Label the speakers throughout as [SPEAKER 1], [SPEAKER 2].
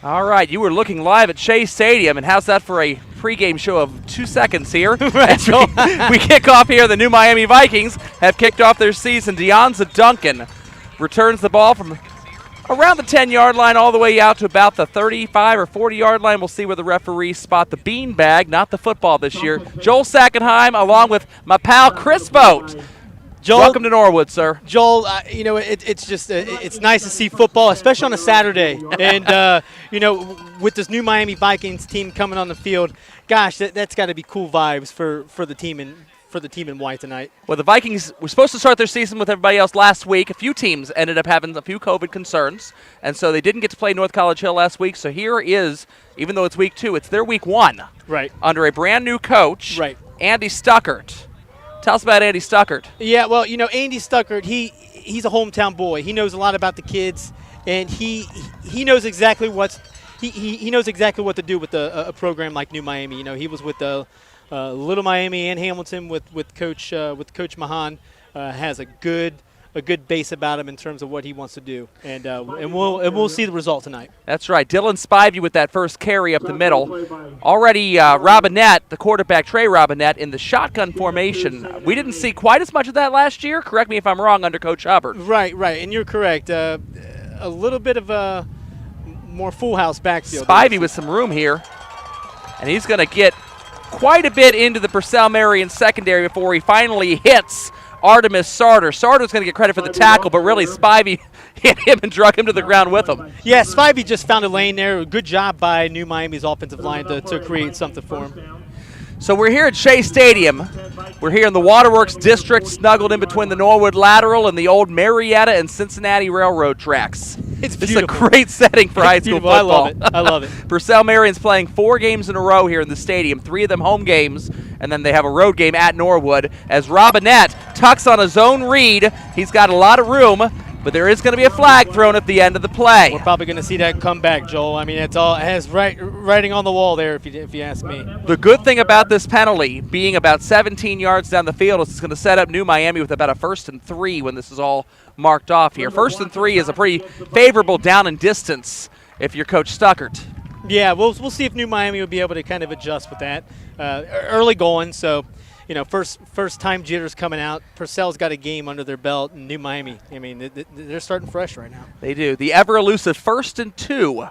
[SPEAKER 1] All right, you were looking live at Shea Stadium, and how's that for a pregame show of 2 seconds here? we kick off here. The new Miami Vikings have kicked off their season. Deonza Duncan returns the ball from around the 10-yard line all the way out to about the 35 or 40-yard line. We'll see where the referees spot the beanbag, not the football this year. Joel Sackenheim along with my pal Chris Vogt. Joel, welcome to Norwood, sir.
[SPEAKER 2] Joel, it's just it's nice to see football, especially on a Saturday. And, with this new Miami Vikings team coming on the field, gosh, that's got to be cool vibes for the team in white tonight.
[SPEAKER 1] Well, the Vikings were supposed to start their season with everybody else last week. A few teams ended up having a few COVID concerns, and so they didn't get to play North College Hill last week. So here is, even though it's week 2, it's their week 1.
[SPEAKER 2] Right.
[SPEAKER 1] Under a brand-new coach,
[SPEAKER 2] right.
[SPEAKER 1] Andy Stuckert. Tell us about Andy Stuckert.
[SPEAKER 2] Yeah, well, Andy Stuckert, he's a hometown boy. He knows a lot about the kids, and he knows exactly he knows exactly what to do with a program like New Miami. He was with Little Miami and Hamilton with Coach Mahan. Has a good base about him in terms of what he wants to do, and we'll see the result tonight.
[SPEAKER 1] That's right. Dylan Spivey with that first carry up the middle. Already Robinette, the quarterback, Trey Robinette, in the shotgun formation. We didn't see quite as much of that last year. Correct me if I'm wrong, under Coach Hubbard.
[SPEAKER 2] Right, and you're correct. A little bit of a more full house backfield.
[SPEAKER 1] Spivey with some room here, and he's going to get quite a bit into the Purcell Marion secondary before he finally hits Artemis Sarter. Sarter's going to get credit for the tackle, but really Spivey hit him and drug him to the ground with him.
[SPEAKER 2] Yeah, Spivey just found a lane there. Good job by New Miami's offensive line to create something for him.
[SPEAKER 1] So we're here at Shea Stadium. We're here in the Waterworks District, snuggled in between the Norwood Lateral and the old Marietta and Cincinnati Railroad tracks.
[SPEAKER 2] It's
[SPEAKER 1] This is a great setting for high school football.
[SPEAKER 2] I love it.
[SPEAKER 1] Purcell Marion's playing 4 games in a row here in the stadium, 3 of them home games, and then they have a road game at Norwood. As Robinette tucks on a zone read, he's got a lot of room, but there is going to be a flag thrown at the end of the play.
[SPEAKER 2] We're probably going to see that come back, Joel. I mean, it has writing on the wall there, if you ask me.
[SPEAKER 1] The good thing about this penalty being about 17 yards down the field is it's going to set up New Miami with about a 1st and 3 when this is all marked off here. 1st and 3 is a pretty favorable down and distance if you're Coach Stuckert.
[SPEAKER 2] Yeah, we'll see if New Miami will be able to kind of adjust with that. Early going, so first time jitters coming out. Purcell's got a game under their belt, and New Miami, I mean, they're starting fresh right now.
[SPEAKER 1] They do. The ever elusive 1st and 2.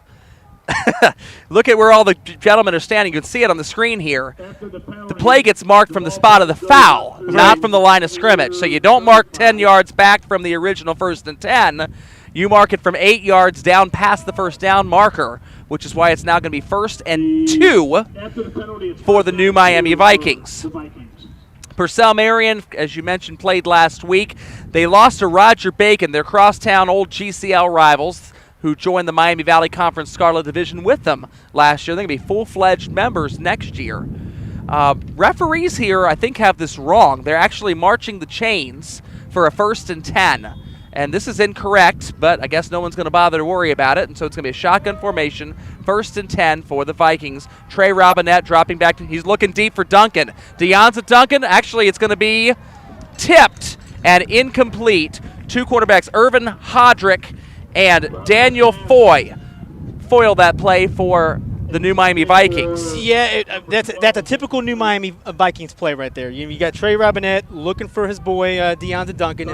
[SPEAKER 1] Look at where all the gentlemen are standing. You can see it on the screen here. The play gets marked from the spot of the foul, not from the line of scrimmage. So you don't mark 10 yards back from the original 1st and 10. You mark it from 8 yards down past the first down marker, which is why it's now going to be 1st and 2 for the New Miami Vikings. Purcell Marion, as you mentioned, played last week. They lost to Roger Bacon, their crosstown old GCL rivals, who joined the Miami Valley Conference Scarlet Division with them last year. They're going to be full-fledged members next year. Referees here, I think, have this wrong. They're actually marching the chains for a 1st and 10. And this is incorrect, but I guess no one's going to bother to worry about it. And so it's going to be a shotgun formation, 1st and 10 for the Vikings. Trey Robinette dropping back. He's looking deep for Duncan. Deonza Duncan, actually it's going to be tipped and incomplete. 2 quarterbacks, Irvin Hodrick and Daniel Foy, foil that play for the New Miami Vikings.
[SPEAKER 2] Yeah, that's a typical New Miami Vikings play right there. You got Trey Robinette looking for his boy Deonza Duncan.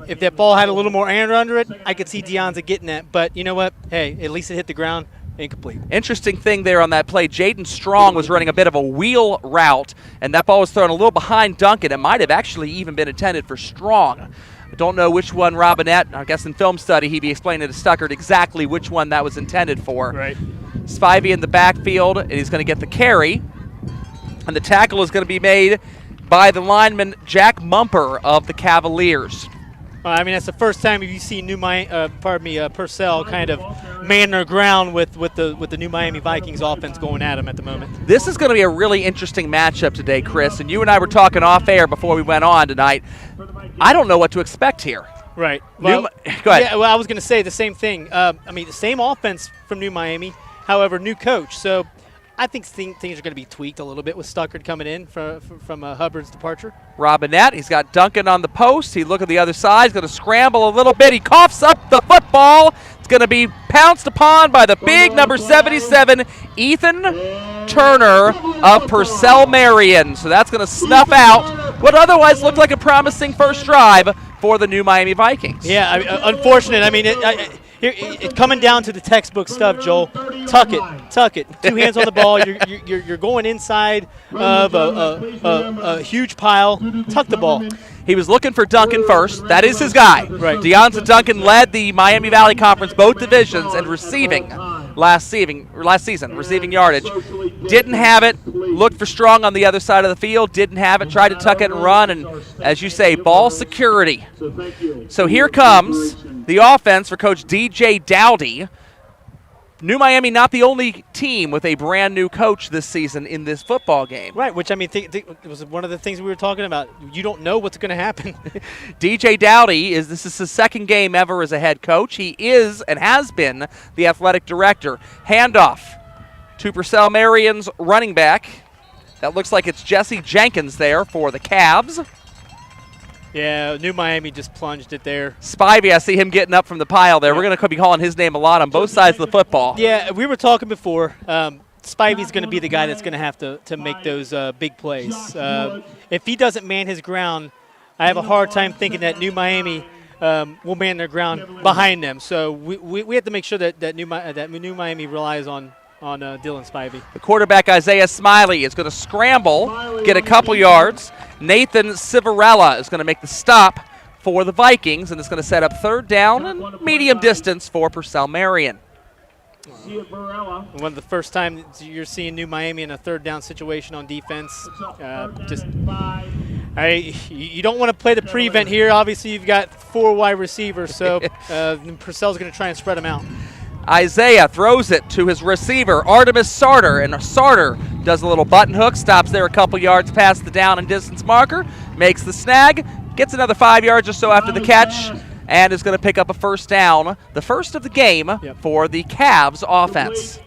[SPEAKER 2] If that ball had a little more air under it, I could see Deonza getting that. But you know what? Hey, at least it hit the ground. Incomplete.
[SPEAKER 1] Interesting thing there on that play, Jaden Strong was running a bit of a wheel route, and that ball was thrown a little behind Duncan. It might have actually even been intended for Strong. I don't know which one Robinette, I guess in film study he'd be explaining to Stuckert exactly which one that was intended for.
[SPEAKER 2] Right.
[SPEAKER 1] Spivey in the backfield, and he's going to get the carry. And the tackle is going to be made by the lineman Jack Mumper of the Cavaliers.
[SPEAKER 2] I mean, that's the first time you see Purcell kind of man their ground with the New Miami Vikings offense going at him at the moment.
[SPEAKER 1] This is going to be a really interesting matchup today, Chris. And you and I were talking off air before we went on tonight. I don't know what to expect here.
[SPEAKER 2] Right. Well,
[SPEAKER 1] go ahead.
[SPEAKER 2] Yeah, well, I was going to say the same thing. I mean, the same offense from New Miami, however, new coach. So I think things are going to be tweaked a little bit with Stuckert coming in from Hubbard's departure.
[SPEAKER 1] Robinette, he's got Duncan on the post. He look at the other side. He's going to scramble a little bit. He coughs up the football. It's going to be pounced upon by the big number 77, Ethan Turner of Purcell Marion. So that's going to snuff out what otherwise looked like a promising first drive for the New Miami Vikings.
[SPEAKER 2] Yeah, unfortunate. I mean, it coming down to the textbook stuff, Joel. Tuck it. 2 hands on the ball. You're going inside of a huge pile. Tuck the ball.
[SPEAKER 1] He was looking for Duncan first. That is his guy.
[SPEAKER 2] Right.
[SPEAKER 1] Deonta Duncan led the Miami Valley Conference both divisions in receiving last season, receiving yardage. Didn't have it. Looked for Strong on the other side of the field. Didn't have it. Tried to tuck it and run. And as you say, ball security. So here comes the offense for Coach DJ Dowdy. New Miami not the only team with a brand new coach this season in this football game.
[SPEAKER 2] Right, which I mean, it was one of the things we were talking about. You don't know what's going to happen.
[SPEAKER 1] DJ Dowdy this is his second game ever as a head coach. He is and has been the athletic director. Handoff to Purcell Marion's running back. That looks like it's Jesse Jenkins there for the Cavs.
[SPEAKER 2] Yeah, New Miami just plunged it there.
[SPEAKER 1] Spivey, I see him getting up from the pile there. We're going to be calling his name a lot on both sides of the football.
[SPEAKER 2] Yeah, we were talking before. Spivey's going to be the guy that's going to have to make those big plays. If he doesn't man his ground, I have a hard time thinking that New Miami will man their ground behind them. So we have to make sure that New Miami relies on Dylan Spivey.
[SPEAKER 1] The quarterback, Isaiah Smiley, is going to scramble, get a couple yards. Nathan Civarella is going to make the stop for the Vikings, and it's going to set up third down and medium distance for Purcell Marion.
[SPEAKER 2] One of the first times you're seeing New Miami in a third down situation on defense. You don't want to play the prevent here. Obviously, you've got 4 wide receivers, so Purcell's going to try and spread them out.
[SPEAKER 1] Isaiah throws it to his receiver, Artemis Sarter, and Sarter does a little button hook, stops there a couple yards past the down and distance marker, makes the snag, gets another 5 yards or so after the catch, and is going to pick up a first down, the first of the game for the Cavs offense.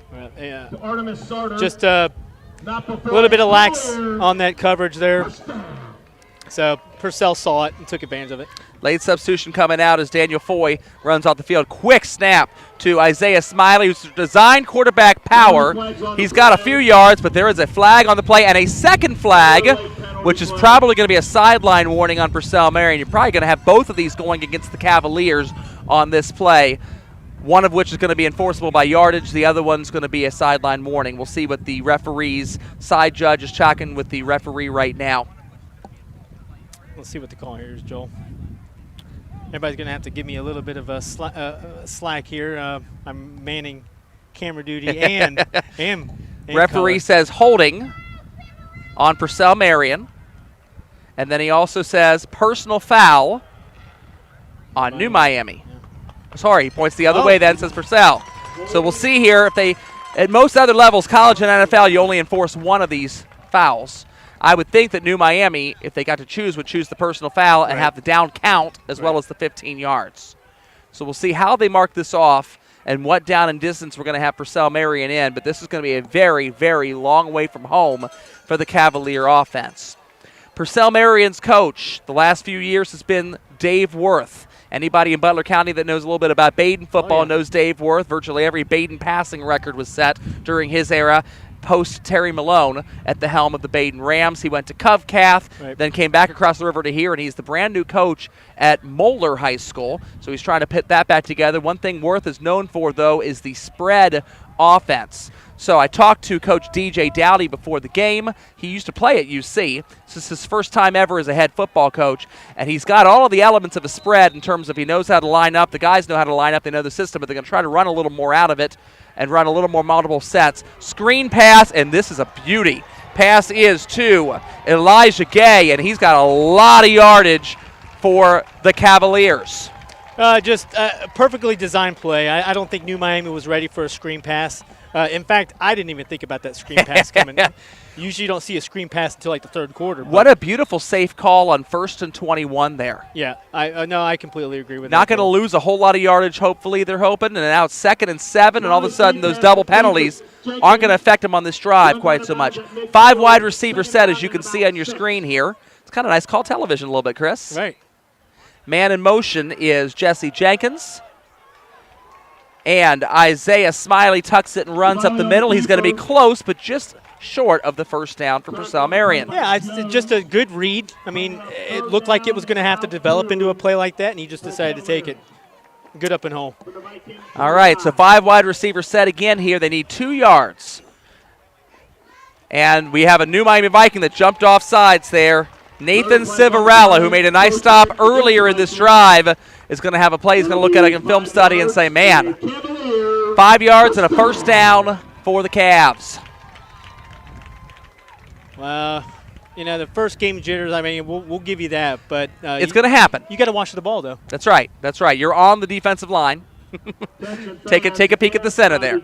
[SPEAKER 2] Just a little bit of lax on that coverage there. So Purcell saw it and took advantage of it.
[SPEAKER 1] Late substitution coming out as Daniel Foy runs off the field. Quick snap to Isaiah Smiley, who's designed quarterback power. He's got a few yards, but there is a flag on the play and a second flag, which is probably going to be a sideline warning on Purcell Marion. You're probably going to have both of these going against the Cavaliers on this play, one of which is going to be enforceable by yardage. The other one's going to be a sideline warning. We'll see what the referee's side judge is chalking with the referee right now.
[SPEAKER 2] Let's see what the call here is, Joel. Everybody's going to have to give me a little bit of a slack here. I'm manning camera duty and
[SPEAKER 1] referee
[SPEAKER 2] color.
[SPEAKER 1] says holding on Purcell Marion. And then he also says personal foul on New Miami. Yeah. Sorry, he points the other way then, says Purcell. So we'll see here if they, at most other levels, college and NFL, you only enforce one of these fouls. I would think that New Miami, if they got to choose, would choose the personal foul and have the down count as well as the 15 yards. So we'll see how they mark this off and what down and distance we're going to have Purcell Marion in, but this is going to be a very, very long way from home for the Cavalier offense. Purcell Marion's coach the last few years has been Dave Worth. Anybody in Butler County that knows a little bit about Baden football knows Dave Worth. Virtually every Baden passing record was set during his era. Post Terry Malone at the helm of the Baden Rams. He went to Covcath, then came back across the river to here, and he's the brand new coach at Moeller High School. So he's trying to put that back together. One thing Worth is known for, though, is the spread offense. So I talked to Coach DJ Dowdy before the game. He used to play at UC. This is his first time ever as a head football coach, and he's got all of the elements of a spread in terms of he knows how to line up. The guys know how to line up. They know the system, but they're going to try to run a little more out of it and run a little more multiple sets. Screen pass, and this is a beauty. Pass is to Elijah Gay, and he's got a lot of yardage for the Cavaliers.
[SPEAKER 2] Just a perfectly designed play. I don't think New Miami was ready for a screen pass. In fact, I didn't even think about that screen pass coming. Usually you don't see a screen pass until like the third quarter.
[SPEAKER 1] What a beautiful safe call on 1st and 21 there.
[SPEAKER 2] Yeah, I completely agree with that.
[SPEAKER 1] Not going to lose a whole lot of yardage, hopefully, they're hoping. And now it's 2nd and 7, and all of a sudden those double penalties aren't going to affect them on this drive quite so much. 5 wide receiver set, as you can see on your screen here. It's kind of nice call television a little bit, Chris.
[SPEAKER 2] Right.
[SPEAKER 1] Man in motion is Jesse Jenkins. And Isaiah Smiley tucks it and runs up the middle. He's going to be close, but just short of the first down for Purcell Marion.
[SPEAKER 2] Yeah, it's just a good read. I mean, it looked like it was going to have to develop into a play like that, and he just decided to take it. Good up and home.
[SPEAKER 1] All right, so 5 wide receiver set again here. They need 2 yards. And we have a new Miami Viking that jumped off sides there. Nathan Civarella, who made a nice stop earlier in this drive, is going to have a play. He's going to look at it in film study and say, man, 5 yards and a first down for the Cavs.
[SPEAKER 2] You know, the first game jitters, I mean, we'll give you that. But
[SPEAKER 1] it's going to happen.
[SPEAKER 2] You got to watch the ball, though.
[SPEAKER 1] That's right. That's right. You're on the defensive line. Take a peek at the center there.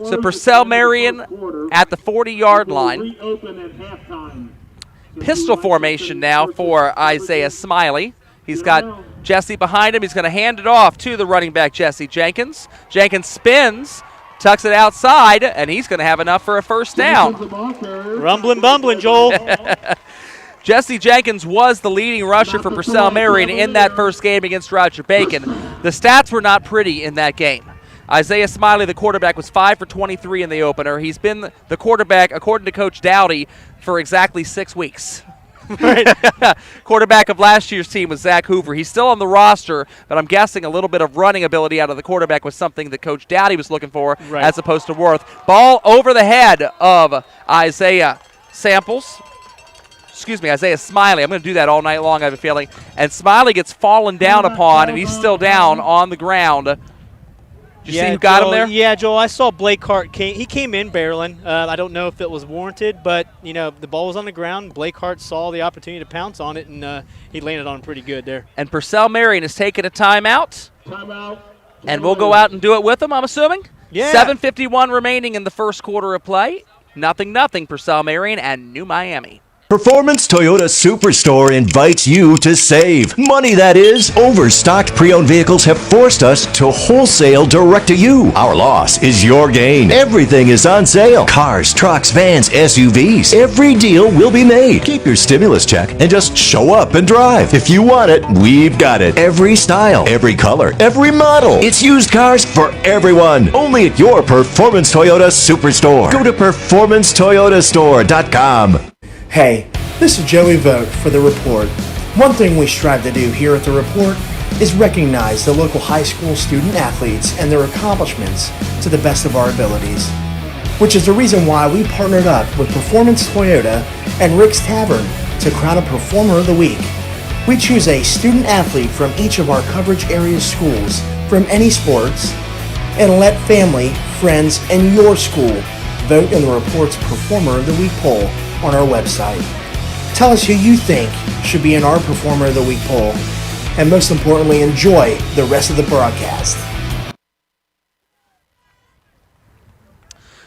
[SPEAKER 1] So Purcell Marion at the 40-yard line. Pistol formation now for Isaiah Smiley. He's got Jesse behind him. He's going to hand it off to the running back, Jesse Jenkins. Jenkins spins, tucks it outside, and he's going to have enough for a first down.
[SPEAKER 2] Rumbling, bumbling, Joel.
[SPEAKER 1] Jesse Jenkins was the leading rusher for Purcell Marion in that first game against Roger Bacon. The stats were not pretty in that game. Isaiah Smiley, the quarterback, was 5 for 23 in the opener. He's been the quarterback, according to Coach Dowdy, for exactly 6 weeks.
[SPEAKER 2] Right.
[SPEAKER 1] Quarterback of last year's team was Zach Hoover. He's still on the roster, but I'm guessing a little bit of running ability out of the quarterback was something that Coach Dowdy was looking for,
[SPEAKER 2] right,
[SPEAKER 1] as opposed to Worth. Ball over the head of Isaiah Isaiah Smiley. I'm going to do that all night long, I have a feeling. And Smiley gets fallen down upon, and he's still down on the ground. Did you see who got him there?
[SPEAKER 2] Yeah, Joel, I saw Blake Hart. He came in barreling. I don't know if it was warranted, but, you know, the ball was on the ground. Blake Hart saw the opportunity to pounce on it, and he landed on him pretty good there.
[SPEAKER 1] And Purcell Marion is taking a timeout. And we'll go out and do it with them, I'm assuming?
[SPEAKER 2] Yeah.
[SPEAKER 1] 7:51 remaining in the first quarter of play. 0-0, Purcell Marion and New Miami.
[SPEAKER 3] Performance Toyota Superstore invites you to save. Money, that is. Overstocked pre-owned vehicles have forced us to wholesale direct to you. Our loss is your gain. Everything is on sale. Cars, trucks, vans, SUVs. Every deal will be made. Keep your stimulus check and just show up and drive. If you want it, we've got it. Every style, every color, every model. It's used cars for everyone. Only at your Performance Toyota Superstore. Go to performancetoyotastore.com.
[SPEAKER 4] Hey, this is Joey Vogt for The Report. One thing we strive to do here at The Report is recognize the local high school student athletes and their accomplishments to the best of our abilities, which is the reason why we partnered up with Performance Toyota and Rick's Tavern to crown a Performer of the Week. We choose a student athlete from each of our coverage area schools from any sports and let family, friends, and your school vote in the Report's Performer of the Week poll on our website. Tell us who you think should be in our Performer of the Week poll, and most importantly, enjoy the rest of the broadcast.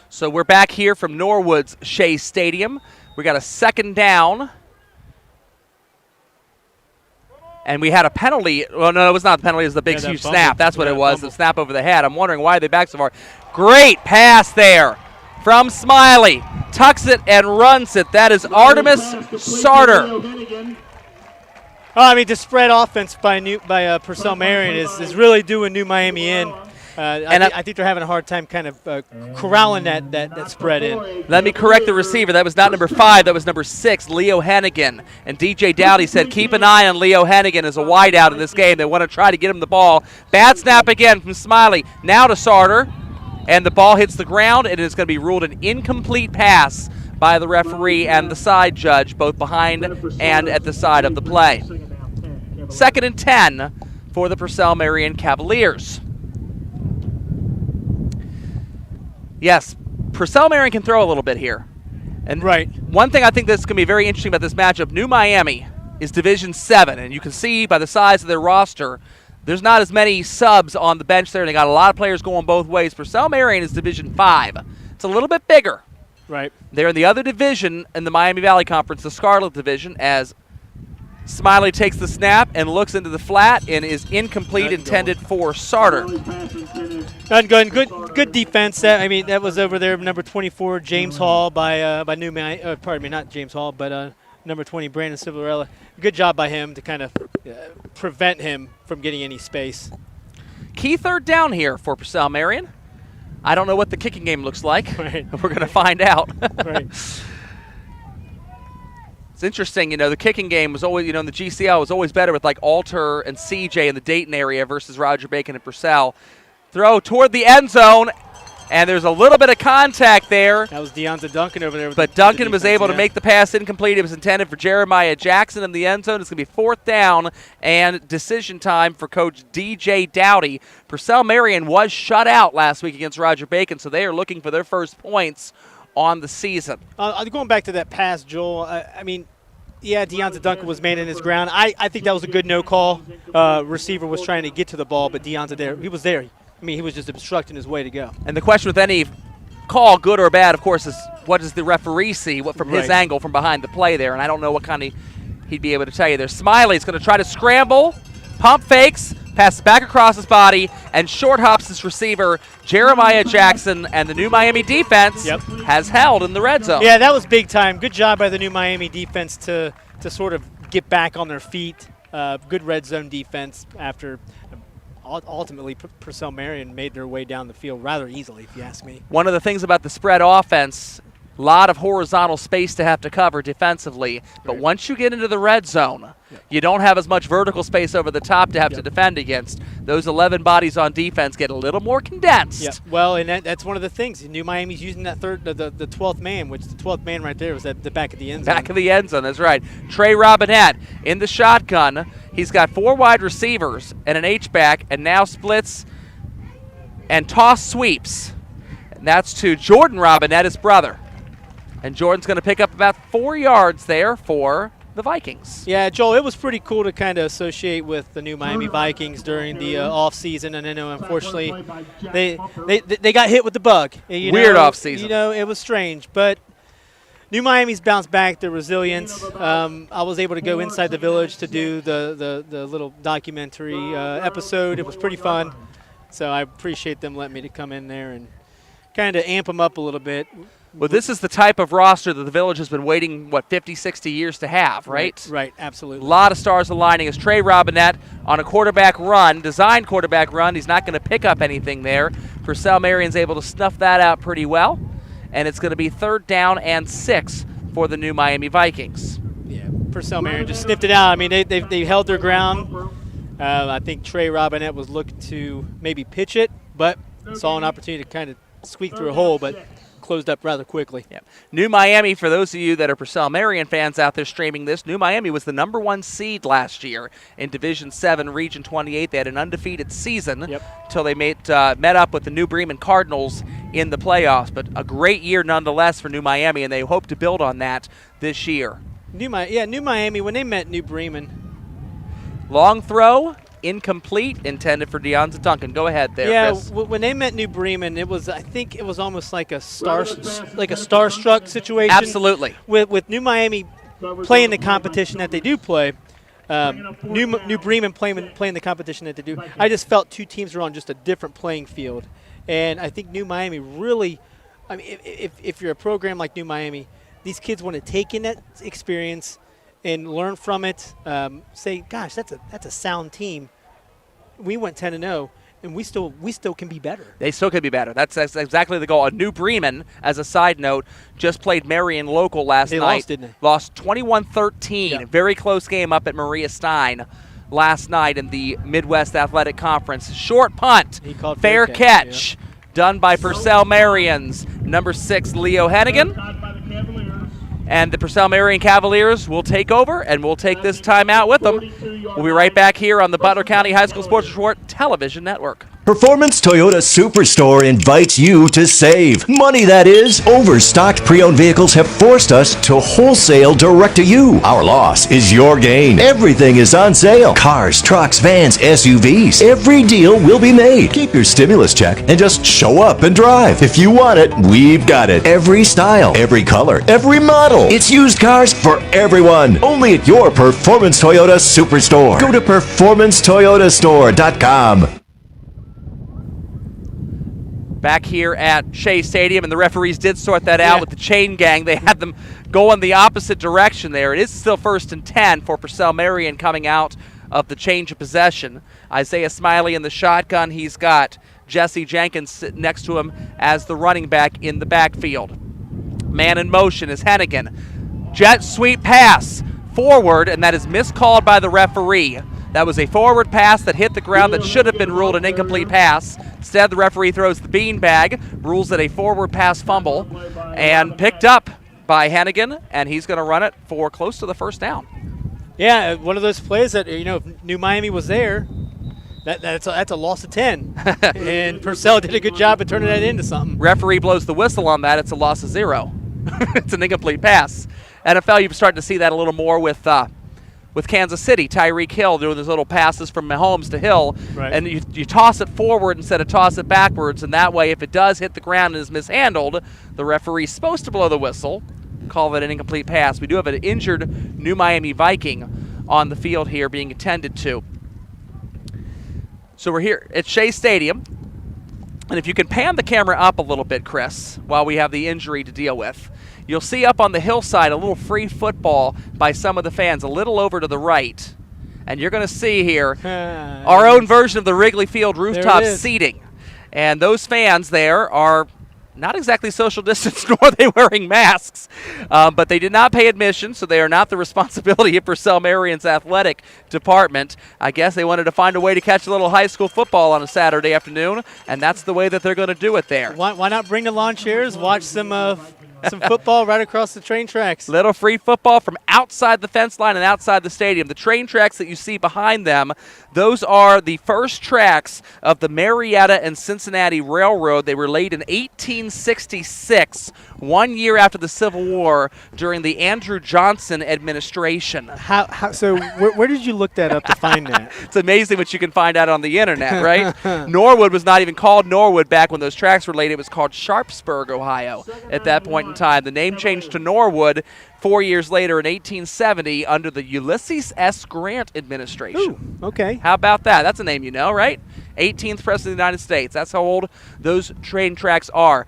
[SPEAKER 1] So we're back here from Norwood's Shea Stadium. We got a second down. And we had a penalty. Well, no, it was not a penalty. It was the big, huge snap. That's what it was, the snap over the head. I'm wondering why they back so far. Great pass there from Smiley. Tucks it and runs it. That is Artemis Sarter.
[SPEAKER 2] Oh, I mean, the spread offense by Purcell Marion is really doing New Miami in. I think they're having a hard time kind of corralling that spread in.
[SPEAKER 1] Let me correct the receiver. That was not number 5. That was number 6, Leo Hennigan. And DJ Dowdy said keep an eye on Leo Hennigan as a wideout in this game. They want to try to get him the ball. Bad snap again from Smiley. Now to Sarter. And the ball hits the ground, and it's going to be ruled an incomplete pass by the referee and the side judge, both behind and at the side of the play. 2nd and 10 for the Purcell Marion Cavaliers. Yes, Purcell Marion can throw a little bit here. And one thing I think that's going to be very interesting about this matchup, New Miami is Division 7, and you can see by the size of their roster, there's not as many subs on the bench there. They got a lot of players going both ways. Purcell Marion is Division 5. It's a little bit bigger.
[SPEAKER 2] Right.
[SPEAKER 1] They're in the other division in the Miami Valley Conference, the Scarlet Division, as Smiley takes the snap and looks into the flat and is incomplete, intended for Sarter.
[SPEAKER 2] Good defense. I mean, that was over there, number 24, James Hall by New Miami. Pardon me, not James Hall, but number 20, Brandon Civarella. Good job by him to kind of prevent him from getting any space.
[SPEAKER 1] key third down here for Purcell Marion. I don't know what the kicking game looks like.
[SPEAKER 2] Right.
[SPEAKER 1] We're going to find out.
[SPEAKER 2] Right.
[SPEAKER 1] It's interesting, the kicking game was always, in the GCL was always better with like Alter and CJ in the Dayton area versus Roger Bacon and Purcell. Throw toward the end zone, and there's a little bit of contact there.
[SPEAKER 2] That was Deonta Duncan over there.
[SPEAKER 1] But Duncan was able to make the pass incomplete. It was intended for Jeremiah Jackson in the end zone. It's going to be fourth down and decision time for Coach DJ Dowdy. Purcell Marion was shut out last week against Roger Bacon, so they are looking for their first points on the season.
[SPEAKER 2] Going back to that pass, Joel, Deonta Duncan was manning his ground. I think that was a good no call. Receiver was trying to get to the ball, but Deonta there, he was there. He was just obstructing his way to go.
[SPEAKER 1] And the question with any call, good or bad, of course, is what does the referee see from his angle from behind the play there? And I don't know what kind of he'd be able to tell you there. Smiley's going to try to scramble, pump fakes, passes back across his body, and short hops his receiver, Jeremiah Jackson, and the New Miami defense has held in the red zone.
[SPEAKER 2] Yeah, that was big time. Good job by the New Miami defense to sort of get back on their feet. Good red zone defense after ultimately Purcell Marion made their way down the field rather easily, if you ask me.
[SPEAKER 1] One of the things about the spread offense, a lot of horizontal space to have to cover defensively, but once you get into the red zone, you don't have as much vertical space over the top to have to defend against. Those 11 bodies on defense get a little more condensed.
[SPEAKER 2] Yeah. Well, and that's one of the things. New Miami's using that the 12th man, which the 12th man right there was at the back of the end zone.
[SPEAKER 1] Back of the end zone, that's right. Trey Robinette in the shotgun. He's got 4 wide receivers and an H-back, and now splits and toss sweeps. And that's to Jordan Robinette, his brother. And Jordan's going to pick up about 4 yards there for the Vikings.
[SPEAKER 2] Yeah, Joel, it was pretty cool to kind of associate with the New Miami Vikings during the offseason. And I know, unfortunately, they got hit with the bug.
[SPEAKER 1] Weird offseason.
[SPEAKER 2] It was strange. But New Miami's bounced back, their resilience. I was able to go inside the village to do the little documentary episode. It was pretty fun. So I appreciate them letting me to come in there and kind of amp them up a little bit.
[SPEAKER 1] Well, this is the type of roster that the Village has been waiting, 50, 60 years to have, right?
[SPEAKER 2] Right, absolutely.
[SPEAKER 1] A lot of stars aligning as Trey Robinette on a quarterback run, designed quarterback run. He's not going to pick up anything there. Purcell Marion's able to snuff that out pretty well, and it's going to be 3rd down and 6 for the New Miami Vikings.
[SPEAKER 2] Yeah, Purcell Marion just sniffed it out. They held their ground. I think Trey Robinette was looking to maybe pitch it, but saw an opportunity to kind of squeak through a hole, but closed up rather quickly. Yeah.
[SPEAKER 1] New Miami, for those of you that are Purcell Marion fans out there streaming this, New Miami was the #1 seed last year in Division 7, Region 28. They had an undefeated season until they met up with the New Bremen Cardinals in the playoffs. But a great year nonetheless for New Miami, and they hope to build on that this year.
[SPEAKER 2] New Miami, when they met New Bremen.
[SPEAKER 1] Long throw. Incomplete, intended for Deonta Duncan. Go ahead there, Chris.
[SPEAKER 2] When they met New Bremen, I think it was almost like a starstruck situation.
[SPEAKER 1] Absolutely.
[SPEAKER 2] With New Miami playing the competition that they do play, New Bremen playing the competition that they do, I just felt two teams were on just a different playing field. And I think New Miami really, if you're a program like New Miami, these kids want to take in that experience and learn from it. Say, gosh, that's a sound team. We went 10-0, and we still can be better.
[SPEAKER 1] They still can be better. That's exactly the goal. New Bremen, as a side note, just played Marion local last night.
[SPEAKER 2] They lost, didn't they?
[SPEAKER 1] Lost 21-13.
[SPEAKER 2] Yeah.
[SPEAKER 1] Very close game up at Maria Stein last night in the Midwest Athletic Conference. Short punt, fair catch, done by Purcell Marion's number 6, Leo Hennigan. And the Purcell Marion Cavaliers will take over, and we'll take this timeout with them. We'll be right back here on the Butler County High School Sports Report Television Network.
[SPEAKER 3] Performance Toyota Superstore invites you to save. Money, that is. Overstocked pre-owned vehicles have forced us to wholesale direct to you. Our loss is your gain. Everything is on sale. Cars, trucks, vans, SUVs. Every deal will be made. Keep your stimulus check and just show up and drive. If you want it, we've got it. Every style, every color, every model. It's used cars for everyone. Only at your Performance Toyota Superstore. Go to performancetoyotastore.com.
[SPEAKER 1] Back here at Shea Stadium, and the referees did sort that out with the chain gang. They had them go in the opposite direction there. It is still 1st and 10 for Purcell Marion coming out of the change of possession. Isaiah Smiley in the shotgun. He's got Jesse Jenkins sitting next to him as the running back in the backfield. Man in motion is Hennigan. Jet sweep pass forward, and that is miscalled by the referee. That was a forward pass that hit the ground that should have been ruled an incomplete pass. Instead, the referee throws the beanbag, rules it a forward pass fumble, and picked up by Hennigan, and he's going to run it for close to the first down.
[SPEAKER 2] Yeah, one of those plays that, if New Miami was there, that's a loss of 10. And Purcell did a good job of turning that into something.
[SPEAKER 1] Referee blows the whistle on that. It's a loss of 0. It's an incomplete pass. NFL, you've started to see that a little more with Kansas City. Tyreek Hill doing those little passes from Mahomes to Hill.
[SPEAKER 2] Right.
[SPEAKER 1] And you toss it forward instead of toss it backwards, and that way if it does hit the ground and is mishandled, the referee's supposed to blow the whistle, call it an incomplete pass. We do have an injured New Miami Viking on the field here being attended to. So we're here at Shea Stadium. And if you can pan the camera up a little bit, Chris, while we have the injury to deal with, you'll see up on the hillside a little free football by some of the fans, a little over to the right. And you're going to see here our own version of the Wrigley Field rooftop seating. And those fans there are not exactly social distance, nor are they wearing masks. But they did not pay admission, so they are not the responsibility of Purcell Marion's athletic department. I guess they wanted to find a way to catch a little high school football on a Saturday afternoon, and that's the way that they're going to do it there.
[SPEAKER 2] Why not bring the lawn chairs, watch some football right across the train tracks?
[SPEAKER 1] Little free football from outside the fence line and outside the stadium. The train tracks that you see behind them, those are the first tracks of the Marietta and Cincinnati Railroad. They were laid in 1866, 1 year after the Civil War, during the Andrew Johnson administration.
[SPEAKER 2] So where did you look that up to find that?
[SPEAKER 1] It's amazing what you can find out on the internet, right? Norwood was not even called Norwood back when those tracks were laid. It was called Sharpsburg, Ohio at that point in time. The name changed to Norwood 4 years later in 1870 under the Ulysses S. Grant administration.
[SPEAKER 2] Ooh, okay.
[SPEAKER 1] How about that? That's a name you know, right? 18th President of the United States. That's how old those train tracks are.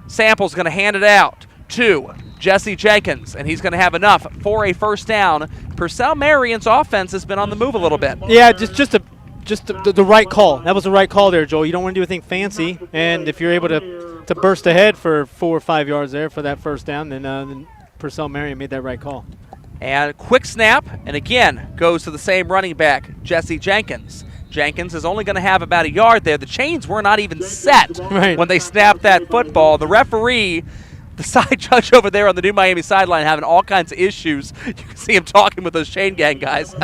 [SPEAKER 1] Sample's going to hand it out to Jesse Jenkins, and he's going to have enough for a first down. Purcell Marion's offense has been on the move a little bit.
[SPEAKER 2] Yeah, just the right call. That was the right call there, Joel. You don't want to do anything fancy, and if you're able to burst ahead for 4 or 5 yards there for that first down, then Purcell Marion made that right call.
[SPEAKER 1] And quick snap, and again, goes to the same running back, Jesse Jenkins. Jenkins is only going to have about a yard there. The chains were not even set when they snapped that football. The referee, the side judge over there on the New Miami sideline, having all kinds of issues. You can see him talking with those chain gang guys.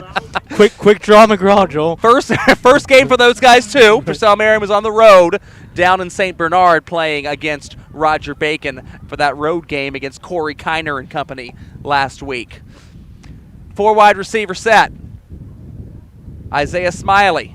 [SPEAKER 2] quick draw McGraw, Joel.
[SPEAKER 1] First game for those guys, too. Purcell Marion was on the road down in St. Bernard playing against Roger Bacon for that road game against Corey Kiner and company last week. 4 wide receiver set. Isaiah Smiley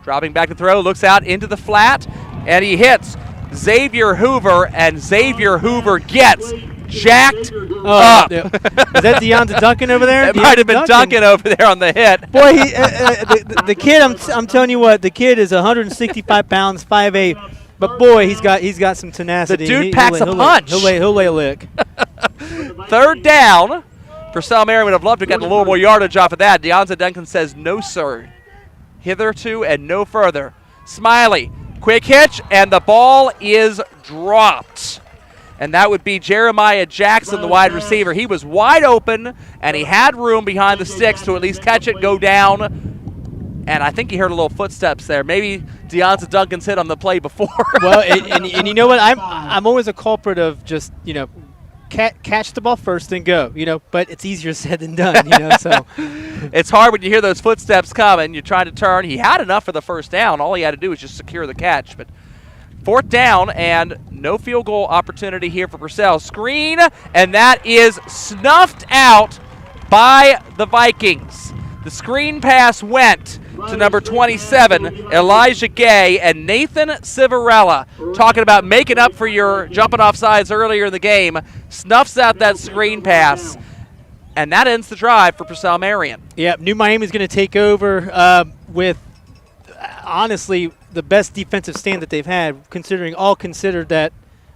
[SPEAKER 1] dropping back to throw, looks out into the flat, and he hits Xavier Hoover, and Xavier Hoover gets jacked up.
[SPEAKER 2] Yeah. Is that Deonta Duncan over there?
[SPEAKER 1] It might have been Duncan over there on the hit.
[SPEAKER 2] Boy, the kid, I'm telling you what, the kid is 165 pounds, 5'8", but boy, he's got some tenacity.
[SPEAKER 1] The dude packs a punch.
[SPEAKER 2] He'll lay a lick.
[SPEAKER 1] Third down. Purcell Marion would have loved to get a little more yardage off of that. Deonta Duncan says, no, sir. Hitherto and no further. Smiley, quick hitch, and the ball is dropped. And that would be Jeremiah Jackson, the wide receiver. He was wide open, and he had room behind the sticks to at least catch it, go down. And I think he heard a little footsteps there. Maybe Deonta Duncan's hit on the play before.
[SPEAKER 2] Well, and you know what? I'm always a culprit of just, catch the ball first and go, but it's easier said than done, so.
[SPEAKER 1] It's hard when you hear those footsteps coming. You're trying to turn. He had enough for the first down. All he had to do was just secure the catch. But fourth down and no field goal opportunity here for Purcell. Screen, and that is snuffed out by the Vikings. The screen pass went to number 27, Elijah Gay, and Nathan Civarella, talking about making up for your jumping off sides earlier in the game, snuffs out that screen pass, and that ends the drive for Purcell Marion.
[SPEAKER 2] Yeah, New Miami's going to take over with, honestly, the best defensive stand that they've had, all considered that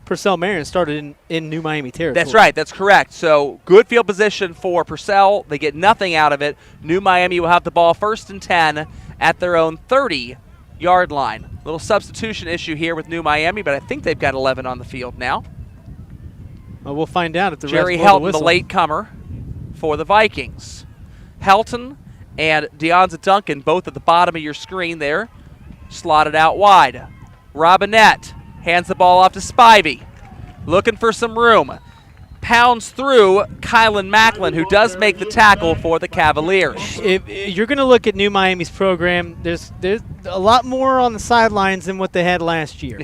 [SPEAKER 2] Purcell Marion started in New Miami territory.
[SPEAKER 1] That's right. That's correct. So good field position for Purcell. They get nothing out of it. New Miami will have the ball 1st and 10 at their own 30-yard line. Little substitution issue here with New Miami, but I think they've got 11 on the field now.
[SPEAKER 2] Well, we'll find out at the
[SPEAKER 1] Jerry
[SPEAKER 2] rest of
[SPEAKER 1] Helton, the late comer for the Vikings. Helton and Deonza Duncan, both at the bottom of your screen there, slotted out wide. Robinette hands the ball off to Spivey, looking for some room. Pounds through Kylan Macklin, who does make the tackle for the Cavaliers.
[SPEAKER 2] If you're going to look at New Miami's program, there's a lot more on the sidelines than what they had last year.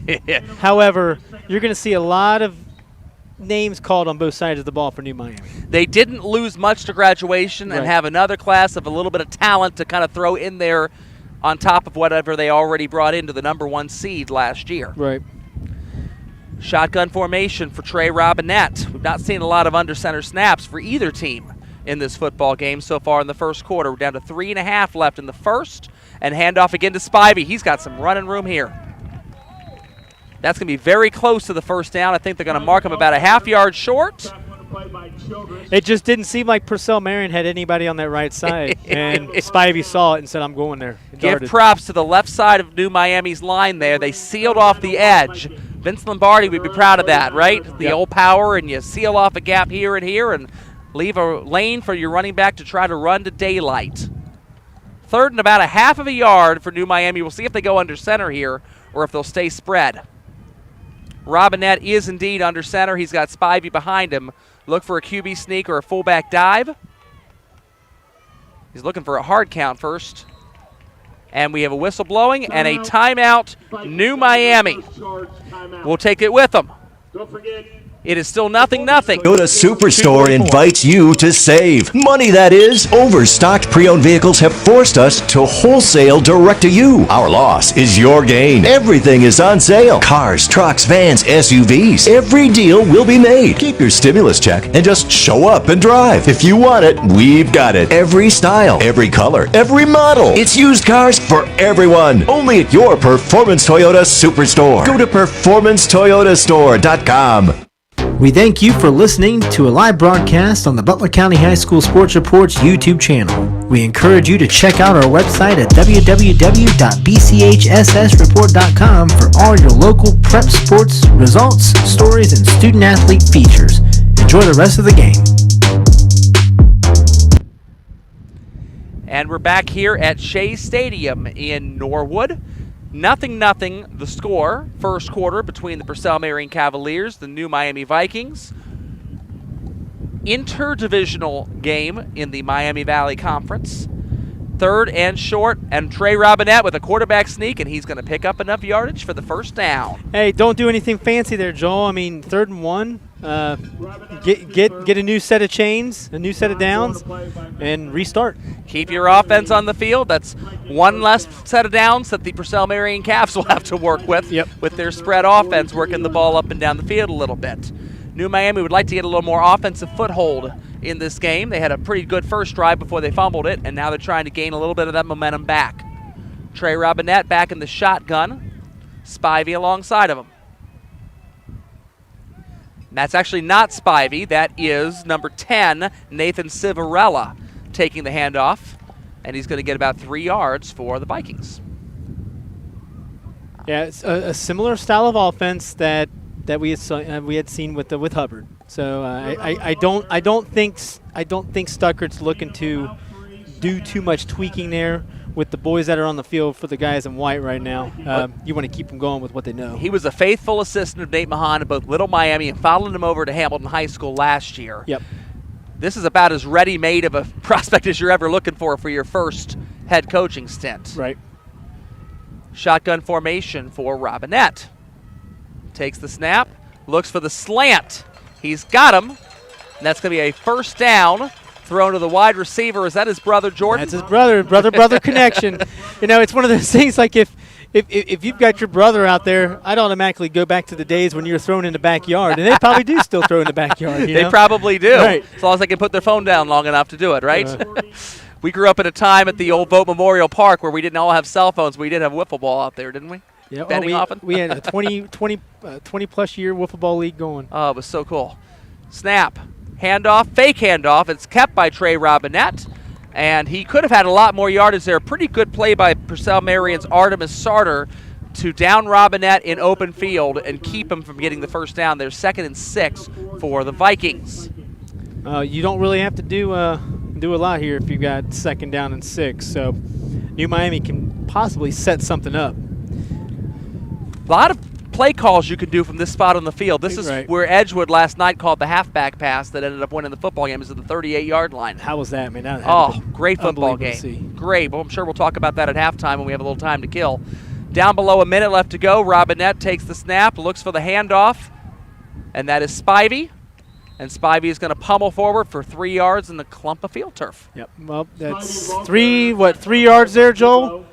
[SPEAKER 2] However, you're going to see a lot of names called on both sides of the ball for New Miami.
[SPEAKER 1] They didn't lose much to graduation and have another class of a little bit of talent to kind of throw in there on top of whatever they already brought into the #1 seed last year.
[SPEAKER 2] Right.
[SPEAKER 1] Shotgun formation for Trey Robinette. We've not seen a lot of under center snaps for either team in this football game so far in the first quarter. We're down to 3.5 left in the first, and handoff again to Spivey. He's got some running room here. That's going to be very close to the first down. I think they're going to mark him about a half-yard short.
[SPEAKER 2] It just didn't seem like Purcell Marion had anybody on that right side, and Spivey saw it and said, I'm going there.
[SPEAKER 1] Give props to the left side of New Miami's line there. They sealed off the edge. Vince Lombardi would be proud of that, right? The old power, and you seal off a gap here and leave a lane for your running back to try to run to daylight. 3rd and about a half of a yard for New Miami. We'll see if they go under center here or if they'll stay spread. Robinette is indeed under center. He's got Spivey behind him. Look for a QB sneak or a fullback dive. He's looking for a hard count first. And we have a whistle blowing and a timeout, New Miami. We'll take it with them.
[SPEAKER 5] Don't forget.
[SPEAKER 1] It is still 0-0.
[SPEAKER 3] Toyota Superstore invites you to save. Money, that is. Overstocked pre-owned vehicles have forced us to wholesale direct to you. Our loss is your gain. Everything is on sale. Cars, trucks, vans, SUVs. Every deal will be made. Keep your stimulus check and just show up and drive. If you want it, we've got it. Every style, every color, every model. It's used cars for everyone. Only at your Performance Toyota Superstore. Go to performancetoyotastore.com.
[SPEAKER 6] We thank you for listening to a live broadcast on the Butler County High School Sports Report's YouTube channel. We encourage you to check out our website at www.bchssreport.com for all your local prep sports, results, stories, and student-athlete features. Enjoy the rest of the game.
[SPEAKER 1] And we're back here at Shea Stadium in Norwood. 0-0 the score, first quarter between the Purcell Marion Cavaliers, the New Miami Vikings. Interdivisional game in the Miami Valley Conference. 3rd and short, and Trey Robinette with a quarterback sneak, and he's going to pick up enough yardage for the first down.
[SPEAKER 2] Hey, don't do anything fancy there, Joel. I mean, 3rd and 1. Get a new set of chains, a new set of downs, and restart.
[SPEAKER 1] Keep your offense on the field. That's one less set of downs that the Purcell Marion Cavs will have to work with with their spread offense, working the ball up and down the field a little bit. New Miami would like to get a little more offensive foothold in this game. They had a pretty good first drive before they fumbled it, and now they're trying to gain a little bit of that momentum back. Trey Robinette back in the shotgun. Spivey alongside of him. That's actually not Spivey. That is number 10, Nathan Civarella, taking the handoff, and he's going to get about 3 yards for the Vikings.
[SPEAKER 2] Yeah, it's a similar style of offense that we had seen with Hubbard. So I don't think Stuckert's looking to do too much tweaking there with the boys that are on the field for the guys in white right now. You want to keep them going with what they know.
[SPEAKER 1] He was a faithful assistant of Nate Mahan at both Little Miami and followed him over to Hamilton High School last year.
[SPEAKER 2] Yep.
[SPEAKER 1] This is about as ready-made of a prospect as you're ever looking for your first head coaching stint.
[SPEAKER 2] Right.
[SPEAKER 1] Shotgun formation for Robinette. Takes the snap, looks for the slant. He's got him, and that's going to be a first down. Thrown to the wide receiver. Is that his brother, Jordan?
[SPEAKER 2] That's his brother connection. You know, it's one of those things like if you've got your brother out there, I'd automatically go back to the days when you were thrown in the backyard, and they probably do still throw in the backyard.
[SPEAKER 1] They probably do,
[SPEAKER 2] right.
[SPEAKER 1] As long as they can put their phone down long enough to do it, right? We grew up at a time at the old Vote Memorial Park where we didn't all have cell phones. We did have wiffle ball out there, didn't we?
[SPEAKER 2] Yeah,
[SPEAKER 1] betting often?
[SPEAKER 2] We had a 20-plus year wiffle ball league going.
[SPEAKER 1] Oh, it was so cool. Snap, handoff, fake handoff. It's kept by Trey Robinette, and he could have had a lot more yardage there. Pretty good play by Purcell Marion's Artemis Sarter to down Robinette in open field and keep him from getting the first down. There's 2nd and 6 for the Vikings.
[SPEAKER 2] You don't really have to do a lot here if you've got 2nd down and 6. So New Miami can possibly set something up.
[SPEAKER 1] A lot of play calls you can do from this spot on the field. This is
[SPEAKER 2] right.
[SPEAKER 1] where Edgewood last night called the halfback pass that ended up winning the football game. Is at the 38-yard line.
[SPEAKER 2] How was that, man? That
[SPEAKER 1] Great football game. Great. Well, I'm sure we'll talk about that at halftime when we have a little time to kill. Down below a minute left to go. Robinette takes the snap, looks for the handoff, and that is Spivey. And Spivey is going to pummel forward for 3 yards in the clump of field turf.
[SPEAKER 2] Yep. Well, that's 3 yards there, Joel?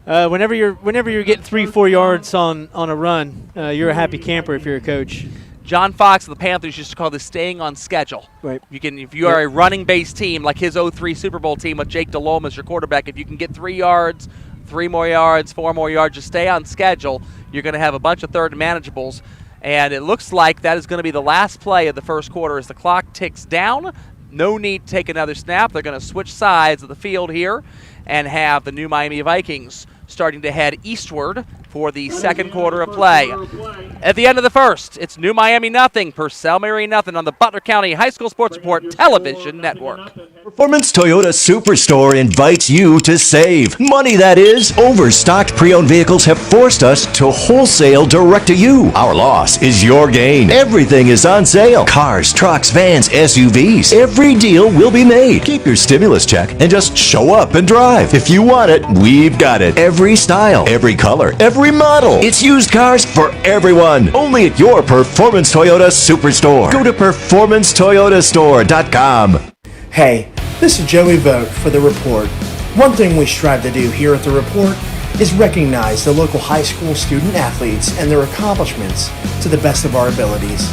[SPEAKER 2] Whenever you're getting 3-4 yards on a run, you're a happy camper if you're a coach.
[SPEAKER 1] John Fox of the Panthers used to call this staying on schedule.
[SPEAKER 2] Right.
[SPEAKER 1] If you are a running-based team like his 03 Super Bowl team with Jake DeLome as your quarterback, if you can get 3 yards, 3 more yards, 4 more yards, just stay on schedule, you're going to have a bunch of third and manageables. And it looks like that is going to be the last play of the first quarter as the clock ticks down. No need to take another snap. They're going to switch sides of the field here and have the New Miami Vikings starting to head eastward for the second quarter of play. At the end of the first, it's New Miami nothing, Purcell Marion nothing on the Butler County High School Sports Report Television Network.
[SPEAKER 3] Performance Toyota Superstore invites you to save. Money, that is. Overstocked pre-owned vehicles have forced us to wholesale direct to you. Our loss is your gain. Everything is on sale. Cars, trucks, vans, SUVs. Every deal will be made. Keep your stimulus check and just show up and drive. If you want it, we've got it. Every style, every color, every model. It's used cars for everyone. Only at your Performance Toyota Superstore. Go to performancetoyotastore.com.
[SPEAKER 4] Hey, this is Joey Vogt for The Report. One thing we strive to do here at The Report is recognize the local high school student athletes and their accomplishments to the best of our abilities,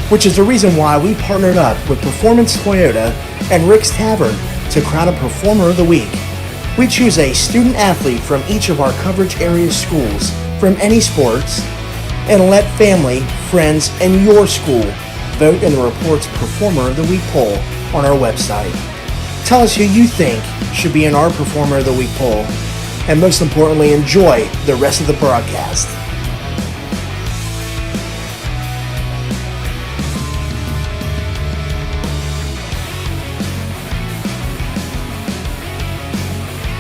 [SPEAKER 4] which is the reason why we partnered up with Performance Toyota and Rick's Tavern to crown a Performer of the Week. We choose a student athlete from each of our coverage area schools from any sports and let family, friends, and your school vote in the Report's Performer of the Week poll on our website. Tell us who you think should be in our Performer of the Week poll, and most importantly, enjoy the rest of the broadcast.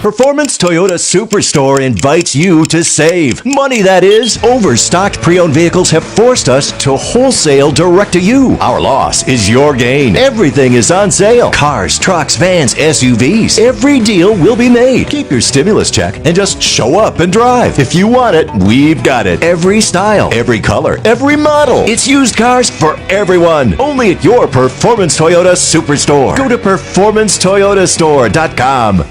[SPEAKER 3] Performance Toyota Superstore invites you to save. Money, that is. Overstocked pre-owned vehicles have forced us to wholesale direct to you. Our loss is your gain. Everything is on sale. Cars, trucks, vans, SUVs. Every deal will be made. Keep your stimulus check and just show up and drive. If you want it, we've got it. Every style, every color, every model. It's used cars for everyone. Only at your Performance Toyota Superstore. Go to performancetoyotastore.com.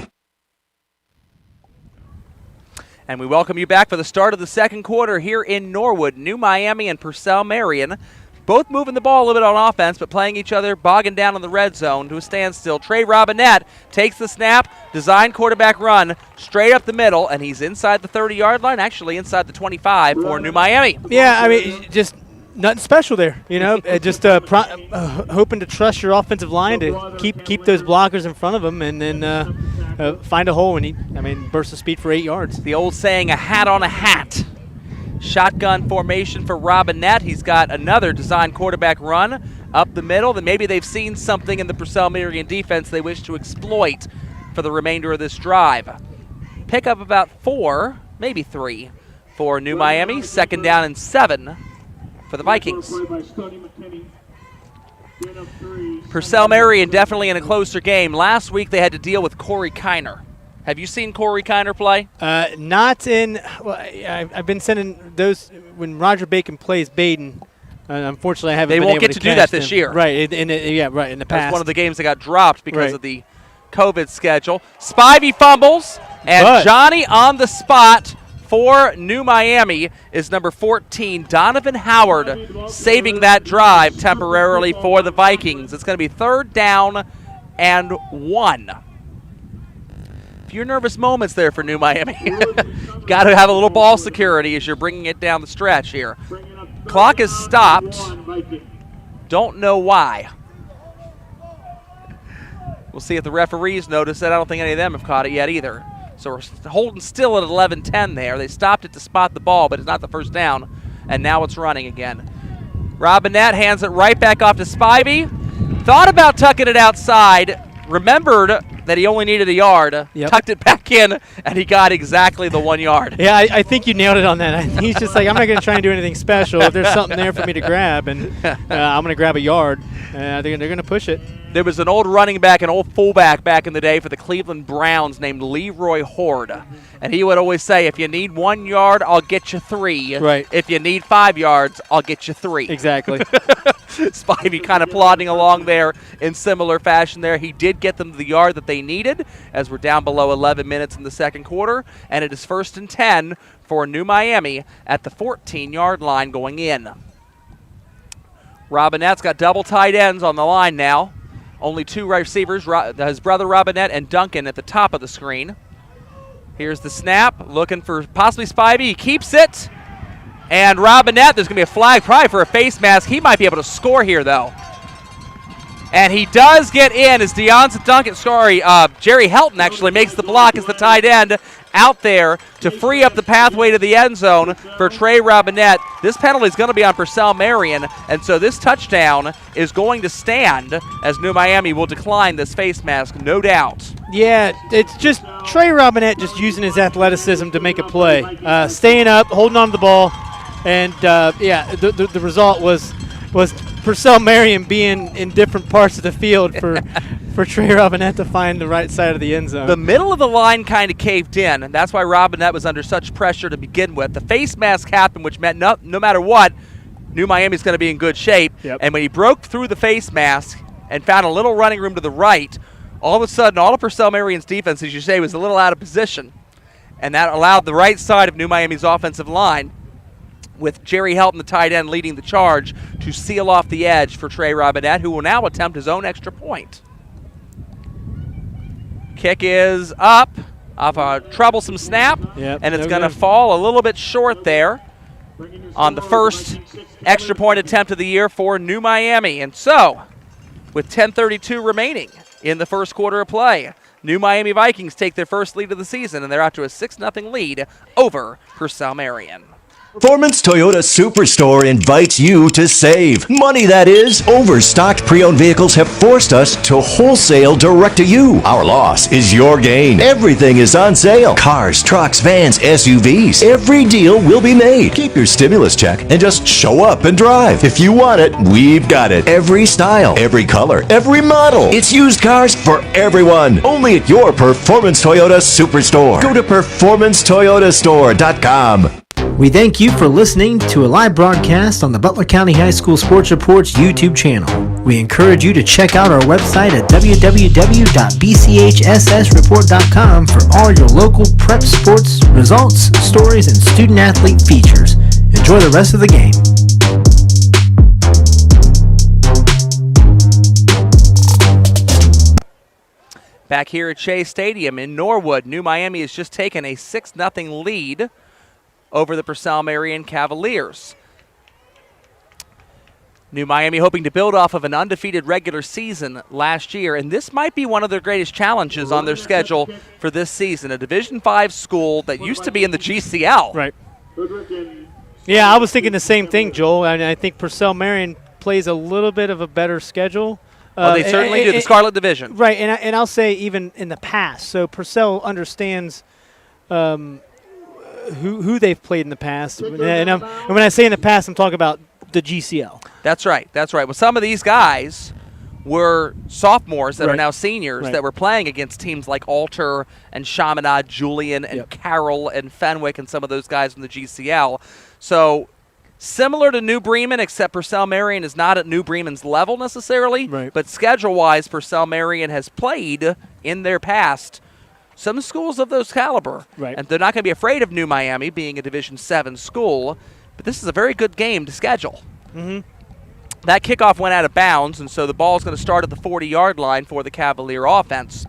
[SPEAKER 1] And we welcome you back for the start of the second quarter here in Norwood. New Miami and Purcell Marion both moving the ball a little bit on offense, but playing each other, bogging down in the red zone to a standstill. Trey Robinette takes the snap, design quarterback run, straight up the middle, and he's inside the 30-yard line, actually inside the 25 for New Miami.
[SPEAKER 2] Yeah, I mean, just nothing special there, you know. Just hoping to trust your offensive line to keep those blockers in front of them, and then find a hole and burst of speed for 8 yards.
[SPEAKER 1] The old saying, a hat on a hat. Shotgun formation for Robinette. He's got another design quarterback run up the middle. Then maybe they've seen something in the Purcell Marion defense they wish to exploit for the remainder of this drive. Pick up about 4, maybe 3 for New Miami. 2nd down and 7 for the Vikings. Purcell Marion definitely in a closer game. Last week they had to deal with Corey Kiner. Have you seen Corey Kiner play?
[SPEAKER 2] Not in. Well, I've been sending those when Roger Bacon plays Baden. Unfortunately, I haven't.
[SPEAKER 1] They
[SPEAKER 2] been
[SPEAKER 1] won't
[SPEAKER 2] able
[SPEAKER 1] get to
[SPEAKER 2] catch
[SPEAKER 1] do that
[SPEAKER 2] them.
[SPEAKER 1] this year.
[SPEAKER 2] Right. In the past.
[SPEAKER 1] That's one of the games that got dropped because
[SPEAKER 2] Right.
[SPEAKER 1] of the COVID schedule. Spivey fumbles, and
[SPEAKER 2] But
[SPEAKER 1] Johnny on the spot for New Miami is number 14, Donovan Howard, saving that drive temporarily for the Vikings. It's going to be 3rd down and 1. few nervous moments there for New Miami. Got to have a little ball security as you're bringing it down the stretch here. Clock is stopped. Don't know why. We'll see if the referees notice it. I don't think any of them have caught it yet either. So we're holding still at 11-10 there. They stopped it to spot the ball, but it's not the first down. And now it's running again. Robinette hands it right back off to Spivey. Thought about tucking it outside. Remembered that he only needed a yard.
[SPEAKER 2] Yep.
[SPEAKER 1] Tucked it back in, and he got exactly the 1 yard.
[SPEAKER 2] Yeah, I think you nailed it on that. He's just like, I'm not going to try and do anything special. If there's something there for me to grab, and I'm going to grab a yard, they're going to push it.
[SPEAKER 1] There was an old running back, an old fullback back in the day for the Cleveland Browns named Leroy Horde. And he would always say, if you need 1 yard, I'll get you 3.
[SPEAKER 2] Right.
[SPEAKER 1] If you need 5 yards, I'll get you 3.
[SPEAKER 2] Exactly.
[SPEAKER 1] Spivey kind of plodding along there in similar fashion there. He did get them the yard that they needed as we're down below 11 minutes in the second quarter. And it is 1st and 10 for New Miami at the 14-yard line going in. Robinette's got double tight ends on the line now. Only 2 receivers, his brother Robinette and Duncan at the top of the screen. Here's the snap, looking for possibly Spivey. He keeps it. And Robinette, there's going to be a flag probably for a face mask. He might be able to score here, though. And he does get in as Jerry Helton actually makes the block as the tight end out there to free up the pathway to the end zone for Trey Robinette. This penalty is going to be on Purcell Marion, and so this touchdown is going to stand as New Miami will decline this face mask, no doubt.
[SPEAKER 2] Yeah, it's just Trey Robinette just using his athleticism to make a play. Staying up, holding on to the ball, and the result was Purcell Marion being in different parts of the field for Trey Robinette to find the right side of the end zone.
[SPEAKER 1] The middle of the line kind of caved in, and that's why Robinette was under such pressure to begin with. The face mask happened, which meant no matter what, New Miami's going to be in good shape.
[SPEAKER 2] Yep.
[SPEAKER 1] And when he broke through the face mask and found a little running room to the right, all of a sudden, all of Purcell Marion's defense, as you say, was a little out of position. And that allowed the right side of New Miami's offensive line, with Jerry Helton, the tight end, leading the charge, to seal off the edge for Trey Robinette, who will now attempt his own extra point. Kick is up off a troublesome snap, and it's going to fall a little bit short there on the first extra point attempt of the year for New Miami. And so, with 10:32 remaining in the first quarter of play, New Miami Vikings take their first lead of the season, and they're out to a 6-0 lead over Purcell Marion.
[SPEAKER 3] Performance Toyota Superstore invites you to save. Money, that is. Overstocked pre-owned vehicles have forced us to wholesale direct to you. Our loss is your gain. Everything is on sale. Cars, trucks, vans, SUVs. Every deal will be made. Keep your stimulus check and just show up and drive. If you want it, we've got it. Every style, every color, every model. It's used cars for everyone. Only at your Performance Toyota Superstore. Go to performancetoyotastore.com.
[SPEAKER 6] We thank you for listening to a live broadcast on the Butler County High School Sports Report's YouTube channel. We encourage you to check out our website at www.bchssreport.com for all your local prep sports, results, stories, and student-athlete features. Enjoy the rest of the game.
[SPEAKER 1] Back here at Shea Stadium in Norwood, New Miami has just taken a 6-0 lead over the Purcell Marion Cavaliers. New Miami hoping to build off of an undefeated regular season last year, and this might be one of their greatest challenges on their schedule for this season. A Division V school that used to be in the GCL.
[SPEAKER 2] Right. Yeah, I was thinking the same thing, Joel. And I think Purcell Marion plays a little bit of a better schedule.
[SPEAKER 1] Well, they certainly do, the Scarlet Division.
[SPEAKER 2] Right, and I'll say even in the past. So Purcell understands who they've played in the past. And when I say in the past, I'm talking about the GCL.
[SPEAKER 1] That's right. Well, some of these guys were sophomores that are now seniors that were playing against teams like Alter and Chaminade, Julian and Carroll and Fenwick and some of those guys from the GCL. So similar to New Bremen, except Purcell Marion is not at New Bremen's level necessarily, but schedule-wise, Purcell Marion has played in their past some schools of those caliber. And they're not going to be afraid of New Miami being a Division VII school, but this is a very good game to schedule. That kickoff went out of bounds, and so the ball is going to start at the 40-yard line for the Cavalier offense.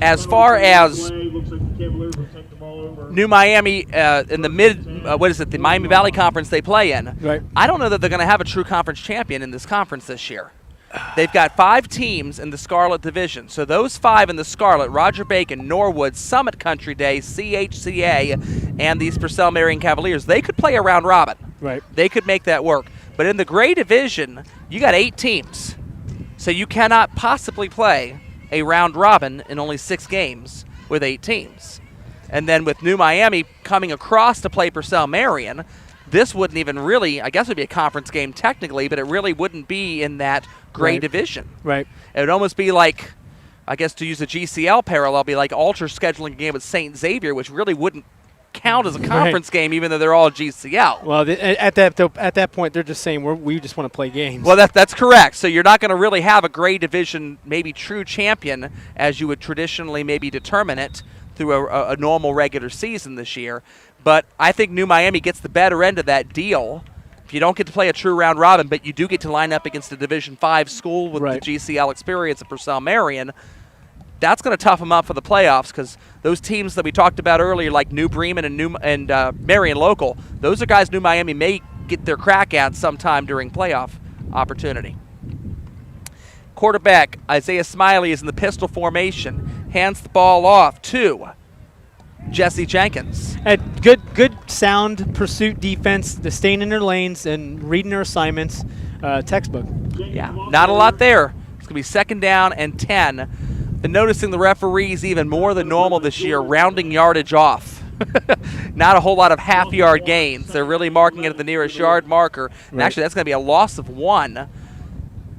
[SPEAKER 1] As far as New Miami in the the Miami Valley Conference they play in,
[SPEAKER 2] Right.
[SPEAKER 1] I don't know that they're going to have a true conference champion in this conference this year. They've got 5 teams in the Scarlet Division. So those 5 in the Scarlet, Roger Bacon, Norwood, Summit Country Day, CHCA, and these Purcell Marion Cavaliers, they could play a round robin.
[SPEAKER 2] Right.
[SPEAKER 1] They could make that work. But in the Gray Division, you got 8 teams. So you cannot possibly play a round robin in only 6 games with 8 teams. And then with New Miami coming across to play Purcell Marion, this wouldn't even really, I guess it would be a conference game technically, but it really wouldn't be in that Gray Division.
[SPEAKER 2] Right.
[SPEAKER 1] It would almost be like, I guess to use a GCL parallel, be like Alter scheduling a game with St. Xavier, which really wouldn't count as a conference game, even though they're all GCL.
[SPEAKER 2] Well, at that point, they're just saying we just want to play games.
[SPEAKER 1] Well, that's correct. So you're not going to really have a Gray Division, maybe true champion, as you would traditionally maybe determine it through a normal regular season this year. But I think New Miami gets the better end of that deal. If you don't get to play a true round robin, but you do get to line up against a Division V school with the GCL experience of Purcell Marion, that's going to tough them up for the playoffs, because those teams that we talked about earlier, like New Bremen and Marion Local, those are guys New Miami may get their crack at sometime during playoff opportunity. Quarterback Isaiah Smiley is in the pistol formation, hands the ball off to Jesse Jenkins.
[SPEAKER 2] Good sound pursuit defense, to staying in their lanes and reading their assignments, textbook.
[SPEAKER 1] Yeah, not a lot there. It's going to be 2nd down and 10. Been noticing the referees even more than normal this year rounding yardage off. Not a whole lot of half-yard gains. They're really marking it at the nearest yard marker. And actually, that's going to be a loss of 1.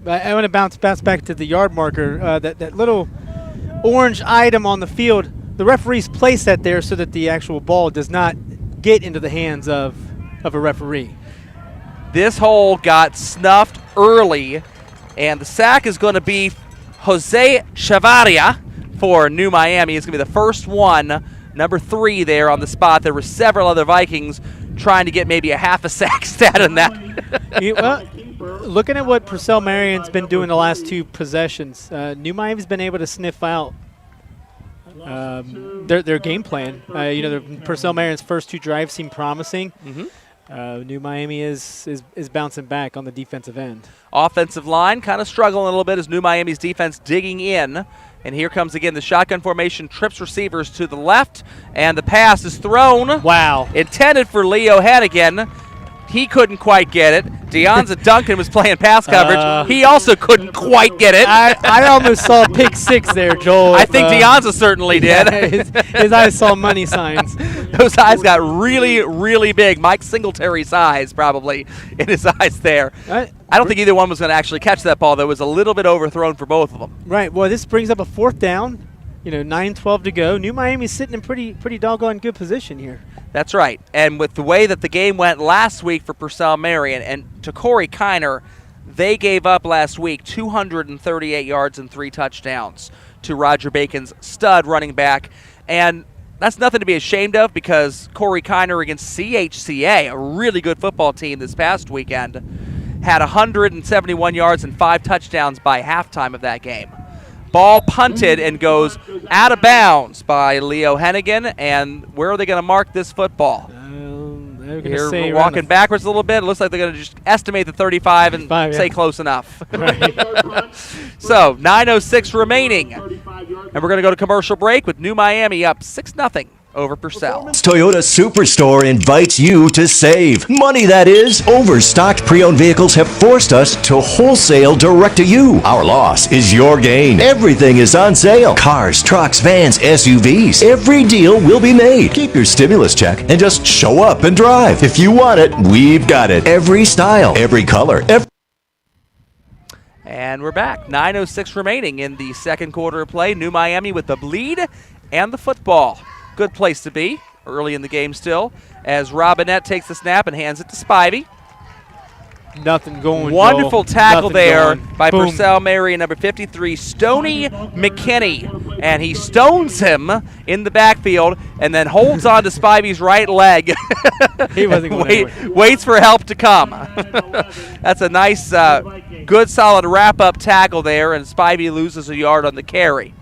[SPEAKER 2] I want to bounce back to the yard marker. That little orange item on the field, the referees place that there so that the actual ball does not get into the hands of a referee.
[SPEAKER 1] This hole got snuffed early, and the sack is going to be Jose Chavaria for New Miami. It's going to be the first one, number 3 there on the spot. There were several other Vikings trying to get maybe a half a sack stat in that.
[SPEAKER 2] Looking at what Purcell Marion's been doing the last 2 possessions, New Miami's been able to sniff out their game plan. Purcell Marion's first 2 drives seem promising. New Miami is bouncing back on the defensive end.
[SPEAKER 1] Offensive line kind of struggling a little bit as New Miami's defense digging in. And here comes again the shotgun formation, trips receivers to the left, and the pass is thrown.
[SPEAKER 2] Wow.
[SPEAKER 1] Intended for Leo Hannigan. He couldn't quite get it. Deonza Duncan was playing pass coverage. He also couldn't quite get it.
[SPEAKER 2] I almost saw a pick 6 there, Joel.
[SPEAKER 1] I think Deonza certainly did.
[SPEAKER 2] Yeah, his eyes saw money signs.
[SPEAKER 1] Those eyes got really, really big. Mike Singletary size probably in his eyes there. I don't think either one was going to actually catch that ball, though. It was a little bit overthrown for both of them.
[SPEAKER 2] Right. Well, this brings up a 4th down. 9-12 to go. New Miami's sitting in pretty doggone good position here.
[SPEAKER 1] That's right. And with the way that the game went last week for Purcell Marion, and to Corey Kiner, they gave up last week 238 yards and 3 touchdowns to Roger Bacon's stud running back. And that's nothing to be ashamed of, because Corey Kiner against CHCA, a really good football team this past weekend, had 171 yards and 5 touchdowns by halftime of that game. Ball punted and goes out of bounds by Leo Hennigan. And where are they going to mark this football? We're walking backwards a little bit. It looks like they're going to just estimate the 35 and say close enough. So 9:06 remaining. And we're going to go to commercial break with New Miami up 6-0 over Purcell.
[SPEAKER 3] Toyota Superstore invites you to save. Money, that is. Overstocked pre-owned vehicles have forced us to wholesale direct to you. Our loss is your gain. Everything is on sale. Cars, trucks, vans, SUVs. Every deal will be made. Keep your stimulus check and just show up and drive. If you want it, we've got it. Every style, every color,
[SPEAKER 1] And we're back. 9:06 remaining in the second quarter of play. New Miami with the lead and the football. Good place to be early in the game still, as Robinette takes the snap and hands it to Spivey.
[SPEAKER 2] Nothing going.
[SPEAKER 1] Wonderful
[SPEAKER 2] Joel.
[SPEAKER 1] tackle
[SPEAKER 2] Nothing
[SPEAKER 1] there
[SPEAKER 2] going.
[SPEAKER 1] by
[SPEAKER 2] Boom.
[SPEAKER 1] Purcell Marion, number 53, Stoney McKinney. and he stones him in the backfield and then holds on to Spivey's right leg.
[SPEAKER 2] He wasn't going anywhere.
[SPEAKER 1] Waits for help to come. That's a nice, good, solid wrap-up tackle there, and Spivey loses a yard on the carry.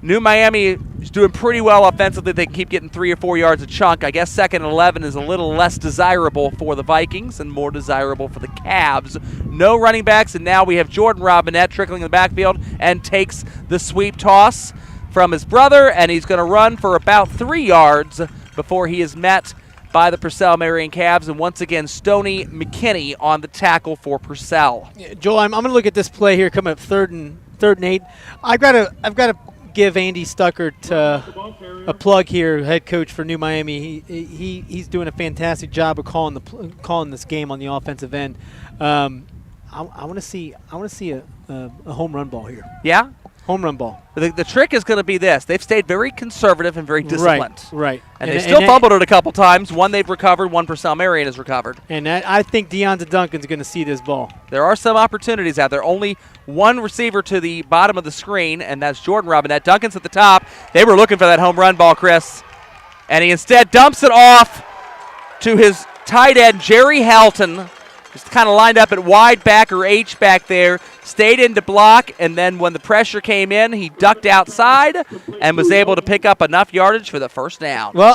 [SPEAKER 1] New Miami is doing pretty well offensively. They can keep getting 3 or 4 yards a chunk. I guess 2nd and 11 is a little less desirable for the Vikings and more desirable for the Cavs. No running backs, and now we have Jordan Robinette trickling in the backfield and takes the sweep toss from his brother, and he's going to run for about 3 yards before he is met by the Purcell Marion Cavs, and once again, Stoney McKinney on the tackle for Purcell.
[SPEAKER 2] Yeah, Joel, I'm going to look at this play here coming up third and 8. I've got to give Andy Stuckert a plug here, head coach for New Miami. He's doing a fantastic job of calling this game on the offensive end. I want to see a home run ball here.
[SPEAKER 1] Yeah?
[SPEAKER 2] Home run ball.
[SPEAKER 1] The trick is going to be this. They've stayed very conservative and very disciplined.
[SPEAKER 2] Right.
[SPEAKER 1] And they still fumbled it a couple times. One they've recovered, one Purcell Marion has recovered.
[SPEAKER 2] And I think Deonta Duncan's going to see this ball.
[SPEAKER 1] There are some opportunities out there. Only one receiver to the bottom of the screen, and that's Jordan Robinette. Duncan's at the top. They were looking for that home run ball, Chris. And he instead dumps it off to his tight end, Jerry Helton. Just kind of lined up at wide back or H back there, stayed in to block, and then when the pressure came in, he ducked outside and was able to pick up enough yardage for the first down.
[SPEAKER 2] Well,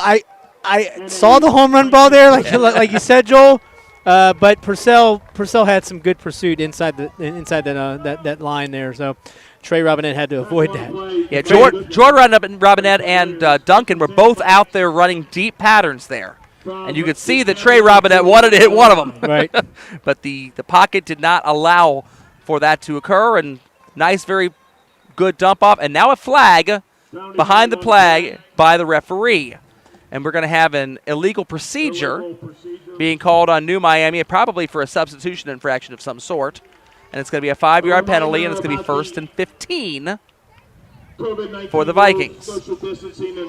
[SPEAKER 2] I saw the home run ball there, like you said, Joel. But Purcell had some good pursuit inside that line there. So Trey Robinette had to avoid that.
[SPEAKER 1] Yeah, Jordan Robinette and Duncan were both out there running deep patterns there. And you could see that Trey Robinette wanted to hit one of them.
[SPEAKER 2] Right.
[SPEAKER 1] But the pocket did not allow for that to occur. And nice, very good dump off. And now a flag behind the flag by the referee. And we're going to have an illegal procedure being called on New Miami, probably for a substitution infraction of some sort. And it's going to be a 5-yard penalty, and it's going to be 1st and 15 for the Vikings.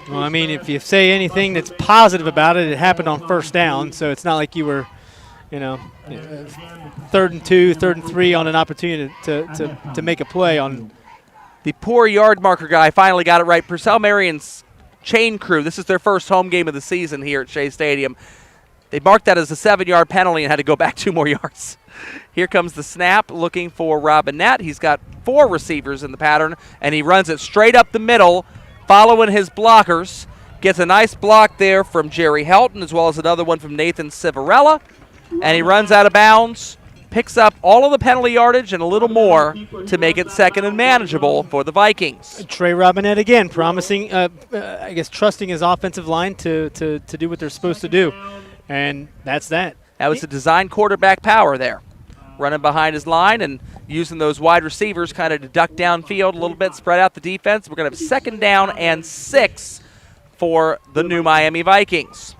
[SPEAKER 2] Well, I mean, if you say anything that's positive about it, it happened on first down, so it's not like you were, 3rd and 2, 3rd and 3 on an opportunity to make a play on.
[SPEAKER 1] The poor yard marker guy finally got it right. Purcell Marion's chain crew, this is their first home game of the season here at Shea Stadium. They marked that as a 7-yard penalty and had to go back 2 more yards. Here comes the snap looking for Robinette. He's got 4 receivers in the pattern, and he runs it straight up the middle, following his blockers. Gets a nice block there from Jerry Helton, as well as another one from Nathan Civarella. And he runs out of bounds, picks up all of the penalty yardage and a little more to make it 2nd and manageable for the Vikings.
[SPEAKER 2] Trey Robinette again, promising, trusting his offensive line to do what they're supposed to do. And that's that.
[SPEAKER 1] That was the design quarterback power there. Running behind his line and using those wide receivers kind of to duck downfield a little bit, spread out the defense. We're going to have 2nd down and 6 for the New Miami Vikings.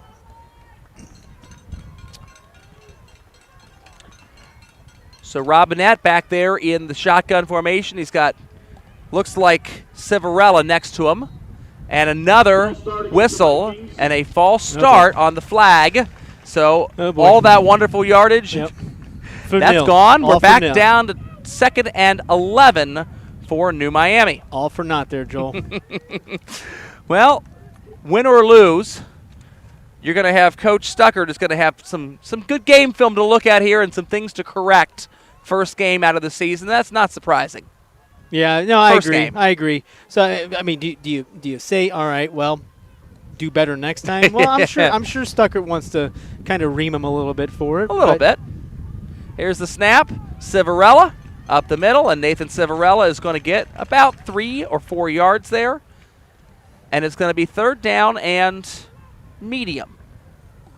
[SPEAKER 1] So Robinette back there in the shotgun formation. He's got, looks like Civarella next to him. And another whistle and a false start on the flag. So all that wonderful yardage, that's gone. We're back down to 2nd and 11 for New Miami.
[SPEAKER 2] All for naught there, Joel.
[SPEAKER 1] Well, win or lose, you're going to have Coach Stuckert is going to have some good game film to look at here and some things to correct. First game out of the season. That's not surprising.
[SPEAKER 2] Yeah, no, I agree.
[SPEAKER 1] Game.
[SPEAKER 2] I agree. So, I mean, do you say, all right, well, do better next time? Well, I'm sure Stuckert wants to kind of ream him a little bit for it.
[SPEAKER 1] A little bit. Here's the snap. Civarella up the middle, and Nathan Civarella is going to get about 3 or 4 yards there. And it's going to be 3rd down and medium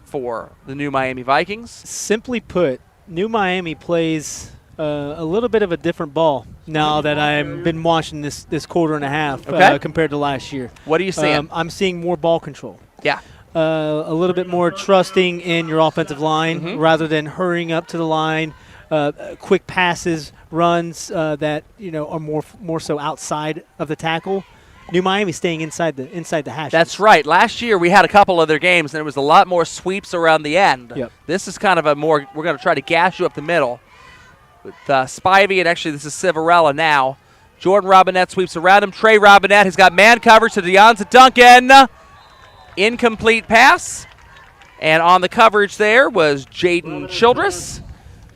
[SPEAKER 1] for the New Miami Vikings.
[SPEAKER 2] Simply put, New Miami plays a little bit of a different ball now that I've been watching this quarter and a half compared to last year.
[SPEAKER 1] What are you seeing?
[SPEAKER 2] I'm seeing more ball control.
[SPEAKER 1] Yeah.
[SPEAKER 2] A little bit more trusting in your offensive line rather than hurrying up to the line. Quick passes, runs that are more so outside of the tackle. New Miami staying inside the hash.
[SPEAKER 1] That's right. Last year we had a couple of their games, and there was a lot more sweeps around the end.
[SPEAKER 2] Yep.
[SPEAKER 1] This is kind of a more, we're going to try to gash you up the middle. With Spivey, and actually this is Civarella now, Jordan Robinette sweeps around him. Trey Robinette has got man coverage to Deonza Duncan. Incomplete pass. And on the coverage there was Jaden Childress.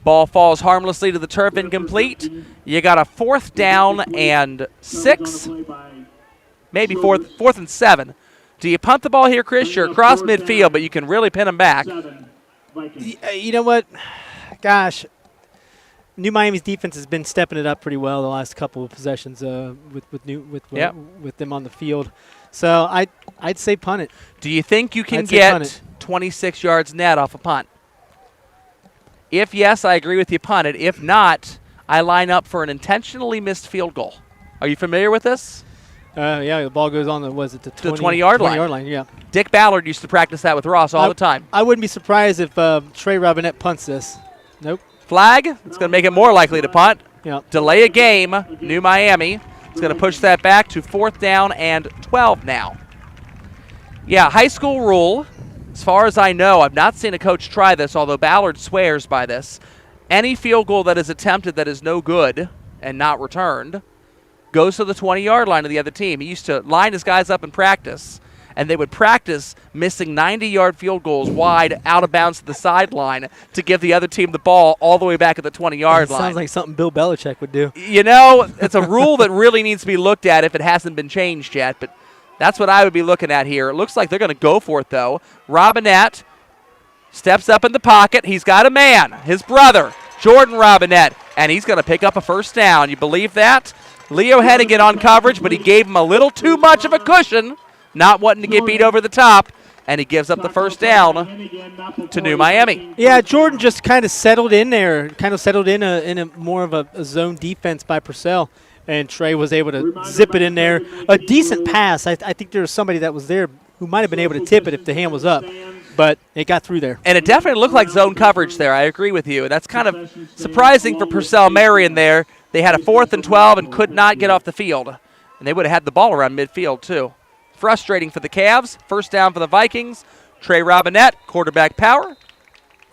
[SPEAKER 1] Ball falls harmlessly to the turf, incomplete. You got a 4th down and 6. Maybe 4th and 7. Do you punt the ball here, Chris? You're across midfield, but you can really pin them back.
[SPEAKER 2] You know what? Gosh, New Miami's defense has been stepping it up pretty well the last couple of possessions with them on the field. So I'd say punt it.
[SPEAKER 1] Do you think you can get 26 yards net off a punt? If yes, I agree with you, punt it. If not, I line up for an intentionally missed field goal. Are you familiar with this?
[SPEAKER 2] Yeah, the ball goes on the
[SPEAKER 1] 20-yard line.
[SPEAKER 2] 20-yard line, yeah.
[SPEAKER 1] Dick Ballard used to practice that with Ross all the time.
[SPEAKER 2] I wouldn't be surprised if Trey Robinette punts this. Nope.
[SPEAKER 1] Flag. It's going to make it more likely to punt.
[SPEAKER 2] Yeah.
[SPEAKER 1] Delay a game. New Miami. It's going to push that back to 4th down and 12 now. Yeah, high school rule. As far as I know, I've not seen a coach try this, although Ballard swears by this. Any field goal that is attempted that is no good and not returned goes to the 20-yard line of the other team. He used to line his guys up in practice, and they would practice missing 90-yard field goals wide out of bounds to the sideline to give the other team the ball all the way back at the 20-yard line.
[SPEAKER 2] Sounds like something Bill Belichick would do.
[SPEAKER 1] You know, it's a rule that really needs to be looked at if it hasn't been changed yet, but that's what I would be looking at here. It looks like they're going to go for it, though. Robinette steps up in the pocket. He's got a man, his brother, Jordan Robinette, and he's going to pick up a 1st down. You believe that? Leo Hennigan on coverage, but he gave him a little too much of a cushion, not wanting to get beat over the top, and he gives up the 1st down to New Miami.
[SPEAKER 2] Yeah, Jordan just kind of settled in there, in a more of a zone defense by Purcell, and Trey was able to zip it in there. A decent pass. I think there was somebody that was there who might have been able to tip it if the hand was up, but it got through there.
[SPEAKER 1] And it definitely looked like zone coverage there. I agree with you. That's kind of surprising for Purcell Marion there. They had a 4th and 12 and could not get off the field. And they would have had the ball around midfield, too. Frustrating for the Cavs. 1st down for the Vikings. Trey Robinette, quarterback power.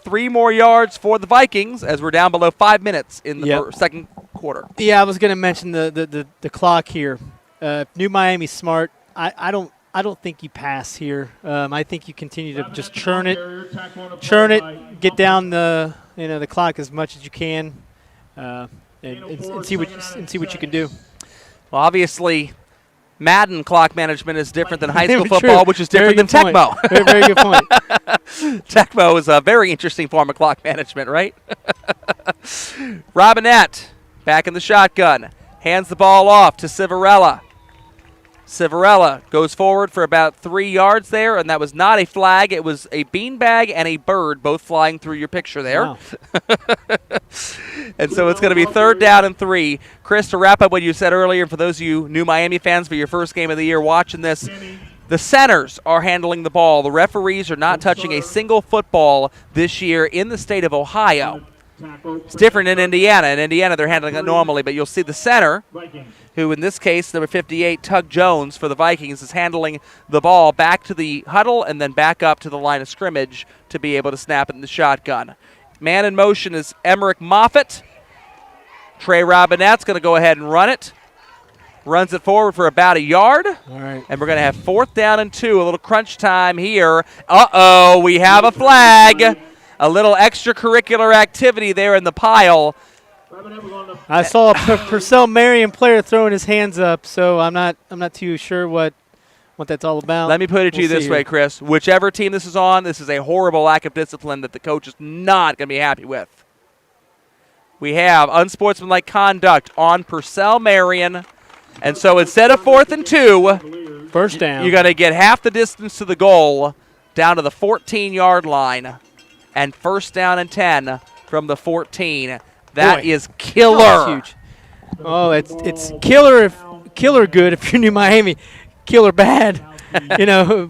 [SPEAKER 1] 3 more yards for the Vikings as we're down below 5 minutes in the second quarter.
[SPEAKER 2] Yeah, I was going to mention the clock here. New Miami's smart. I don't think you pass here. I think you continue to just churn it, get down the clock as much as you can, and see what you can do.
[SPEAKER 1] Well, obviously, Madden clock management is different than high school football, which is different than Tecmo.
[SPEAKER 2] Very good point.
[SPEAKER 1] Tecmo is a very interesting form of clock management, right? Robinette back in the shotgun, hands the ball off to Civarella. Civarella goes forward for about 3 yards there, and that was not a flag. It was a beanbag and a bird both flying through your picture there.
[SPEAKER 2] Wow.
[SPEAKER 1] And so it's going to be 3rd down and 3. Chris, to wrap up what you said earlier, for those of you New Miami fans for your first game of the year watching this, the centers are handling the ball. The referees are not touching a single football this year in the state of Ohio. It's different in Indiana. In Indiana, they're handling it normally, but you'll see the center, who in this case, number 58, Tug Jones for the Vikings, is handling the ball back to the huddle and then back up to the line of scrimmage to be able to snap it in the shotgun. Man in motion is Emmerich Moffitt. Trey Robinette's going to go ahead and run it. Runs it forward for about a yard.
[SPEAKER 2] All right.
[SPEAKER 1] And we're going to have 4th down and 2, a little crunch time here. Uh-oh, we have a flag. A little extracurricular activity there in the pile.
[SPEAKER 2] I saw a Purcell Marion player throwing his hands up, so I'm not too sure what that's all about.
[SPEAKER 1] Let me put it to you this way, Chris. Whichever team this is on, this is a horrible lack of discipline that the coach is not going to be happy with. We have unsportsmanlike conduct on Purcell Marion. And so instead of 4th and 2,
[SPEAKER 2] 1st down.
[SPEAKER 1] You're going to get half the distance to the goal down to the 14-yard line. And 1st down and 10 from the 14. That is killer.
[SPEAKER 2] Oh, that's huge. Oh, it's killer good if you're New Miami. Killer bad.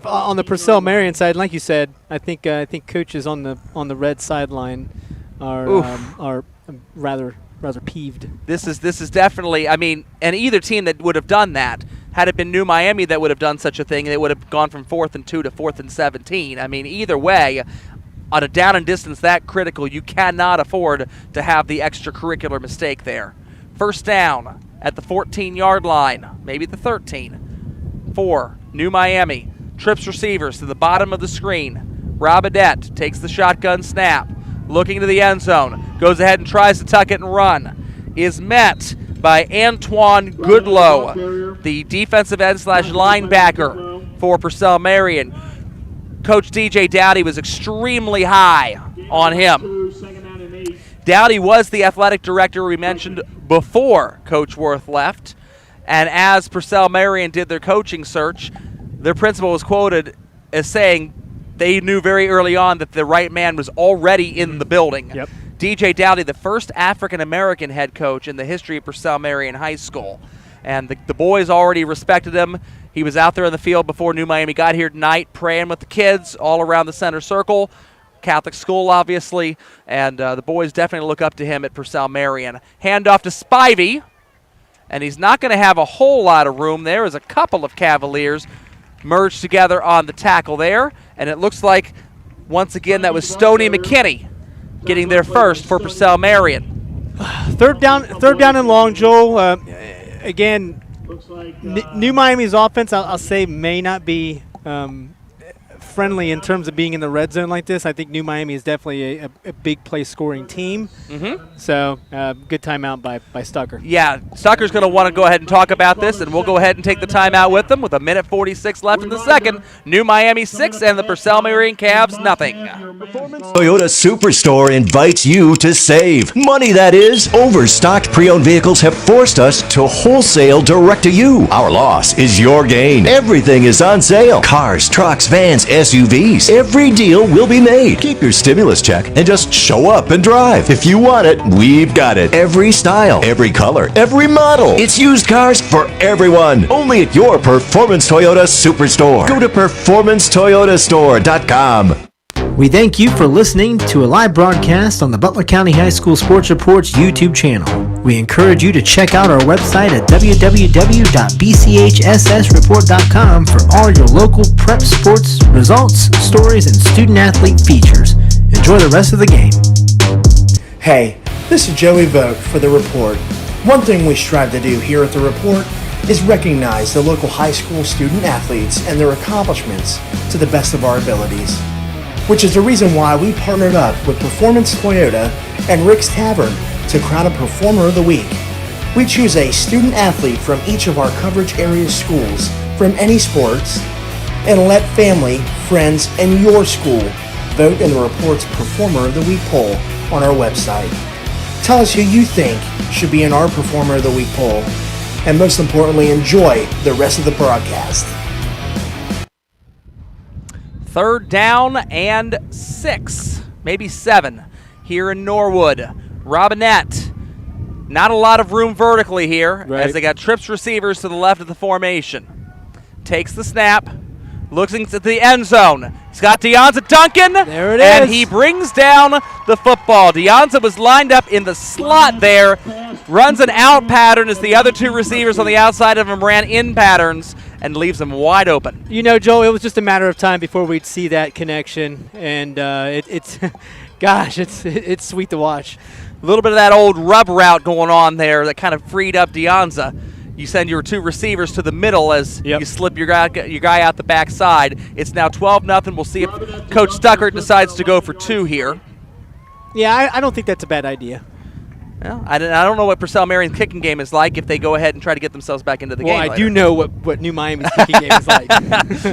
[SPEAKER 2] On the Purcell Marion side, like you said, I think coaches on the red sideline are rather peeved.
[SPEAKER 1] This is definitely, and either team that would have done that, had it been New Miami that would have done such a thing, they would have gone from 4th and 2 to 4th and 17. Either way, on a down and distance that critical, you cannot afford to have the extracurricular mistake there. 1st down at the 14-yard line, maybe the 13, for New Miami. Trips receivers to the bottom of the screen. Robinette takes the shotgun snap, looking to the end zone, goes ahead and tries to tuck it and run. Is met by Antoine Goodlow, the defensive end / linebacker for Purcell Marion. Coach DJ Dowdy was extremely high on him. Dowdy was the athletic director we mentioned before Coach Worth left, and as Purcell Marion did their coaching search, their principal was quoted as saying they knew very early on that the right man was already in the building.
[SPEAKER 2] Yep.
[SPEAKER 1] DJ Dowdy, the first African-American head coach in the history of Purcell Marion High School. And the boys already respected him. He was out there in the field before New Miami got here tonight, praying with the kids all around the center circle. Catholic school, obviously, and the boys definitely look up to him at Purcell Marion. Handoff to Spivey, and he's not going to have a whole lot of room there as a couple of Cavaliers merged together on the tackle there, and it looks like, once again, that was Stoney McKinney getting there first for Purcell Marion.
[SPEAKER 2] Third down and long, Joel. Again, New Miami's offense, I'll say, may not be friendly in terms of being in the red zone like this. I think New Miami is definitely a big play scoring team. So good timeout by Stucker.
[SPEAKER 1] Yeah, Stucker's going to want to go ahead and talk about this, and we'll go ahead and take the timeout with them with 1:46 left in the second. New Miami 6 and the Purcell Marion Cavs nothing.
[SPEAKER 3] Toyota Superstore invites you to save. Money, that is. Overstocked pre-owned vehicles have forced us to wholesale direct to you. Our loss is your gain. Everything is on sale. Cars, trucks, vans, SUVs. Every deal will be made. Keep your stimulus check and just show up and drive. If you want it, we've got it. Every style, every color, every model. It's used cars for everyone. Only at your Performance Toyota Superstore. Go to performancetoyotastore.com.
[SPEAKER 6] We thank you for listening to a live broadcast on the Butler County High School Sports Report's YouTube channel. We encourage you to check out our website at www.bchssreport.com for all your local prep sports, results, stories, and student-athlete features. Enjoy the rest of the game.
[SPEAKER 4] Hey, this is Joey Vogt for The Report. One thing we strive to do here at The Report is recognize the local high school student-athletes and their accomplishments to the best of our abilities, which is the reason why we partnered up with Performance Toyota and Rick's Tavern to crown a Performer of the Week. We choose a student athlete from each of our coverage area schools from any sports and let family, friends, and your school vote in the Report's Performer of the Week poll on our website. Tell us who you think should be in our Performer of the Week poll, and most importantly, enjoy the rest of the broadcast.
[SPEAKER 1] Third down and 6, maybe 7 here in Norwood. Robinette, not a lot of room vertically here as they got trips receivers to the left of the formation. Takes the snap, looks into the end zone. He's got Deonza Duncan.
[SPEAKER 2] There it
[SPEAKER 1] and
[SPEAKER 2] is.
[SPEAKER 1] He brings down the football. Deonza was lined up in the slot there, runs an out pattern as the other two receivers on the outside of him ran in patterns and leaves him wide open.
[SPEAKER 2] You know, Joe, it was just a matter of time before we'd see that connection, and it's, gosh, it's sweet to watch.
[SPEAKER 1] A little bit of that old rub route going on there that kind of freed up Deonza. You send your two receivers to the middle as you slip your guy out the backside. It's now 12-0. We'll see if Coach Stuckert decides to go for 2 here.
[SPEAKER 2] Yeah, I don't think that's a bad idea.
[SPEAKER 1] Well, I don't know what Purcell Marion's kicking game is like if they go ahead and try to get themselves back into the game.
[SPEAKER 2] Well, I do know what New Miami's kicking game is like.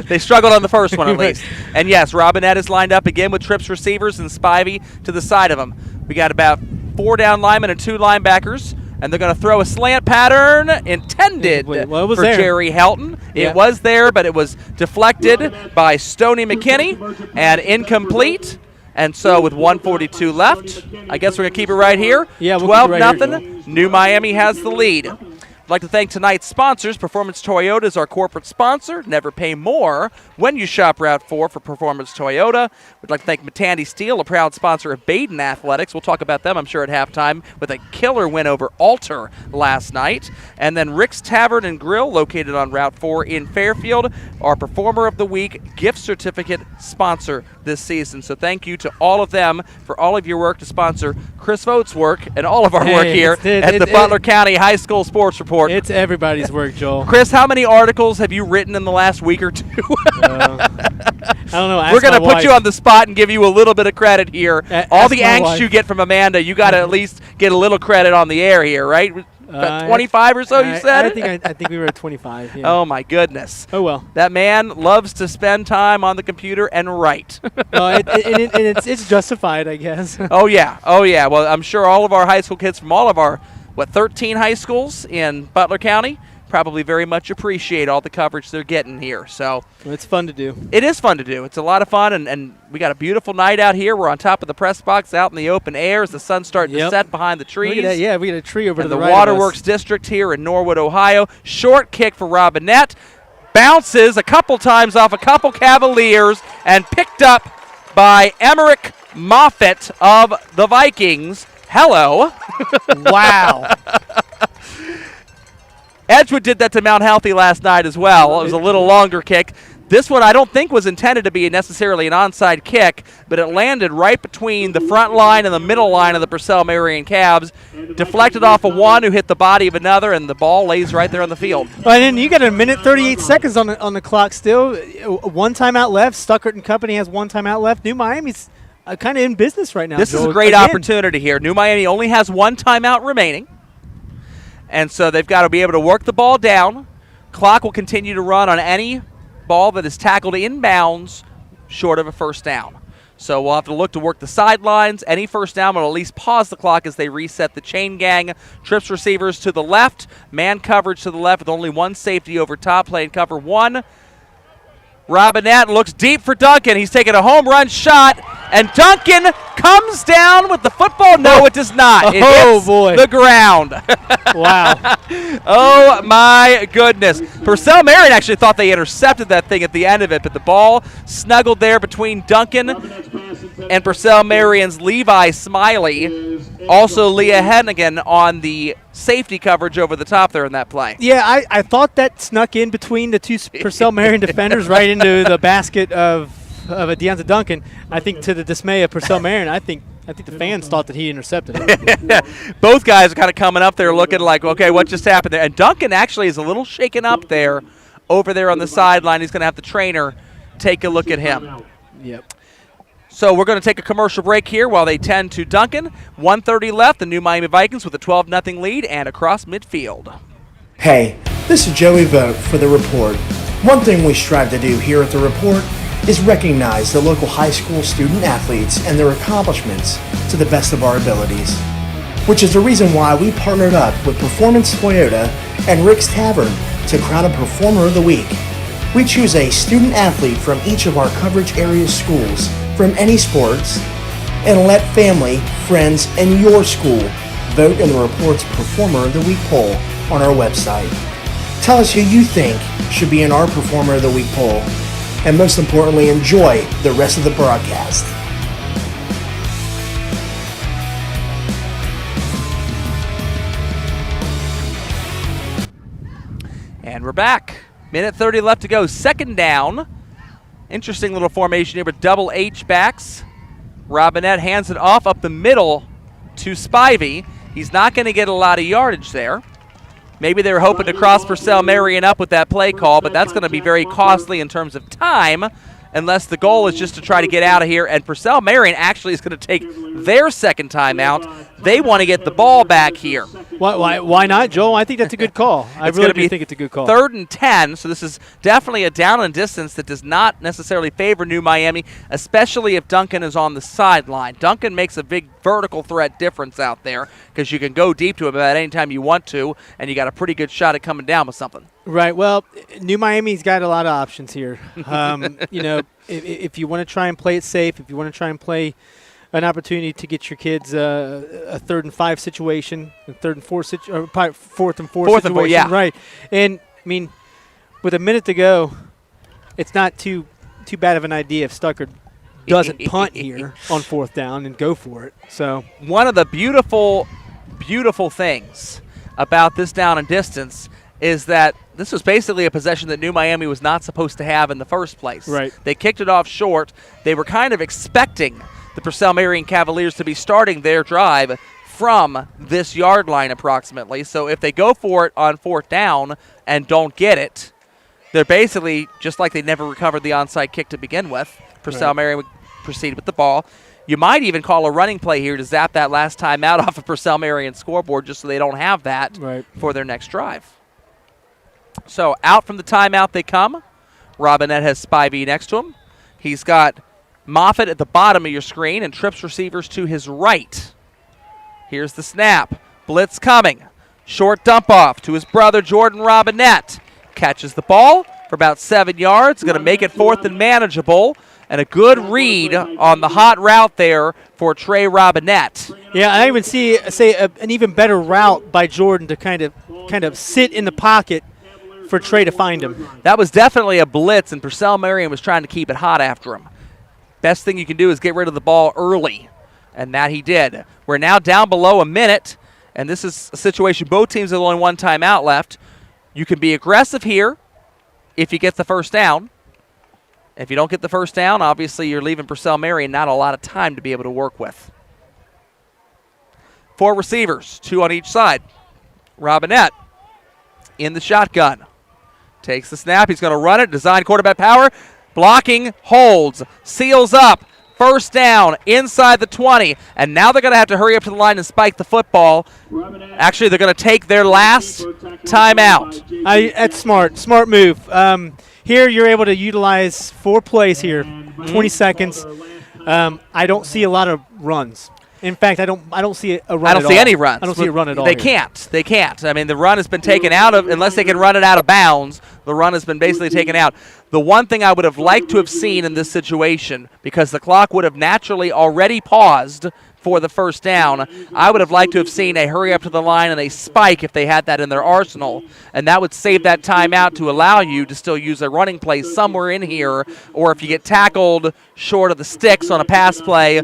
[SPEAKER 1] They struggled on the first one at least. And yes, Robinette is lined up again with trips receivers and Spivey to the side of him. We got about 4 down linemen and 2 linebackers. And they're going to throw a slant pattern intended for Jerry Helton. It was there, but it was deflected by Stoney McKinney and incomplete. And so with 1:42 left, I guess we're going to keep it right here.
[SPEAKER 2] Yeah,
[SPEAKER 1] 12-0. New Miami has the lead. I'd like to thank tonight's sponsors. Performance Toyota is our corporate sponsor. Never pay more when you shop Route 4 for Performance Toyota. We'd like to thank Matandy Steel, a proud sponsor of Baden Athletics. We'll talk about them, I'm sure, at halftime with a killer win over Alter last night. And then Rick's Tavern and Grill, located on Route 4 in Fairfield, our Performer of the Week gift certificate sponsor this season. So thank you to all of them for all of your work to sponsor Chris Vogt's work and all of our work here at the Butler County High School Sports Report. report.
[SPEAKER 2] It's everybody's work, Joel.
[SPEAKER 1] Chris, how many articles have you written in the last week or two?
[SPEAKER 2] I don't know.
[SPEAKER 1] We're going to put you on the spot and give you a little bit of credit here. All the angst
[SPEAKER 2] wife.
[SPEAKER 1] you get from Amanda, you got to at least get a little credit on the air here, right? About 25 or so, you said?
[SPEAKER 2] I think we were at 25. Yeah.
[SPEAKER 1] Oh, my goodness.
[SPEAKER 2] Oh, well.
[SPEAKER 1] That man loves to spend time on the computer and write.
[SPEAKER 2] It's justified, I guess.
[SPEAKER 1] Oh, yeah. Well, I'm sure all of our high school kids from all of our, 13 high schools in Butler County probably very much appreciate all the coverage they're getting here. So
[SPEAKER 2] it's fun to do.
[SPEAKER 1] It is fun to do. It's a lot of fun, and we got a beautiful night out here. We're on top of the press box out in the open air as the sun's starting to set behind the trees.
[SPEAKER 2] Look at that. Yeah, we got a tree over to the right
[SPEAKER 1] Waterworks District here in Norwood, Ohio. Short kick for Robinette. Bounces a couple times off a couple Cavaliers and picked up by Emmerich Moffitt of the Vikings. Hello.
[SPEAKER 2] Wow.
[SPEAKER 1] Edgewood did that to Mount Healthy last night as well. It was a little longer kick. This one I don't think was intended to be necessarily an onside kick, but it landed right between the front line and the middle line of the Purcell Marion Cavs. Deflected off of one who hit the body of another, and the ball lays right there on the field.
[SPEAKER 2] Well, and then you got a minute 38 seconds on the clock still. One timeout left. Stuckert and company has one timeout left. New Miami's kind of in business right now.
[SPEAKER 1] This is a great opportunity here. New Miami only has one timeout remaining. And so they've got to be able to work the ball down. Clock will continue to run on any ball that is tackled inbounds short of a first down. So we'll have to look to work the sidelines. Any first down will at least pause the clock as they reset the chain gang. Trips receivers to the left. Man coverage to the left with only one safety over top, playing cover one. Robinette looks deep for Duncan. He's taking a home run shot, and Duncan comes down with the football. No, it does not. It hits the ground.
[SPEAKER 2] Wow.
[SPEAKER 1] Oh, my goodness. Purcell Marion actually thought they intercepted that thing at the end of it, but the ball snuggled there between Duncan and Purcell Marion's Levi Smiley. Also, Leah Hennigan on the safety coverage over the top there in that play.
[SPEAKER 2] Yeah, I thought that snuck in between the two Purcell Marion defenders right into the basket of a Deonta Duncan. I think to the dismay of Purcell Marion, I think the fans thought that he intercepted it.
[SPEAKER 1] Both guys are kind of coming up there looking like, okay, what just happened there? And Duncan actually is a little shaken up there over there on the sideline. He's going to have the trainer take a look at him.
[SPEAKER 2] Yep.
[SPEAKER 1] So we're going to take a commercial break here while they tend to Duncan. 1:30 left. The New Miami Vikings with a 12-0 lead and across midfield.
[SPEAKER 4] Hey, this is Joey Vogt for The Report. One thing we strive to do here at The Report is recognize the local high school student athletes and their accomplishments to the best of our abilities, which is the reason why we partnered up with Performance Toyota and Rick's Tavern to crown a Performer of the Week. We choose a student athlete from each of our coverage area schools from any sports and let family, friends, and your school vote in the Report's Performer of the Week poll on our website. Tell us who you think should be in our Performer of the Week poll, and most importantly, enjoy the rest of the broadcast.
[SPEAKER 1] And we're back. Minute 30 left to go. Second down. Interesting little formation here with double H backs. Robinette hands it off up the middle to Spivey. He's not going to get a lot of yardage there. Maybe they were hoping to cross Purcell Marion up with that play call, but that's going to be very costly in terms of time unless the goal is just to try to get out of here. And Purcell Marion actually is going to take their second time out. They want to get the ball back here.
[SPEAKER 2] Why not, Joel? I think that's a good call. I really do think it's a good call.
[SPEAKER 1] 3rd and 10, so this is definitely a down and distance that does not necessarily favor New Miami, especially if Duncan is on the sideline. Duncan makes a big vertical threat difference out there because you can go deep to him about any time you want to, and you got a pretty good shot at coming down with something.
[SPEAKER 2] Right. Well, New Miami's got a lot of options here. If you want to try and play it safe, if you want to try and play an opportunity to get your kids a 3rd and 5 situation, a 3rd and 4 or 4th and 4 situation,
[SPEAKER 1] and 4, yeah.
[SPEAKER 2] Right? And I mean, with a minute to go, it's not too bad of an idea if Stuckert doesn't punt here on 4th down and go for it. So
[SPEAKER 1] one of the beautiful things about this down and distance is that this was basically a possession that New Miami was not supposed to have in the first place.
[SPEAKER 2] Right.
[SPEAKER 1] They kicked it off short. They were kind of expecting the Purcell Marion Cavaliers to be starting their drive from this yard line approximately. So if they go for it on 4th down and don't get it, they're basically just like they never recovered the onside kick to begin with. Purcell Marion would proceed with the ball. You might even call a running play here to zap that last time out off of Purcell Marion's scoreboard just so they don't have that for their next drive. So out from the timeout they come. Robinette has Spivey next to him. He's got Moffitt at the bottom of your screen and trips receivers to his right. Here's the snap. Blitz coming. Short dump off to his brother Jordan Robinette. Catches the ball for about 7 yards. Going to make it 4th and manageable. And a good read on the hot route there for Trey Robinette.
[SPEAKER 2] Yeah, I even say an even better route by Jordan to kind of sit in the pocket for Trey to find him.
[SPEAKER 1] That was definitely a blitz, and Purcell Marion was trying to keep it hot after him. Best thing you can do is get rid of the ball early, and that he did. We're now down below a minute, and this is a situation both teams have only one timeout left. You can be aggressive here if you get the first down. If you don't get the first down, obviously you're leaving Purcell Marion not a lot of time to be able to work with. 4 receivers, 2 on each side. Robinette in the shotgun. Takes the snap. He's going to run it. Design quarterback power. Blocking. Holds. Seals up. First down inside the 20. And now they're going to have to hurry up to the line and spike the football. Actually, they're going to take their last timeout.
[SPEAKER 2] That's smart. Smart move. Here you're able to utilize 4 plays here, 20 seconds. I don't see a lot of runs. In fact, I don't see a run
[SPEAKER 1] I don't see any runs.
[SPEAKER 2] I don't see a run at all.
[SPEAKER 1] They can't. I mean, the run has been taken out of, unless they can run it out of bounds, the run has been basically taken out. The one thing I would have liked to have seen in this situation, because the clock would have naturally already paused for the first down, I would have liked to have seen a hurry up to the line and a spike if they had that in their arsenal, and that would save that timeout to allow you to still use a running play somewhere in here, or if you get tackled short of the sticks on a pass play,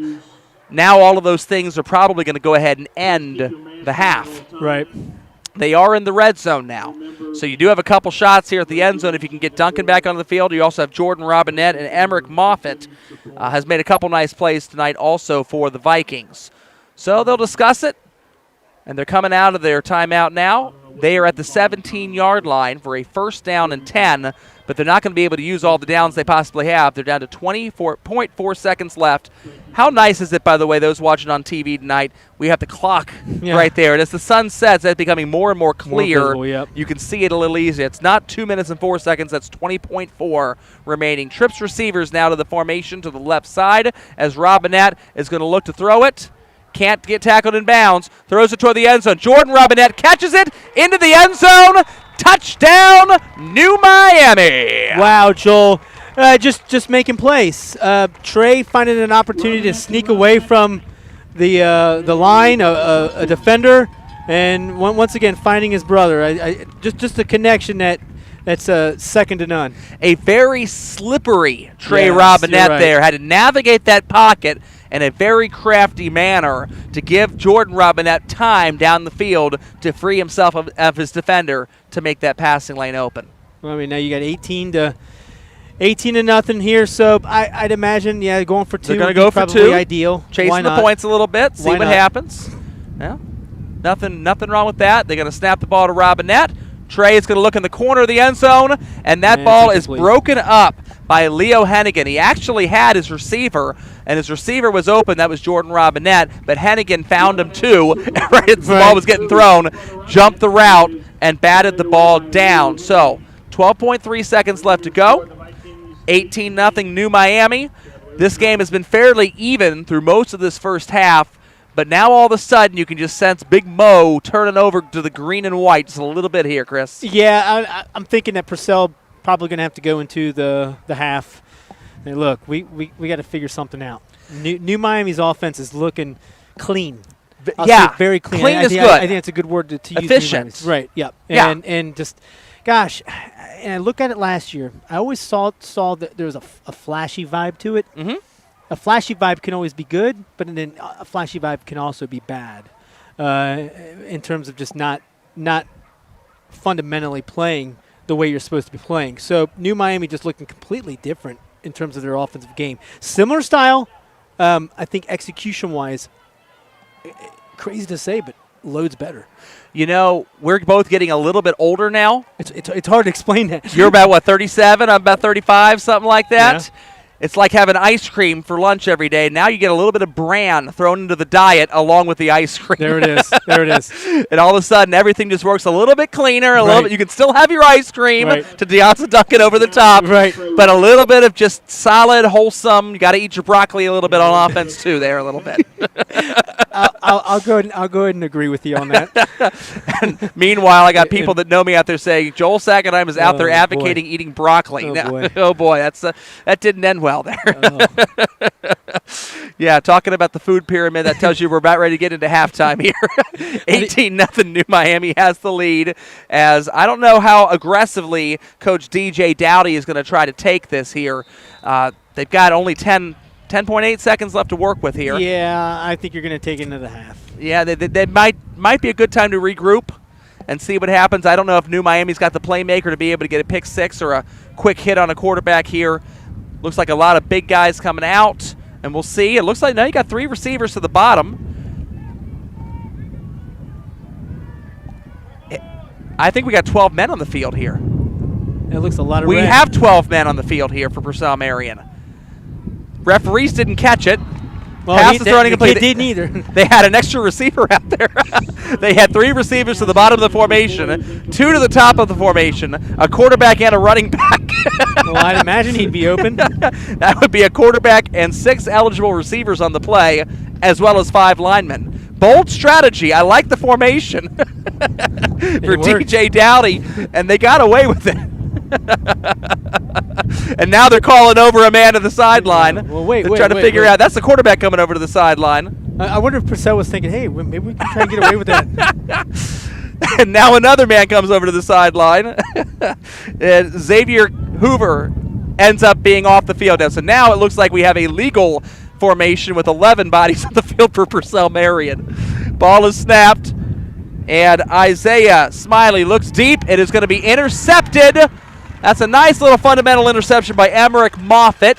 [SPEAKER 1] now all of those things are probably going to go ahead and end the half.
[SPEAKER 2] Right.
[SPEAKER 1] They are in the red zone now. So you do have a couple shots here at the end zone if you can get Duncan back on the field. You also have Jordan Robinette, and Emmerich Moffitt has made a couple nice plays tonight also for the Vikings. So they'll discuss it, and they're coming out of their timeout now. They are at the 17-yard line for a first down and 10, but they're not going to be able to use all the downs they possibly have. They're down to 24.4 seconds left. How nice is it, by the way, those watching on TV tonight, we have the clock right there. And as the sun sets, that's becoming more and more clear.
[SPEAKER 2] More visible, yep.
[SPEAKER 1] You can see it a little easier. It's not 2 minutes and 4 seconds. That's 20.4 remaining. Trips receivers now to the formation to the left side as Robinette is going to look to throw it. Can't get tackled in bounds. Throws it toward the end zone. Jordan Robinette catches it into the end zone. Touchdown, New Miami.
[SPEAKER 2] Wow, Joel. Just making plays. Trey finding an opportunity to sneak away from the line, a defender, and once again finding his brother. Just a connection that's second to none.
[SPEAKER 1] A very slippery Trey Robinette there. Had to navigate that pocket in a very crafty manner to give Jordan Robinette time down the field to free himself of his defender to make that passing lane open.
[SPEAKER 2] Well, I mean, now you got 18 to nothing here, so I'd imagine, going for 2.
[SPEAKER 1] They're going to go for 2.
[SPEAKER 2] Ideal.
[SPEAKER 1] Chasing the points a little bit, see what happens. Yeah, nothing wrong with that. They're going to snap the ball to Robinette. Trey is going to look in the corner of the end zone, and that ball is broken up by Leo Hennigan. He actually had his receiver, and his receiver was open. That was Jordan Robinette, but Hennigan found him too. Right as the ball was getting thrown, jumped the route, and batted the ball down. So 12.3 seconds left to go. 18-0 New Miami. This game has been fairly even through most of this first half. But now all of a sudden you can just sense Big Mo turning over to the green and white just a little bit here, Chris.
[SPEAKER 2] Yeah, I'm thinking that Purcell probably going to have to go into the half. And look, we got to figure something out. New Miami's offense is looking clean. Very clean.
[SPEAKER 1] Clean is good.
[SPEAKER 2] I think that's a good word to use.
[SPEAKER 1] Efficient.
[SPEAKER 2] Right, yep. And just, gosh, and I look at it last year. I always saw that there was a flashy vibe to it.
[SPEAKER 1] Mm-hmm.
[SPEAKER 2] A flashy vibe can always be good, but then a flashy vibe can also be bad in terms of just not fundamentally playing the way you're supposed to be playing. So New Miami just looking completely different in terms of their offensive game. Similar style, I think execution-wise, crazy to say, but loads better.
[SPEAKER 1] You know, we're both getting a little bit older now.
[SPEAKER 2] It's hard to explain that.
[SPEAKER 1] You're about, 37? I'm about 35, something like that. Yeah. It's like having ice cream for lunch every day. Now you get a little bit of bran thrown into the diet along with the ice cream.
[SPEAKER 2] There it is. And
[SPEAKER 1] all of a sudden, everything just works a little bit cleaner. A little bit. You can still have your ice cream to Deonta Duncan over the top.
[SPEAKER 2] Right.
[SPEAKER 1] But a little bit of just solid, wholesome. You got to eat your broccoli a little bit on offense too. There a little bit.
[SPEAKER 2] I'll go ahead and agree with you on that.
[SPEAKER 1] And meanwhile, I got people that know me out there saying Joel Sagenheim is out there advocating eating broccoli. Oh boy, that didn't end well there. Yeah, talking about the food pyramid, that tells you we're about ready to get into halftime here. 18-0 New Miami has the lead, as I don't know how aggressively Coach DJ Dowdy is going to try to take this here. They've got only 10.8 seconds left to work with here.
[SPEAKER 2] Yeah, I think you're going to take it into the half.
[SPEAKER 1] Yeah, they might be a good time to regroup and see what happens. I don't know if New Miami's got the playmaker to be able to get a pick six or a quick hit on a quarterback here. Looks like a lot of big guys coming out, and we'll see. It looks like now you got 3 receivers to the bottom. I think we got 12 men on the field here.
[SPEAKER 2] It looks a lot of
[SPEAKER 1] We
[SPEAKER 2] red.
[SPEAKER 1] have 12 men on the field here for Purcell Marion. Referees didn't catch it.
[SPEAKER 2] Well, the kid didn't either.
[SPEAKER 1] They had an extra receiver out there. They had 3 receivers to the bottom of the formation, 2 to the top of the formation, a quarterback and a running back.
[SPEAKER 2] Well, I'd imagine he'd be open.
[SPEAKER 1] That would be a quarterback and 6 eligible receivers on the play, as well as 5 linemen. Bold strategy. I like the formation for DJ Dowdy, and they got away with it. And now they're calling over a man to the sideline.
[SPEAKER 2] Well, wait,
[SPEAKER 1] trying to figure out. That's the quarterback coming over to the sideline.
[SPEAKER 2] I wonder if Purcell was thinking, hey, maybe we can try and get away with that.
[SPEAKER 1] And now another man comes over to the sideline. And Xavier Hoover ends up being off the field now. So now it looks like we have a legal formation with 11 bodies on the field for Purcell Marion. Ball is snapped. And Isaiah Smiley looks deep. It is going to be intercepted. That's a nice little fundamental interception by Emmerich Moffitt.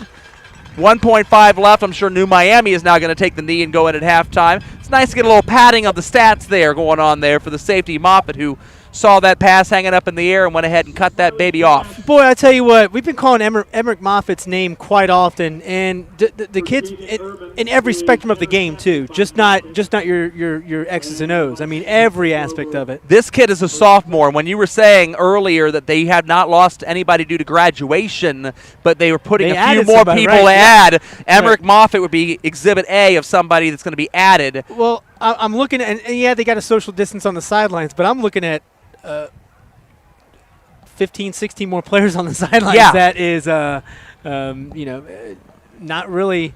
[SPEAKER 1] 1.5 left. I'm sure New Miami is now going to take the knee and go in at halftime. It's nice to get a little padding of the stats there going on there for the safety Moffitt, who saw that pass hanging up in the air and went ahead and cut that baby off.
[SPEAKER 2] Boy, I tell you what, we've been calling Emmerich Moffitt's name quite often, and the kids in every spectrum of the game too. Just not your X's and O's. I mean, every aspect of it.
[SPEAKER 1] This kid is a sophomore. When you were saying earlier that they have not lost anybody due to graduation, but they were putting a few more people to add, Emmerich Moffitt would be Exhibit A of somebody that's going to be added.
[SPEAKER 2] Well, I'm looking at, and yeah, they got a social distance on the sidelines, but I'm looking at 15, 16 more players on the sidelines.
[SPEAKER 1] Yeah.
[SPEAKER 2] That is, not really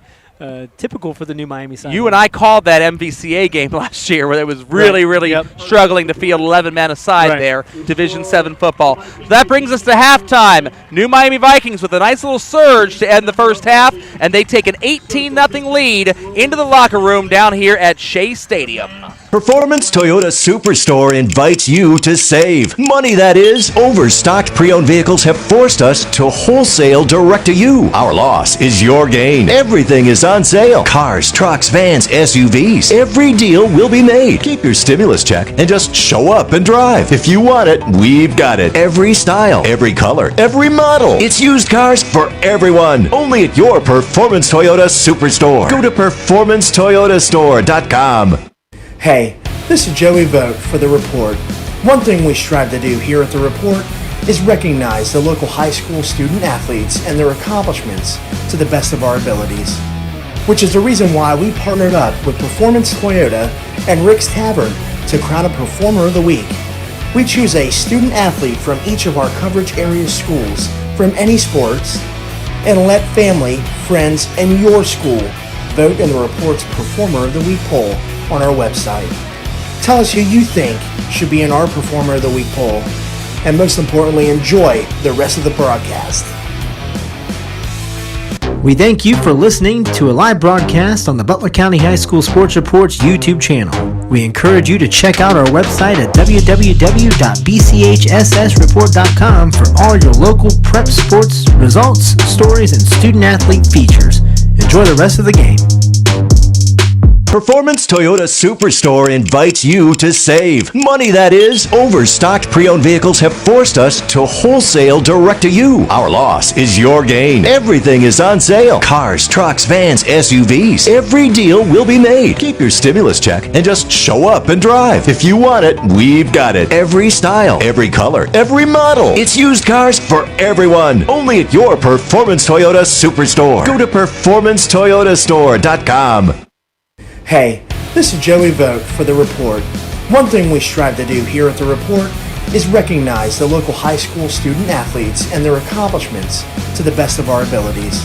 [SPEAKER 2] typical for the New Miami side.
[SPEAKER 1] You and I called that MVCA game last year where it was really struggling to field 11 men aside there, Division VII football. So that brings us to halftime. New Miami Vikings with a nice little surge to end the first half, and they take an 18-0 lead into the locker room down here at Shea Stadium.
[SPEAKER 3] Performance Toyota Superstore invites you to save. Money, that is. Overstocked pre-owned vehicles have forced us to wholesale direct to you. Our loss is your gain. Everything is on sale. Cars, trucks, vans, SUVs. Every deal will be made. Keep your stimulus check and just show up and drive. If you want it, we've got it. Every style, every color, every model. It's used cars for everyone. Only at your Performance Toyota Superstore. Go to performancetoyotastore.com.
[SPEAKER 4] Hey, this is Joey Vogt for The Report. One thing we strive to do here at The Report is recognize the local high school student athletes and their accomplishments to the best of our abilities, which is the reason why we partnered up with Performance Toyota and Rick's Tavern to crown a Performer of the Week. We choose a student athlete from each of our coverage area schools from any sports and let family, friends, and your school vote in The Report's Performer of the Week poll on our website. Tell us who you think should be in our Performer of the Week poll, and most importantly, enjoy the rest of the broadcast.
[SPEAKER 6] We thank you for listening to a live broadcast on the Butler County High School Sports Report's YouTube channel. We encourage you to check out our website at www.bchssreport.com for all your local prep sports results, stories, and student athlete features. Enjoy the rest of the game.
[SPEAKER 3] Performance Toyota Superstore invites you to save. Money, that is. Overstocked pre-owned vehicles have forced us to wholesale direct to you. Our loss is your gain. Everything is on sale. Cars, trucks, vans, SUVs. Every deal will be made. Keep your stimulus check and just show up and drive. If you want it, we've got it. Every style, every color, every model. It's used cars for everyone. Only at your Performance Toyota Superstore. Go to performancetoyotastore.com.
[SPEAKER 4] Hey, this is Joey Vogt for The Report. One thing we strive to do here at The Report is recognize the local high school student athletes and their accomplishments to the best of our abilities,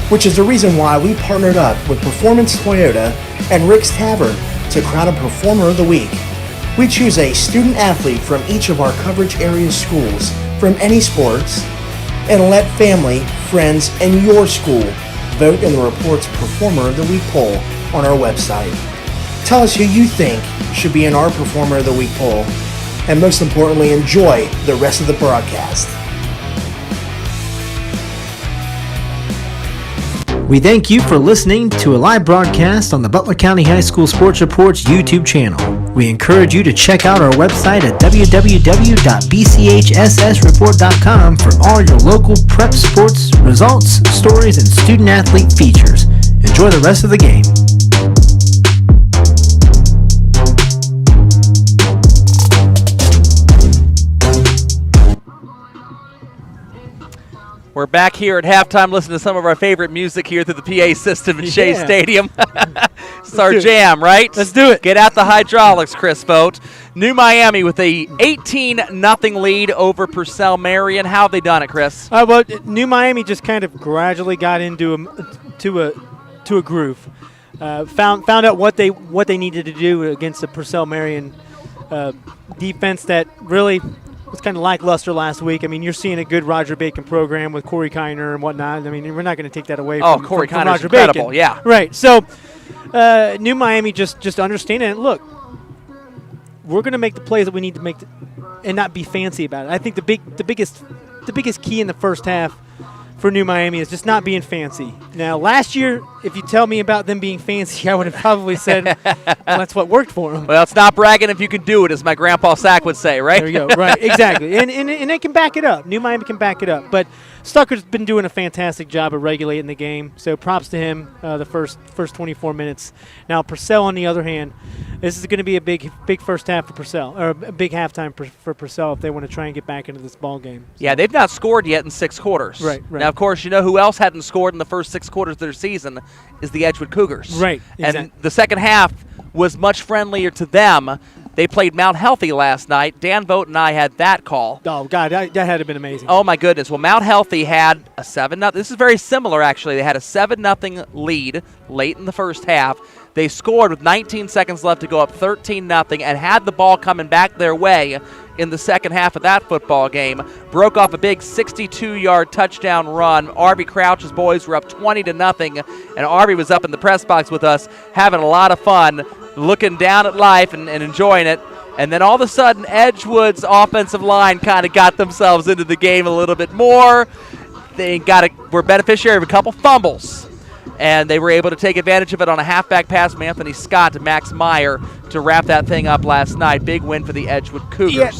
[SPEAKER 4] which is the reason why we partnered up with Performance Toyota and Rick's Tavern to crown a Performer of the Week. We choose a student athlete from each of our coverage area schools from any sports and let family, friends, and your school vote in the Report's Performer of the Week poll on our website. Tell us who you think should be in our Performer of the Week poll, and most importantly, enjoy the rest of the broadcast.
[SPEAKER 6] We thank you for listening to a live broadcast on the Butler County High School Sports Report's YouTube channel. We encourage you to check out our website at www.bchssreport.com for all your local prep sports, results, stories, and student athlete features. Enjoy the rest of the game.
[SPEAKER 1] We're back here at halftime listening to some of our favorite music here through the PA system at Shea Stadium. It's our jam, right?
[SPEAKER 2] Let's do it.
[SPEAKER 1] Get out the hydraulics, Chris Vogt. New Miami with a 18-0 lead over Purcell Marion. How have they done it, Chris?
[SPEAKER 2] Well, New Miami just kind of gradually got into a groove. Found out what they needed to do against the Purcell Marion defense that really was kind of lackluster last week. I mean, you're seeing a good Roger Bacon program with Corey Kiner and whatnot. I mean, we're not going to take that away from
[SPEAKER 1] Corey
[SPEAKER 2] from
[SPEAKER 1] Kiner's
[SPEAKER 2] Roger
[SPEAKER 1] incredible,
[SPEAKER 2] Bacon.
[SPEAKER 1] yeah.
[SPEAKER 2] Right. So, New Miami just understanding it. Look, we're going to make the plays that we need to make and not be fancy about it. I think the biggest key in the first half for New Miami is just not being fancy. Now, last year, if you tell me about them being fancy, I would have probably said, well, that's what worked for them.
[SPEAKER 1] Well, it's not bragging if you can do it, as my grandpa Sack would say, right?
[SPEAKER 2] There you go. Right, exactly. And they can back it up. New Miami can back it up. But Stucker's been doing a fantastic job of regulating the game, so props to him the first 24 minutes. Now, Purcell, on the other hand, this is going to be a big first half for Purcell, or a big halftime for Purcell if they want to try and get back into this ball game. So.
[SPEAKER 1] Yeah, they've not scored yet in 6 quarters.
[SPEAKER 2] Right.
[SPEAKER 1] Now, of course, you know who else hadn't scored in the first 6 quarters of their season is the Edgewood Cougars.
[SPEAKER 2] Right, exactly.
[SPEAKER 1] And the second half was much friendlier to them. They played Mount Healthy last night. Dan Vogt and I had that call.
[SPEAKER 2] Oh, God, that had to have been amazing.
[SPEAKER 1] Oh, my goodness. Well, Mount Healthy had a 7-0. This is very similar, actually. They had a 7-0 lead late in the first half. They scored with 19 seconds left to go up 13-0 and had the ball coming back their way in the second half of that football game. Broke off a big 62-yard touchdown run. Arby Crouch's boys were up 20-0, and Arby was up in the press box with us having a lot of fun, looking down at life and enjoying it. And then all of a sudden, Edgewood's offensive line kind of got themselves into the game a little bit more. They were beneficiary of a couple fumbles, and they were able to take advantage of it on a halfback pass from Anthony Scott to Max Meyer to wrap that thing up last night. Big win for the Edgewood Cougars.
[SPEAKER 2] Yeah,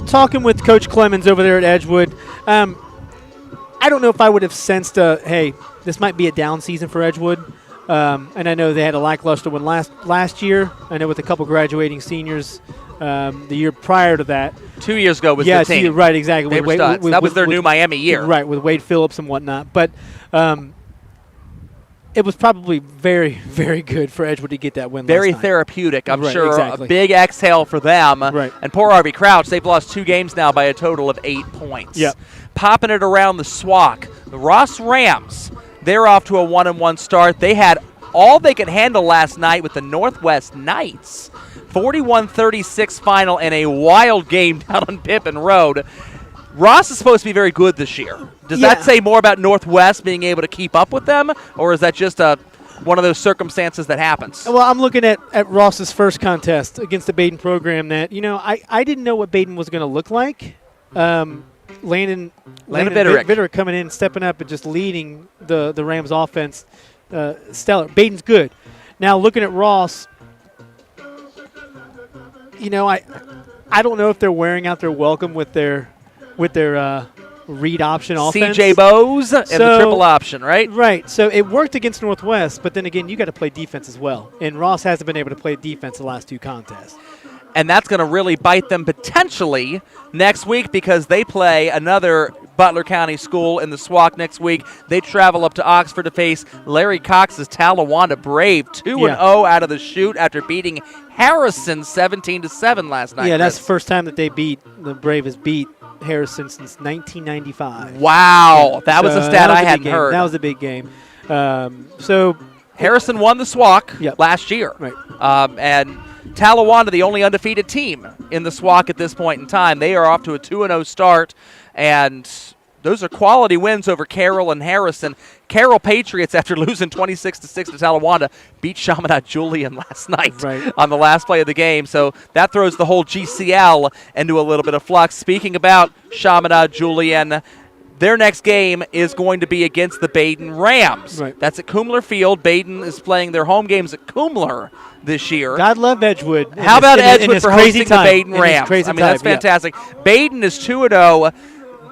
[SPEAKER 2] talking with Coach Clemens over there at Edgewood, I don't know if I would have sensed hey, this might be a down season for Edgewood. And I know they had a lackluster one last year. I know with a couple graduating seniors the year prior to that.
[SPEAKER 1] 2 years ago was their team.
[SPEAKER 2] Right, exactly.
[SPEAKER 1] They were studs. That was their New Miami year.
[SPEAKER 2] Right, with Wade Phillips and whatnot. But it was probably very, very good for Edgewood to get that win
[SPEAKER 1] Very
[SPEAKER 2] last night.
[SPEAKER 1] therapeutic, I'm
[SPEAKER 2] Right,
[SPEAKER 1] sure.
[SPEAKER 2] exactly.
[SPEAKER 1] A big exhale for them.
[SPEAKER 2] Right.
[SPEAKER 1] And poor Arby Crouch, they've lost 2 games now by a total of 8 points.
[SPEAKER 2] Yep.
[SPEAKER 1] Popping it around the SWAC. The Ross Rams, they're off to a 1-1 start. They had all they could handle last night with the Northwest Knights. 41-36 final in a wild game down on Pippin Road. Ross is supposed to be very good this year. Does that say more about Northwest being able to keep up with them, or is that just one of those circumstances that happens?
[SPEAKER 2] Well, I'm looking at Ross's first contest against the Baden program that, I didn't know what Baden was going to look like. Landon Vitterick coming in, stepping up, and just leading the Rams offense. Stellar. Baden's good. Now, looking at Ross, you know, I don't know if they're wearing out their welcome with their read option offense.
[SPEAKER 1] CJ Bowes and the triple option, right?
[SPEAKER 2] Right. So it worked against Northwest, but then again, you got to play defense as well. And Ross hasn't been able to play defense the last 2 contests.
[SPEAKER 1] And that's going to really bite them potentially next week because they play another Butler County school in the SWAC next week. They travel up to Oxford to face Larry Cox's Talawanda Brave, 2-0 out of the chute after beating Harrison 17-7 last night.
[SPEAKER 2] Yeah, that's the first time that the Brave has beat Harrison since 1995.
[SPEAKER 1] Wow, that was a stat I hadn't heard.
[SPEAKER 2] That was a big game. So
[SPEAKER 1] Harrison won the SWAC last year.
[SPEAKER 2] Right.
[SPEAKER 1] And Talawanda, the only undefeated team in the SWAC at this point in time. They are off to a 2-0 start, and those are quality wins over Carroll and Harrison. Carroll Patriots, after losing 26-6 to Talawanda, beat Chaminade Julian last night on the last play of the game. So that throws the whole GCL into a little bit of flux. Speaking about Chaminade Julian, their next game is going to be against the Baden Rams.
[SPEAKER 2] Right.
[SPEAKER 1] That's at Kumler Field. Baden is playing their home games at Kumler this year.
[SPEAKER 2] God love Edgewood.
[SPEAKER 1] How about Edgewood for hosting the Baden Rams?
[SPEAKER 2] I
[SPEAKER 1] mean, that's fantastic. Baden is 2-0.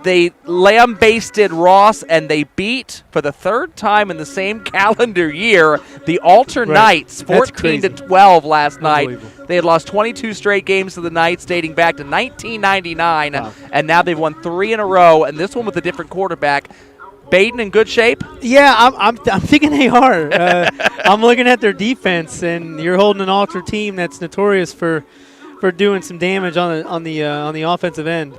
[SPEAKER 1] They lambasted Ross, and they beat, for the 3rd time in the same calendar year, the Alter Knights 14-12 last night. They had lost 22 straight games to the Knights dating back to 1999, and now they've won 3 in a row, and this one with a different quarterback. Baden in good shape?
[SPEAKER 2] Yeah, I'm thinking they are. I'm looking at their defense, and you're holding an Alter team that's notorious for doing some damage on the offensive end.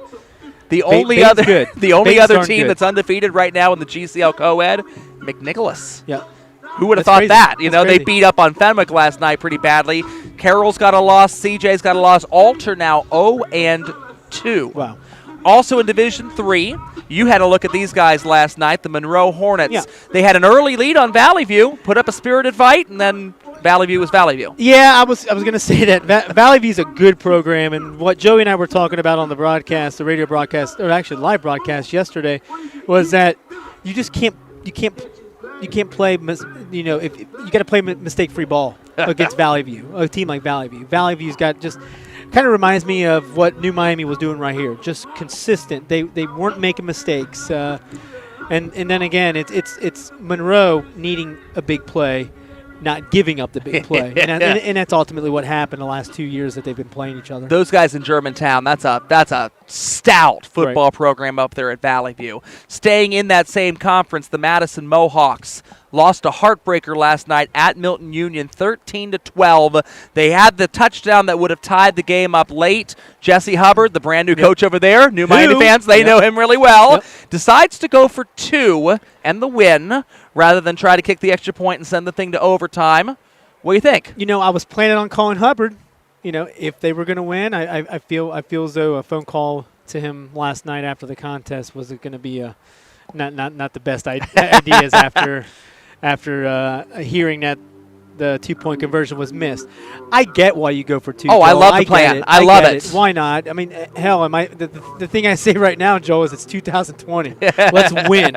[SPEAKER 1] The only other team that's undefeated right now in the GCL Co-Ed, McNicholas.
[SPEAKER 2] Yeah.
[SPEAKER 1] Who would have thought that? You know, they beat up on Fenwick last night pretty badly. Carroll's got a loss. CJ's got a loss. Alter now 0-2.
[SPEAKER 2] Wow.
[SPEAKER 1] Also in Division 3, you had a look at these guys last night, the Monroe Hornets.
[SPEAKER 2] Yeah.
[SPEAKER 1] They had an early lead on Valley View, put up a spirited fight, and then Valley View was Valley View.
[SPEAKER 2] Yeah, I was going to say that Valley View's a good program, and what Joey and I were talking about on the broadcast, the radio broadcast, or actually live broadcast yesterday, was that you just can't play. You know, if you got to play mistake-free ball against Valley View, a team like Valley View. Valley View's got just kind of reminds me of what New Miami was doing right here, just consistent. They weren't making mistakes, and then again, it's Monroe needing a big play, not giving up the big play. and that's ultimately what happened the last 2 years that they've been playing each other.
[SPEAKER 1] Those guys in Germantown, that's a stout football program up there at Valley View. Staying in that same conference, the Madison Mohawks lost a heartbreaker last night at Milton Union, 13-12. They had the touchdown that would have tied the game up late. Jesse Hubbard, the brand new coach over there, New Miami fans, they know him really well, decides to go for 2 and the win rather than try to kick the extra point and send the thing to overtime. What do you think?
[SPEAKER 2] You know, I was planning on calling Hubbard. You know, if they were going to win, I feel as though a phone call to him last night after the contest was going to be not the best ideas after hearing that the 2-point conversion was missed. I get why you go for 2.
[SPEAKER 1] Oh, Joel. I love the
[SPEAKER 2] I
[SPEAKER 1] plan.
[SPEAKER 2] I
[SPEAKER 1] love
[SPEAKER 2] get
[SPEAKER 1] it.
[SPEAKER 2] Why not? I mean, hell, the thing I say right now, Joel, is it's 2020. Let's win.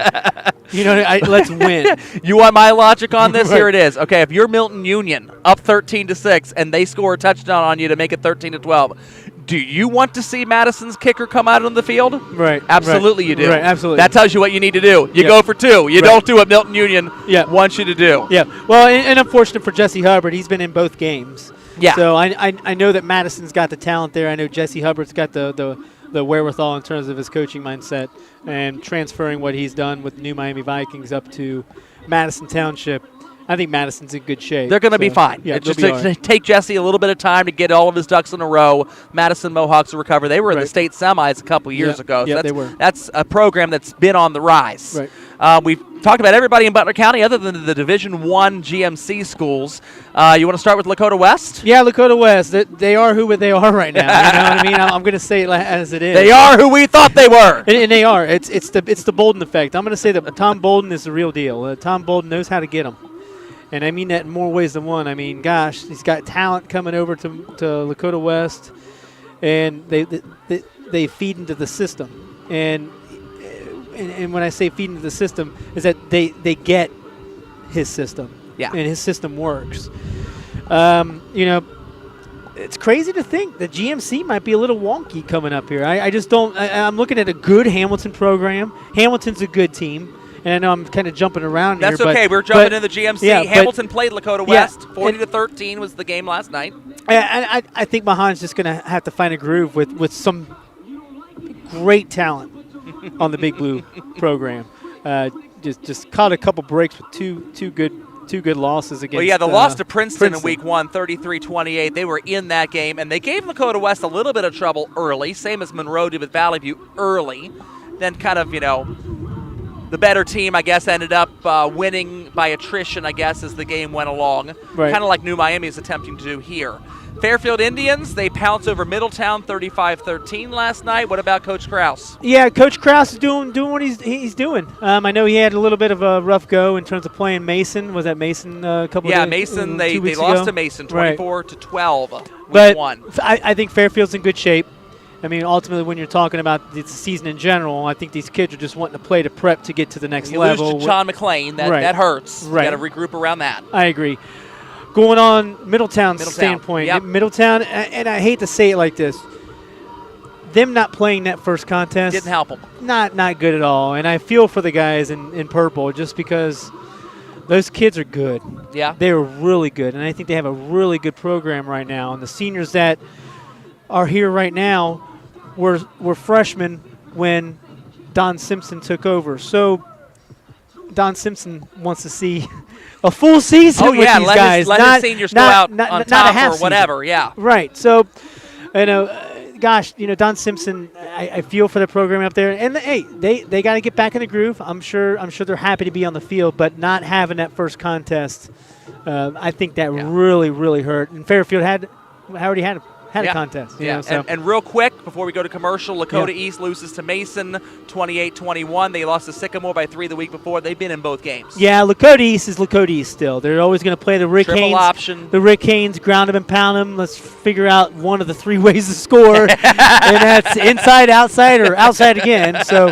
[SPEAKER 2] You know, let's win.
[SPEAKER 1] You want my logic on this? Right. Here it is. Okay, if you're Milton Union up 13-6 and they score a touchdown on you to make it 13-12, do you want to see Madison's kicker come out on the field?
[SPEAKER 2] Right.
[SPEAKER 1] Absolutely you do.
[SPEAKER 2] Right, absolutely.
[SPEAKER 1] That tells you what you need to do. You go for 2. You don't do what Milton Union wants you to do.
[SPEAKER 2] Yeah. Well, and unfortunate for Jesse Hubbard, he's been in both games.
[SPEAKER 1] Yeah.
[SPEAKER 2] So I know that Madison's got the talent there. I know Jesse Hubbard's got the wherewithal in terms of his coaching mindset and transferring what he's done with New Miami Vikings up to Madison Township. I think Madison's in good shape.
[SPEAKER 1] They're going to be fine.
[SPEAKER 2] Yeah,
[SPEAKER 1] it's just to take Jesse a little bit of time to get all of his ducks in a row. Madison Mohawks will recover. They were in the state semis a couple years ago. So
[SPEAKER 2] they were.
[SPEAKER 1] That's a program that's been on the rise.
[SPEAKER 2] Right.
[SPEAKER 1] We've talked about everybody in Butler County other than the Division I GMC schools. You want to start with Lakota West?
[SPEAKER 2] Yeah, Lakota West. They are who they are right now. You know what I mean? I'm going to say it as it is.
[SPEAKER 1] They are who we thought they were.
[SPEAKER 2] And they are. It's the Bolden effect. I'm going to say that Tom Bolden is the real deal. Tom Bolden knows how to get them. And I mean that in more ways than one. I mean, gosh, he's got talent coming over to Lakota West, and they feed into the system. And when I say feed into the system, is that they get his system.
[SPEAKER 1] Yeah.
[SPEAKER 2] And his system works. You know, it's crazy to think that GMC might be a little wonky coming up here. I just don't. I'm looking at a good Hamilton program. Hamilton's a good team. And I know I'm kind of jumping around
[SPEAKER 1] That's
[SPEAKER 2] here.
[SPEAKER 1] That's okay. We're jumping in the GMC.
[SPEAKER 2] Yeah,
[SPEAKER 1] Hamilton played Lakota West. 40-13 was the game last night.
[SPEAKER 2] And I think Mahan's just going to have to find a groove with some great talent on the Big Blue program. Just caught a couple breaks with two good losses against.
[SPEAKER 1] Well, yeah, the loss to Princeton in week 1, 33-28. They were in that game, and they gave Lakota West a little bit of trouble early, same as Monroe did with Valley View early. Then kind of, the better team, I guess, ended up winning by attrition, I guess, as the game went along.
[SPEAKER 2] Right.
[SPEAKER 1] Kind of like New Miami is attempting to do here. Fairfield Indians, they pounced over Middletown 35-13 last night. What about Coach Krause?
[SPEAKER 2] Yeah, Coach Krause is doing what he's doing. I know he had a little bit of a rough go in terms of playing Mason. Was that Mason a couple
[SPEAKER 1] Yeah,
[SPEAKER 2] of days,
[SPEAKER 1] Mason,
[SPEAKER 2] 2
[SPEAKER 1] they
[SPEAKER 2] weeks
[SPEAKER 1] lost
[SPEAKER 2] ago?
[SPEAKER 1] to Mason
[SPEAKER 2] Right.
[SPEAKER 1] 24-12 week
[SPEAKER 2] But
[SPEAKER 1] 1.
[SPEAKER 2] I think Fairfield's in good shape. I mean, ultimately, when you're talking about the season in general, I think these kids are just wanting to play to prep to get to the next
[SPEAKER 1] You
[SPEAKER 2] level.
[SPEAKER 1] lose to John McClain.
[SPEAKER 2] Right.
[SPEAKER 1] That hurts.
[SPEAKER 2] Right.
[SPEAKER 1] You got to regroup around that.
[SPEAKER 2] I agree. Going on Middletown's standpoint,
[SPEAKER 1] Yep.
[SPEAKER 2] Middletown, and I hate to say it like this, them not playing that first contest
[SPEAKER 1] Didn't help them.
[SPEAKER 2] Not good at all. And I feel for the guys in purple just because those kids are good.
[SPEAKER 1] Yeah.
[SPEAKER 2] They're really good, and I think they have a really good program right now. And the seniors that are here right now were freshmen when Don Simpson took over. So Don Simpson wants to see a full season with these guys.
[SPEAKER 1] Let his seniors go out on top or whatever. Yeah.
[SPEAKER 2] Right. So, gosh, Don Simpson, I feel for the program up there. And hey, they got to get back in the groove. I'm sure they're happy to be on the field, but not having that first contest, I think that really, really hurt. And Fairfield already had a contest.
[SPEAKER 1] And real quick, before we go to commercial, Lakota East loses to Mason 28-21. They lost to Sycamore by 3 the week before. They've been in both games.
[SPEAKER 2] Yeah, Lakota East is Lakota East still. They're always going to play the Rick
[SPEAKER 1] Triple
[SPEAKER 2] Haynes.
[SPEAKER 1] option.
[SPEAKER 2] The Rick Haynes, ground them and pound them. Let's figure out one of the 3 ways to score. And that's inside, outside, or outside again. So,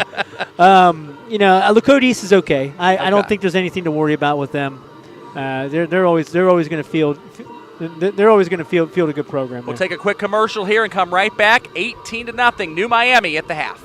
[SPEAKER 2] Lakota East is okay. I don't think there's anything to worry about with them. They're always going to field. They're always going to field a good program.
[SPEAKER 1] We'll take a quick commercial here and come right back. 18-0, New Miami at the half.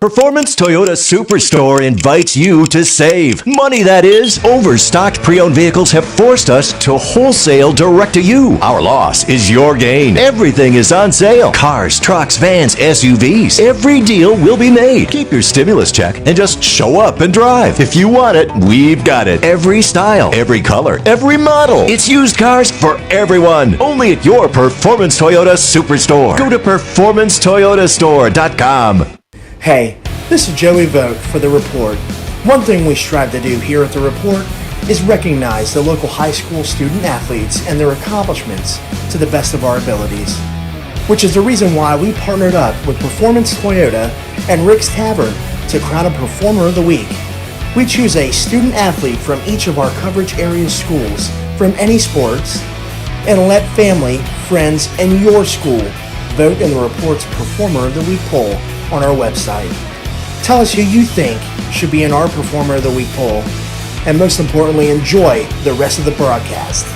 [SPEAKER 3] Performance Toyota Superstore invites you to save. Money, that is. Overstocked pre-owned vehicles have forced us to wholesale direct to you. Our loss is your gain. Everything is on sale. Cars, trucks, vans, SUVs. Every deal will be made. Keep your stimulus check and just show up and drive. If you want it, we've got it. Every style, every color, every model. It's used cars for everyone. Only at your Performance Toyota Superstore. Go to performancetoyotastore.com.
[SPEAKER 4] Hey, this is Joey Vogt for The Report. One thing we strive to do here at The Report is recognize the local high school student athletes and their accomplishments to the best of our abilities, which is the reason why we partnered up with Performance Toyota and Rick's Tavern to crown a Performer of the Week. We choose a student athlete from each of our coverage area schools from any sports and let family, friends, and your school vote in The Report's Performer of the Week poll on our website. Tell us who you think should be in our Performer of the Week poll, and most importantly, enjoy the rest of the broadcast.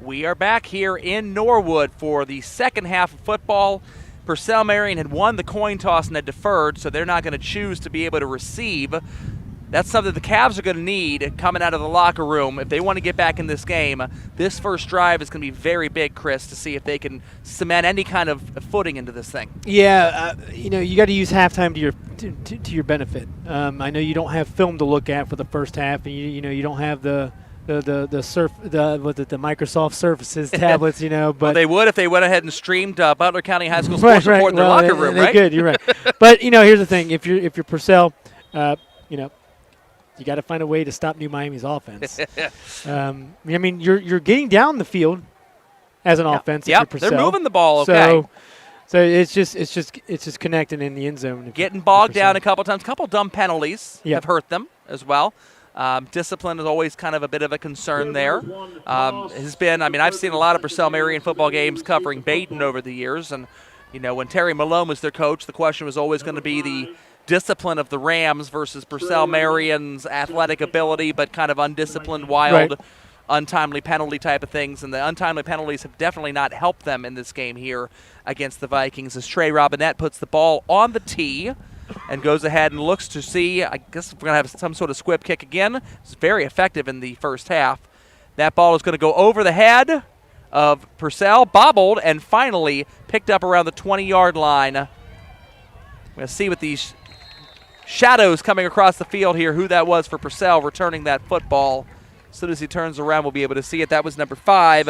[SPEAKER 1] We are back here in Norwood for the second half of football. Purcell Marion had won the coin toss and had deferred, so they're not going to choose to be able to receive. That's something the Cavs are going to need coming out of the locker room if they want to get back in this game. This first drive is going to be very big, Chris, to see if they can cement any kind of footing into this thing.
[SPEAKER 2] Yeah, you got to use halftime to your benefit. I know you don't have film to look at for the first half, and you don't have the Microsoft Surfaces tablets, but
[SPEAKER 1] well, they would if they went ahead and streamed Butler County High School Sports Report in their locker room, right?
[SPEAKER 2] Good, you're right. But here's the thing: if you're Purcell, you got to find a way to stop New Miami's offense. I mean, you're getting down the field as an offense.
[SPEAKER 1] Yeah,
[SPEAKER 2] if you're Purcell.
[SPEAKER 1] They're moving the ball. Okay.
[SPEAKER 2] So it's just connecting in the end zone.
[SPEAKER 1] Getting bogged down a couple times. A couple dumb penalties have hurt them as well. Discipline is always kind of a bit of a concern there. Has been, I mean, I've seen a lot of Purcell Marion football games covering Baden over the years, and when Terry Malone was their coach, the question was always going to be the discipline of the Rams versus Purcell Marion's athletic ability, but kind of undisciplined, wild, untimely penalty type of things. And the untimely penalties have definitely not helped them in this game here against the Vikings, as Trey Robinette puts the ball on the tee and goes ahead and looks to see, I guess we're going to have some sort of squib kick again. It's very effective in the first half. That ball is going to go over the head of Purcell, bobbled, and finally picked up around the 20-yard line. We're going to see with these shadows coming across the field here who that was for Purcell returning that football. As soon as he turns around, we'll be able to see it. That was number 5,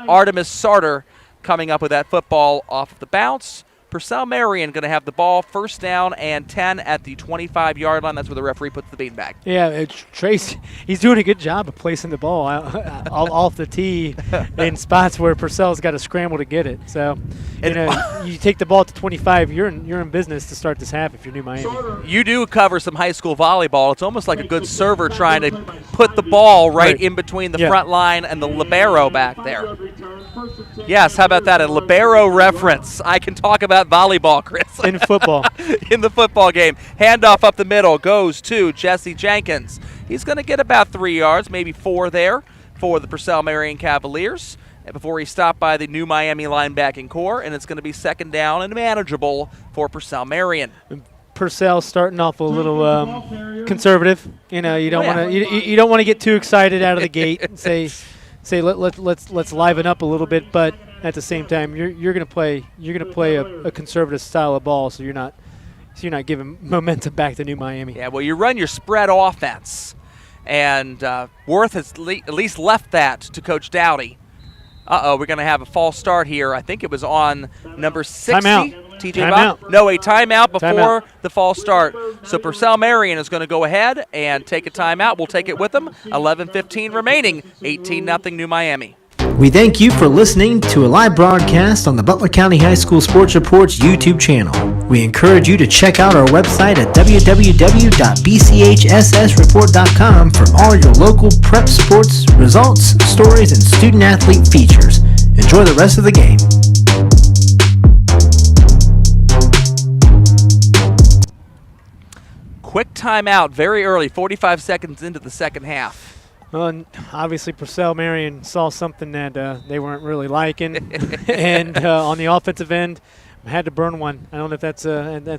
[SPEAKER 1] Artemis Sarter, coming up with that football off of the bounce. Purcell Marion going to have the ball first down and 10 at the 25-yard line. That's where the referee puts the beanbag.
[SPEAKER 2] Yeah, Trace, he's doing a good job of placing the ball off the tee in spots where Purcell's got to scramble to get it. So, you take the ball to 25, you're in business to start this half if you're New Miami.
[SPEAKER 1] You do cover some high school volleyball. It's almost like a good server trying to put the ball right in between the front line and the libero back there. Yes, how about that? A libero reference. I can talk about volleyball, Chris.
[SPEAKER 2] In football.
[SPEAKER 1] In the football game. Handoff up the middle goes to Jesse Jenkins. He's going to get about 3 yards, maybe 4 there for the Purcell Marion Cavaliers before he's stopped by the New Miami linebacking core, and it's going to be second down and manageable for Purcell Marion.
[SPEAKER 2] Purcell starting off a little conservative. You don't want to you don't want to get too excited out of the gate and say let's liven up a little bit, but at the same time you're going to play a conservative style of ball, so you're not giving momentum back to New Miami.
[SPEAKER 1] Yeah, well, you run your spread offense, and Worth has at least left that to Coach Dowdy. We're going to have a false start here. I think it was on number 60.
[SPEAKER 2] Timeout.
[SPEAKER 1] TJ Bob? No, a timeout before the false start. So Purcell Marion is going to go ahead and take a timeout. We'll take it with them. 11:15 remaining. 18-0 New Miami.
[SPEAKER 6] We thank you for listening to a live broadcast on the Butler County High School Sports Report's YouTube channel. We encourage you to check out our website at www.bchssreport.com for all your local prep sports, results, stories, and student-athlete features. Enjoy the rest of the game.
[SPEAKER 1] Quick timeout very early, 45 seconds into the second half.
[SPEAKER 2] Well, obviously, Purcell Marion saw something that they weren't really liking, and on the offensive end, had to burn one. I don't know if that's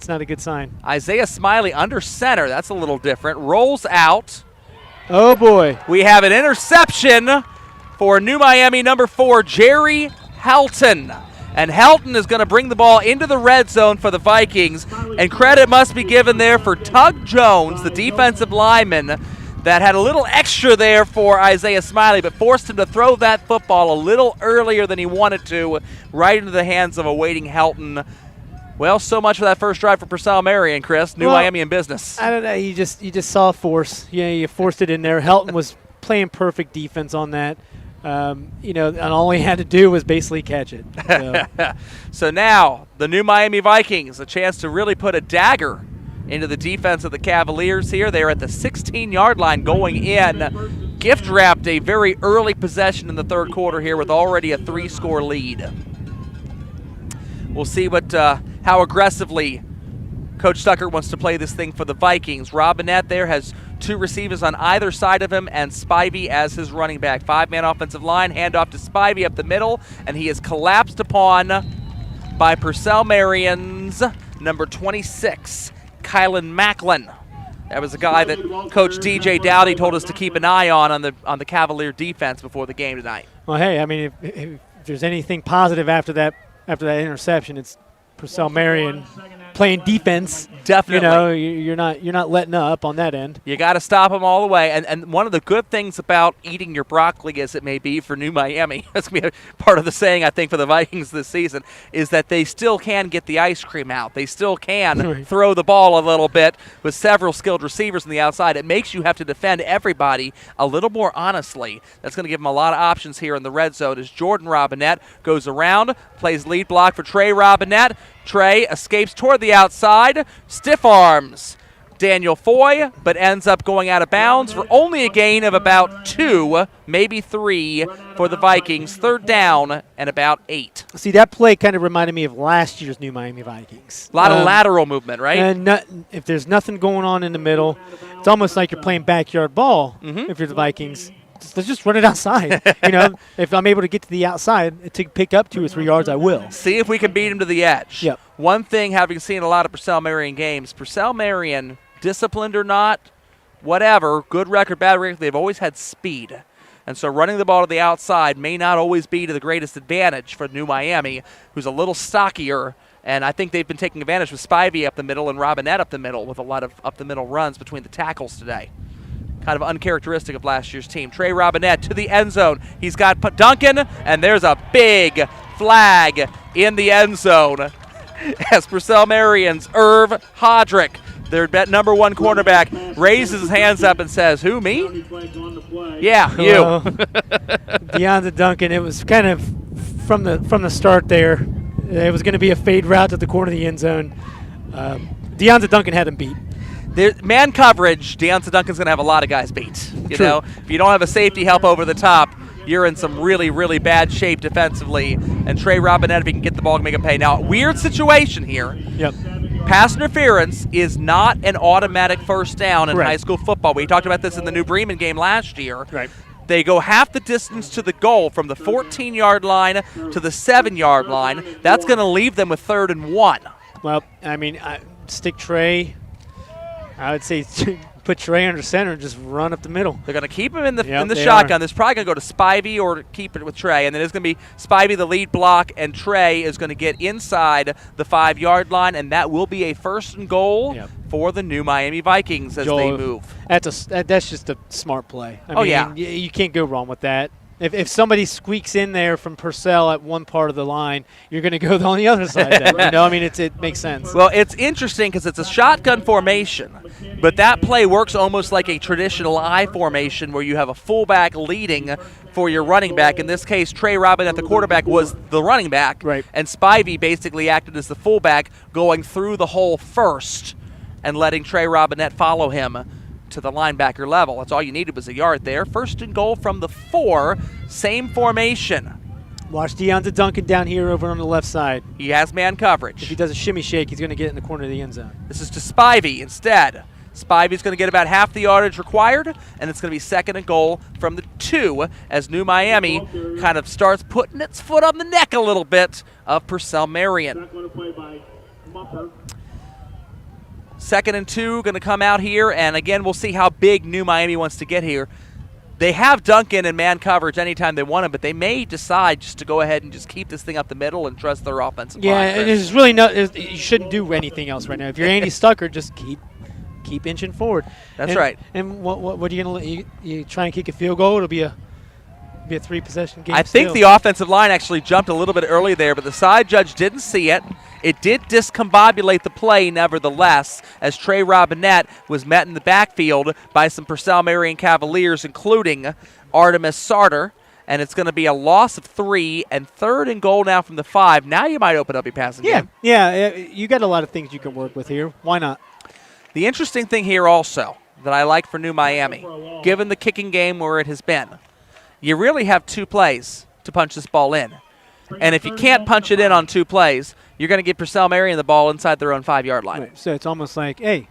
[SPEAKER 2] not a good sign.
[SPEAKER 1] Isaiah Smiley under center. That's a little different. Rolls out.
[SPEAKER 2] Oh, boy.
[SPEAKER 1] We have an interception for New Miami number 4, Jerry Helton. And Helton is going to bring the ball into the red zone for the Vikings, and credit must be given there for Tug Jones, the defensive lineman, that had a little extra there for Isaiah Smiley, but forced him to throw that football a little earlier than he wanted to, right into the hands of a waiting Helton. Well, so much for that first drive for Purcell Marion, Chris. New Miami in business.
[SPEAKER 2] I don't know. You just saw force. Yeah, you forced it in there. Helton was playing perfect defense on that. And all he had to do was basically catch it. So.
[SPEAKER 1] So now the New Miami Vikings, a chance to really put a dagger into the defense of the Cavaliers here. They're at the 16-yard line going in. Gift wrapped a very early possession in the third quarter here with already a 3-score lead. We'll see how aggressively Coach Tucker wants to play this thing for the Vikings. Robinette there has 2 receivers on either side of him and Spivey as his running back. 5-man offensive line, handoff to Spivey up the middle, and he is collapsed upon by Purcell Marion's number 26, Kylan Macklin. That was a guy that Coach DJ Dowdy told us to keep an eye on the Cavalier defense before the game tonight.
[SPEAKER 2] Well, hey, I mean, if there's anything positive after that interception, it's Purcell Marion playing defense.
[SPEAKER 1] Definitely.
[SPEAKER 2] You're not letting up on that end.
[SPEAKER 1] You got to stop them all the way. And one of the good things about eating your broccoli, as it may be for New Miami, that's going to be a part of the saying, I think, for the Vikings this season, is that they still can get the ice cream out. They still can throw the ball a little bit with several skilled receivers on the outside. It makes you have to defend everybody a little more honestly. That's going to give them a lot of options here in the red zone as Jordan Robinette goes around, plays lead block for Trey Robinette. Trey escapes toward the outside. Stiff arms Daniel Foy, but ends up going out of bounds for only a gain of about 2, maybe 3 for the Vikings. 3rd down and about 8.
[SPEAKER 2] See, that play kind of reminded me of last year's New Miami Vikings.
[SPEAKER 1] A lot of lateral movement, right?
[SPEAKER 2] And if there's nothing going on in the middle, it's almost like you're playing backyard ball if you're the Vikings. Let's just run it outside. If I'm able to get to the outside to pick up 2 or 3 yards, I will.
[SPEAKER 1] See if we can beat him to the edge.
[SPEAKER 2] Yep.
[SPEAKER 1] One thing, having seen a lot of Purcell Marion games, Purcell Marion, disciplined or not, whatever, good record, bad record, they've always had speed. And so running the ball to the outside may not always be to the greatest advantage for New Miami, who's a little stockier. And I think they've been taking advantage with Spivey up the middle and Robinette up the middle with a lot of up-the-middle runs between the tackles today. Kind of uncharacteristic of last year's team. Trey Robinette to the end zone. He's got Duncan, and there's a big flag in the end zone as Purcell Marion's Irv Hodrick, their number 1 cornerback, raises his hands up and says, "Who, me?" Yeah, you.
[SPEAKER 2] DeAndre Duncan, it was kind of from the start there. It was going to be a fade route to the corner of the end zone. DeAndre Duncan had him beat.
[SPEAKER 1] Man coverage, Deonta Duncan's going to have a lot of guys beat. You know, if you don't have a safety help over the top, you're in some really, really bad shape defensively. And Trey Robinette, if he can get the ball, can make him pay. Now, weird situation here.
[SPEAKER 2] Yep.
[SPEAKER 1] Pass interference is not an automatic first down in
[SPEAKER 2] Correct.
[SPEAKER 1] high school football. We talked about this in the New Bremen game last year.
[SPEAKER 2] Right.
[SPEAKER 1] They go half the distance to the goal from the 14-yard line to the 7-yard line. That's going to leave them with 3rd and 1.
[SPEAKER 2] Well, I mean, stick Trey. I would say put Trey under center and just run up the middle.
[SPEAKER 1] They're going to keep him in the
[SPEAKER 2] Yep, they
[SPEAKER 1] shotgun.
[SPEAKER 2] are.
[SPEAKER 1] There's probably going to go to Spivey or keep it with Trey. And then it's going to be Spivey the lead block, and Trey is going to get inside the 5-yard line, and that will be a 1st and goal for the New Miami Vikings as they move.
[SPEAKER 2] That's just a smart play. I mean, you can't go wrong with that. If somebody squeaks in there from Purcell at one part of the line, you're going to go on the other side. Then, I mean, it makes sense.
[SPEAKER 1] Well, it's interesting because it's a shotgun formation, but that play works almost like a traditional I formation where you have a fullback leading for your running back. In this case, Trey Robinette, the quarterback, was the running back,
[SPEAKER 2] right.
[SPEAKER 1] And Spivey basically acted as the fullback, going through the hole first and letting Trey Robinette follow him to the linebacker level. That's all you needed was a yard there. 1st and goal from the 4, same formation.
[SPEAKER 2] Watch DeAndre Duncan down here over on the left side.
[SPEAKER 1] He has man coverage.
[SPEAKER 2] If he does a shimmy shake, he's going to get in the corner of the end zone.
[SPEAKER 1] This is to Spivey instead. Spivey's going to get about half the yardage required, and it's going to be 2nd and goal from the 2 as New Miami kind of starts putting its foot on the neck a little bit of Purcell Marion. 2nd and 2 going to come out here, and again, we'll see how big New Miami wants to get here. They have Duncan in man coverage anytime they want him, but they may decide just to go ahead and just keep this thing up the middle and trust their offensive line.
[SPEAKER 2] Yeah, there's really you shouldn't do anything else right now. If you're Andy Stucker, just keep inching forward.
[SPEAKER 1] That's right.
[SPEAKER 2] And what are you going to you try and kick a field goal? It'll be a 3-possession game.
[SPEAKER 1] I think the offensive line actually jumped a little bit early there, but the side judge didn't see it. It did discombobulate the play, nevertheless, as Trey Robinette was met in the backfield by some Purcell Marion Cavaliers, including Artemis Sarter, and it's going to be a loss of 3 and 3rd and goal now from the 5. Now you might open up your passing game.
[SPEAKER 2] Yeah, you got a lot of things you can work with here. Why not?
[SPEAKER 1] The interesting thing here also that I like for New Miami, given the kicking game where it has been, you really have 2 plays to punch this ball in. And if you can't punch it in on 2 plays, you're going to get Purcell Marion the ball inside their own 5-yard line.
[SPEAKER 2] Right. So it's almost like, hey.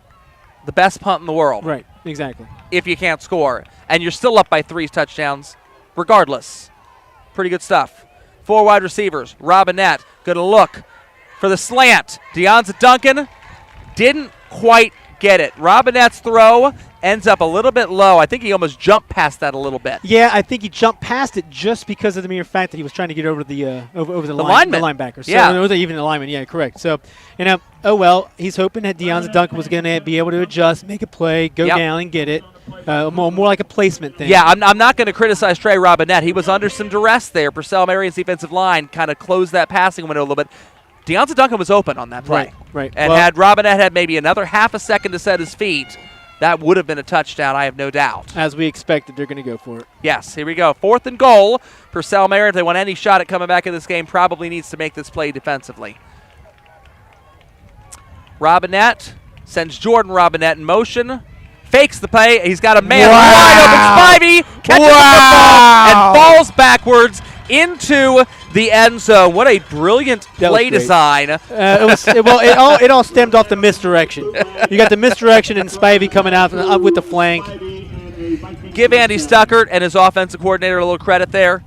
[SPEAKER 1] The best punt in the world.
[SPEAKER 2] Right, exactly.
[SPEAKER 1] If you can't score. And you're still up by 3 touchdowns regardless. Pretty good stuff. 4 wide receivers. Robinette going to look for the slant. Deonta Duncan didn't quite get it. Robinette's throw ends up a little bit low. I think he almost jumped past that a little bit.
[SPEAKER 2] Yeah, I think he jumped past it just because of the mere fact that he was trying to get over the
[SPEAKER 1] lineman.
[SPEAKER 2] The linebacker. So,
[SPEAKER 1] yeah.
[SPEAKER 2] Or even the lineman. Yeah, correct. So, oh well, he's hoping that Deonta Duncan was going to be able to adjust, make a play, go down and get it. More like a placement thing.
[SPEAKER 1] Yeah, I'm not going to criticize Trey Robinette. He was under some duress there. Purcell Marion's defensive line kind of closed that passing window a little bit. Deonta Duncan was open on that play.
[SPEAKER 2] Right.
[SPEAKER 1] And had Robinette had maybe another half a second to set his feet, that would have been a touchdown, I have no doubt.
[SPEAKER 2] As we expected, they're going to go for it.
[SPEAKER 1] Yes, here we go. 4th and goal. Purcell Marion, if they want any shot at coming back in this game, probably needs to make this play defensively. Robinette Sends Jordan Robinette in motion. Fakes the play. He's got a man wide open. Spivey catches the football and falls backwards into the end zone. What a brilliant play design.
[SPEAKER 2] It all stemmed off the misdirection. You got the misdirection and Spivey coming out with the flank.
[SPEAKER 1] Give Andy Stuckert and his offensive coordinator a little credit there.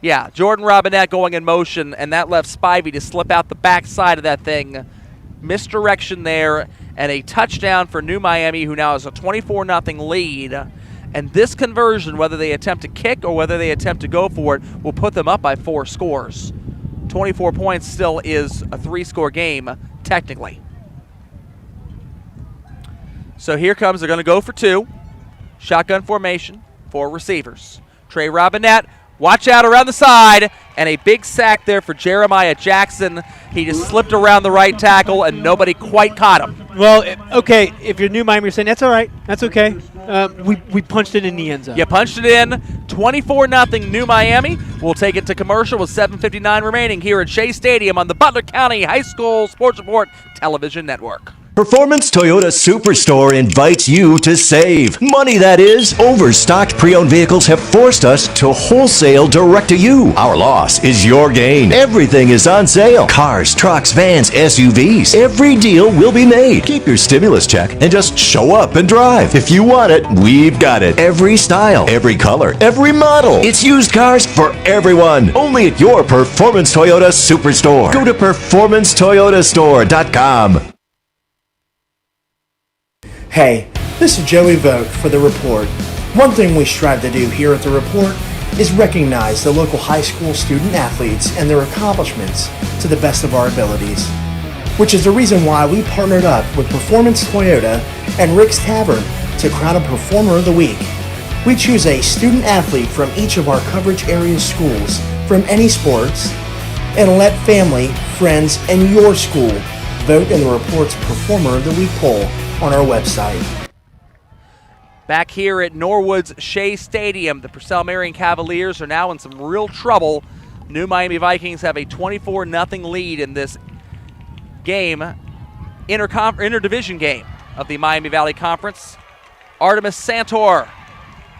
[SPEAKER 1] Yeah, Jordan Robinette going in motion, and that left Spivey to slip out the backside of that thing. Misdirection there, and a touchdown for New Miami, who now has a 24-0 lead. And this conversion, whether they attempt to kick or whether they attempt to go for it, will put them up by 4 scores. 24 points still is a 3-score game, technically. So here comes, they're going to go for 2. Shotgun formation, 4 receivers. Trey Robinette, watch out around the side, and a big sack there for Jeremiah Jackson. He just slipped around the right tackle, and nobody quite caught him.
[SPEAKER 2] Well, okay, if you're New Miami, you're saying, that's all right, that's okay. We punched it in the end zone.
[SPEAKER 1] You punched it in, 24-0 New Miami. We'll take it to commercial with 7:59 remaining here at Shea Stadium on the Butler County High School Sports Report Television Network.
[SPEAKER 3] Performance Toyota Superstore invites you to save. Money, that is. Overstocked pre-owned vehicles have forced us to wholesale direct to you. Our loss is your gain. Everything is on sale. Cars, trucks, vans, SUVs. Every deal will be made. Keep your stimulus check and just show up and drive. If you want it, we've got it. Every style, every color, every model. It's used cars for everyone. Only at your Performance Toyota Superstore. Go to performancetoyotastore.com.
[SPEAKER 4] Hey, this is Joey Vogt for The Report. One thing we strive to do here at The Report is recognize the local high school student athletes and their accomplishments to the best of our abilities, which is the reason why we partnered up with Performance Toyota and Rick's Tavern to crown a Performer of the Week. We choose a student athlete from each of our coverage area schools from any sports and let family, friends, and your school vote in the Report's Performer of the Week poll on our website.
[SPEAKER 1] Back here at Norwood's Shea Stadium, the Purcell Marion Cavaliers are now in some real trouble. New Miami Vikings have a 24-0 lead in this game, interdivision game of the Miami Valley Conference. Artemis Santor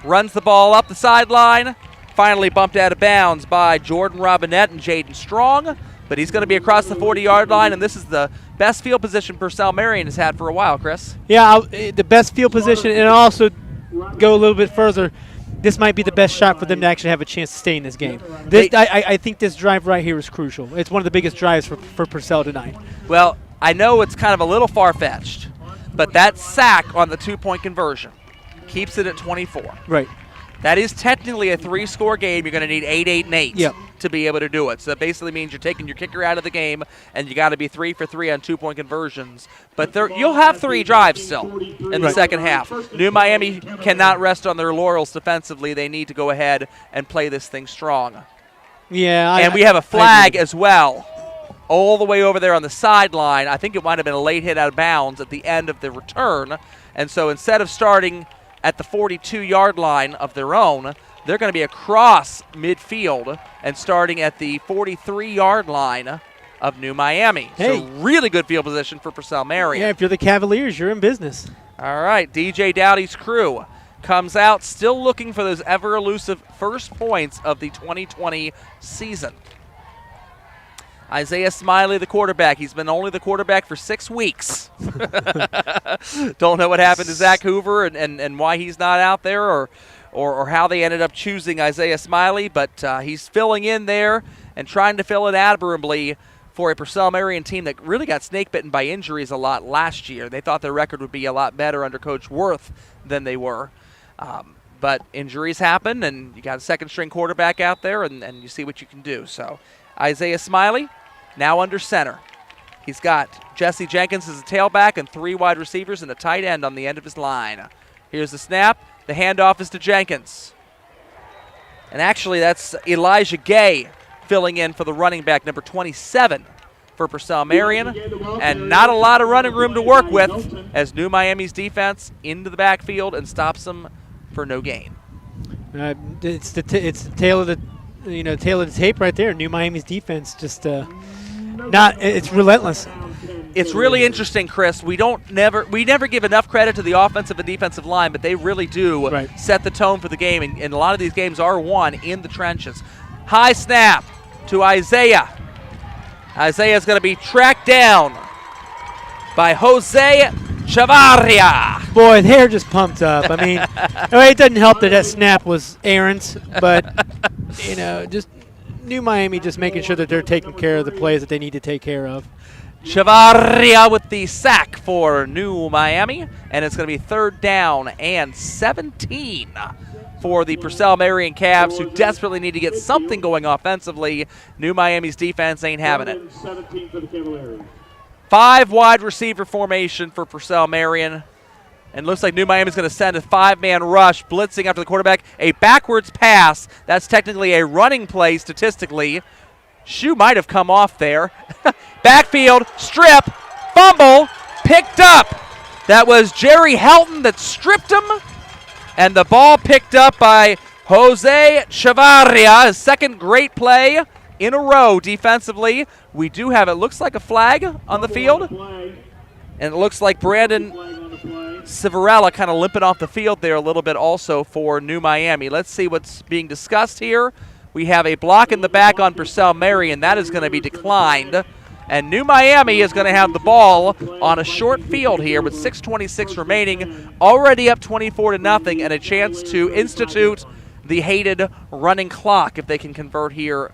[SPEAKER 1] runs the ball up the sideline, finally bumped out of bounds by Jordan Robinette and Jaden Strong, but he's going to be across the 40-yard line, and this is the best field position Purcell Marion has had for a while, Chris.
[SPEAKER 2] Yeah, the best field position, and also go a little bit further, this might be the best shot for them to actually have a chance to stay in this game. I think this drive right here is crucial. It's one of the biggest drives for Purcell tonight.
[SPEAKER 1] Well, I know it's kind of a little far-fetched, but that sack on the 2-point conversion keeps it at 24.
[SPEAKER 2] Right.
[SPEAKER 1] That is technically a 3-score game. You're going to need 8, 8, and 8 to be able to do it. So that basically means you're taking your kicker out of the game, and you got to be 3 for 3 on 2-point conversions. But you'll have 3 drives still in the second half. New Miami cannot rest on their laurels defensively. They need to go ahead and play this thing strong.
[SPEAKER 2] Yeah.
[SPEAKER 1] And we have a flag as well all the way over there on the sideline. I think it might have been a late hit out of bounds at the end of the return. And so instead of starting at the 42-yard line of their own, they're going to be across midfield and starting at the 43-yard line of New Miami.
[SPEAKER 2] Hey.
[SPEAKER 1] So really good field position for Purcell Marion.
[SPEAKER 2] Yeah, if you're the Cavaliers, you're in business.
[SPEAKER 1] All right, DJ Dowdy's crew comes out still looking for those ever-elusive first points of the 2020 season. Isaiah Smiley, the quarterback. He's been only the quarterback for 6 weeks. Don't know what happened to Zach Hoover and why he's not out there or how they ended up choosing Isaiah Smiley, but he's filling in there and trying to fill in admirably for a Purcell Marion team that really got snake-bitten by injuries a lot last year. They thought their record would be a lot better under Coach Worth than they were. But injuries happen, and you got a second-string quarterback out there, and you see what you can do. So Isaiah Smiley now under center. He's got Jesse Jenkins as a tailback and 3 wide receivers and a tight end on the end of his line. Here's the snap. The handoff is to Jenkins. And actually, that's Elijah Gay filling in for the running back, number 27 for Purcell Marion. And not a lot of running room to work with as New Miami's defense into the backfield and stops them for no gain.
[SPEAKER 2] It's the tail of the tail of the tape right there. New Miami's defense just it's relentless.
[SPEAKER 1] It's really interesting, Chris. We never give enough credit to the offensive and defensive line, but they really do set the tone for the game, and a lot of these games are won in the trenches. High snap to Isaiah. Isaiah is going to be tracked down by Jose Chavarria.
[SPEAKER 2] Boy, they're just pumped up. I mean, it doesn't help that snap was Aaron's, but, just New Miami just making sure that they're taking care of the plays that they need to take care of.
[SPEAKER 1] Chavarria with the sack for New Miami, and it's going to be 3rd down and 17 for the Purcell Marion Cavs, who desperately need to get something going offensively. New Miami's defense ain't having it. 5 wide receiver formation for Purcell Marion, and looks like New Miami's going to send a 5-man rush, blitzing after the quarterback. A backwards pass. That's technically a running play statistically. Shoe might have come off there. Backfield, strip, fumble, picked up. That was Jerry Helton that stripped him, and the ball picked up by Jose Chavarria. His second great play in a row defensively. We do have, it looks like a flag on the field, and it looks like Brandon Civarella kind of limping off the field there a little bit also for New Miami. Let's see what's being discussed here. We have a block in the back on Purcell Marion. That is going to be declined. And New Miami is going to have the ball on a short field here with 6:26 remaining, already up 24-0, and a chance to institute the hated running clock if they can convert here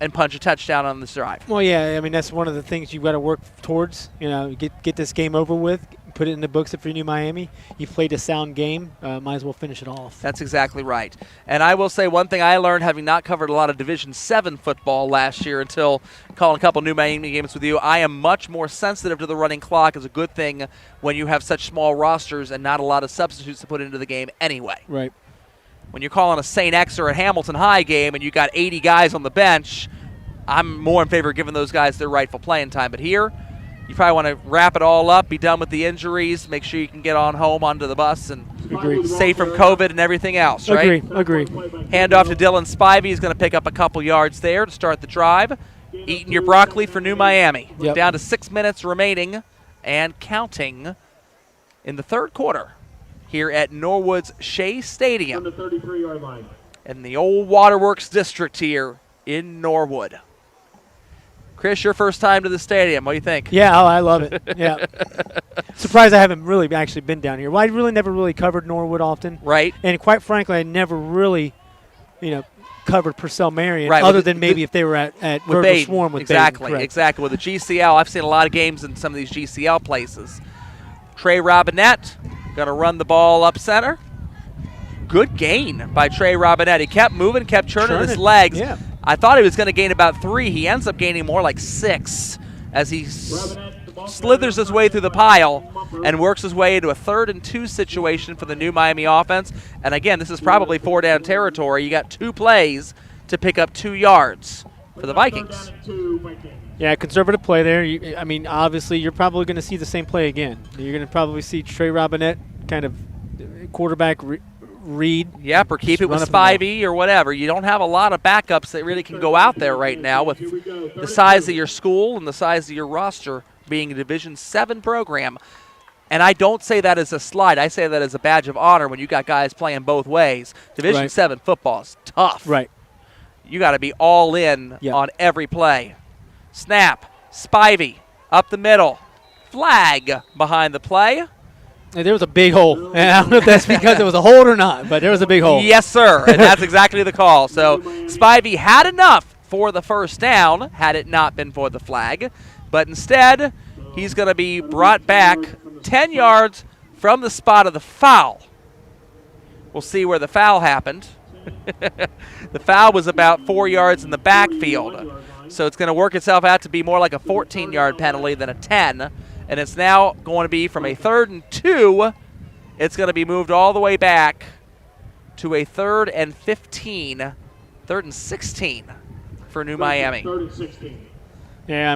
[SPEAKER 1] and punch a touchdown on this drive.
[SPEAKER 2] Well, yeah, I mean, that's one of the things you've got to work towards. Get this game over with, put it in the books if you're New Miami. You've played a sound game, might as well finish it off.
[SPEAKER 1] That's exactly right. And I will say one thing I learned, having not covered a lot of Division VII football last year until calling a couple New Miami games with you, I am much more sensitive to the running clock. Is a good thing when you have such small rosters and not a lot of substitutes to put into the game anyway.
[SPEAKER 2] Right.
[SPEAKER 1] When you're calling a St. X or a Hamilton High game and you got 80 guys on the bench, I'm more in favor of giving those guys their rightful playing time. But here, you probably want to wrap it all up, be done with the injuries, make sure you can get on home onto the bus and safe from COVID and everything else, right?
[SPEAKER 2] Agree.
[SPEAKER 1] Hand off to Dylan Spivey. He's going to pick up a couple yards there to start the drive. Eating your broccoli for New Miami.
[SPEAKER 2] Yep.
[SPEAKER 1] Down to 6 minutes remaining and counting in the third quarter here at Norwood's Shea Stadium
[SPEAKER 5] the 33-yard line.
[SPEAKER 1] in the old Waterworks district here in Norwood. Chris, your first time to the stadium. What do you think?
[SPEAKER 2] Yeah, I love it. Yeah. Surprised I haven't really actually been down here. Well, I really never really covered Norwood often.
[SPEAKER 1] Right.
[SPEAKER 2] And quite frankly, I never really, covered Purcell Marion,
[SPEAKER 1] right.
[SPEAKER 2] other than maybe if they were at Virgil Swarm with
[SPEAKER 1] exactly,
[SPEAKER 2] Baden,
[SPEAKER 1] exactly. With the GCL, I've seen a lot of games in some of these GCL places. Trey Robinette going to run the ball up center. Good gain by Trey Robinette. He kept moving, kept churning his legs.
[SPEAKER 2] Yeah.
[SPEAKER 1] I thought he was going to gain about 3. He ends up gaining more like 6 as he slithers his way through the pile and works his way into a 3rd and 2 situation for the New Miami offense. And again, this is probably 4-down territory. You got 2 plays to pick up 2 yards for the Vikings.
[SPEAKER 2] Yeah, conservative play there. Obviously, you're probably going to see the same play again. You're going to probably see Trey Robinette kind of quarterback read.
[SPEAKER 1] Yep, or keep it with Spivey or whatever. You don't have a lot of backups that really can go out there right now with the size of your school and the size of your roster being a Division VII program. And I don't say that as a slight. I say that as a badge of honor when you got guys playing both ways. Division VII football is tough.
[SPEAKER 2] Right.
[SPEAKER 1] You got to be all in on every play. Snap, Spivey, up the middle. Flag behind the play.
[SPEAKER 2] There was a big hole. And I don't know if that's because it was a hold or not, but there was a big hole.
[SPEAKER 1] Yes, sir, and that's exactly the call. So Spivey had enough for the first down had it not been for the flag. But instead, he's going to be brought back 10 yards from the spot of the foul. We'll see where the foul happened. The foul was about 4 yards in the backfield. So it's going to work itself out to be more like a 14-yard penalty than a 10. And it's now going to be from a 3rd and 2. It's going to be moved all the way back to a 3rd and 15, 3rd and 16 for New Miami.
[SPEAKER 5] 3rd and 16.
[SPEAKER 2] Yeah,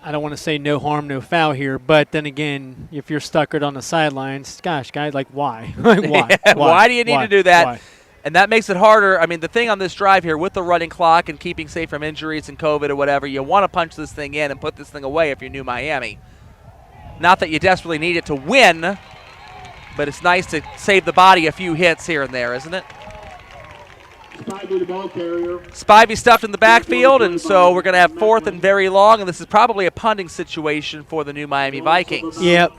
[SPEAKER 2] I don't want to say no harm, no foul here, but then again, if you're stuckered on the sidelines, gosh, guys, why? Why?
[SPEAKER 1] Why do you need to do that?
[SPEAKER 2] Why?
[SPEAKER 1] And that makes it harder. The thing on this drive here with the running clock and keeping safe from injuries and COVID or whatever, you want to punch this thing in and put this thing away if you're New Miami. Not that you desperately need it to win, but it's nice to save the body a few hits here and there, isn't it?
[SPEAKER 5] Spivey, the ball carrier.
[SPEAKER 1] Spivey stuffed in the backfield, and so we're going to have 4th and very long, and this is probably a punting situation for the New Miami Vikings.
[SPEAKER 2] Yep.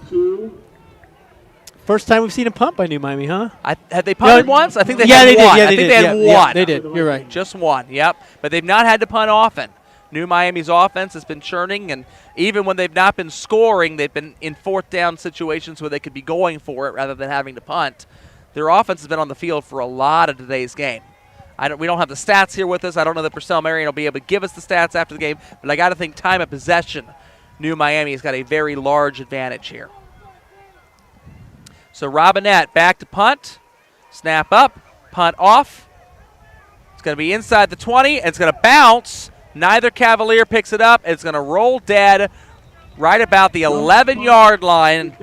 [SPEAKER 2] First time we've seen a punt by New Miami, huh?
[SPEAKER 1] Had they punted once? I think they
[SPEAKER 2] yeah,
[SPEAKER 1] had
[SPEAKER 2] they
[SPEAKER 1] one.
[SPEAKER 2] did. Yeah,
[SPEAKER 1] I
[SPEAKER 2] they
[SPEAKER 1] think
[SPEAKER 2] did.
[SPEAKER 1] they had one.
[SPEAKER 2] Yeah, they did. You're right.
[SPEAKER 1] Just one, yep. But they've not had to punt often. New Miami's offense has been churning, and even when they've not been scoring, they've been in 4th down situations where they could be going for it rather than having to punt. Their offense has been on the field for a lot of today's game. We don't have the stats here with us. I don't know that Purcell Marion will be able to give us the stats after the game, but I got to think time of possession, New Miami has got a very large advantage here. So Robinette back to punt. Snap up, punt off. It's going to be inside the 20, and it's going to bounce. Neither Cavalier picks it up. It's going to roll dead right about the 11-yard line,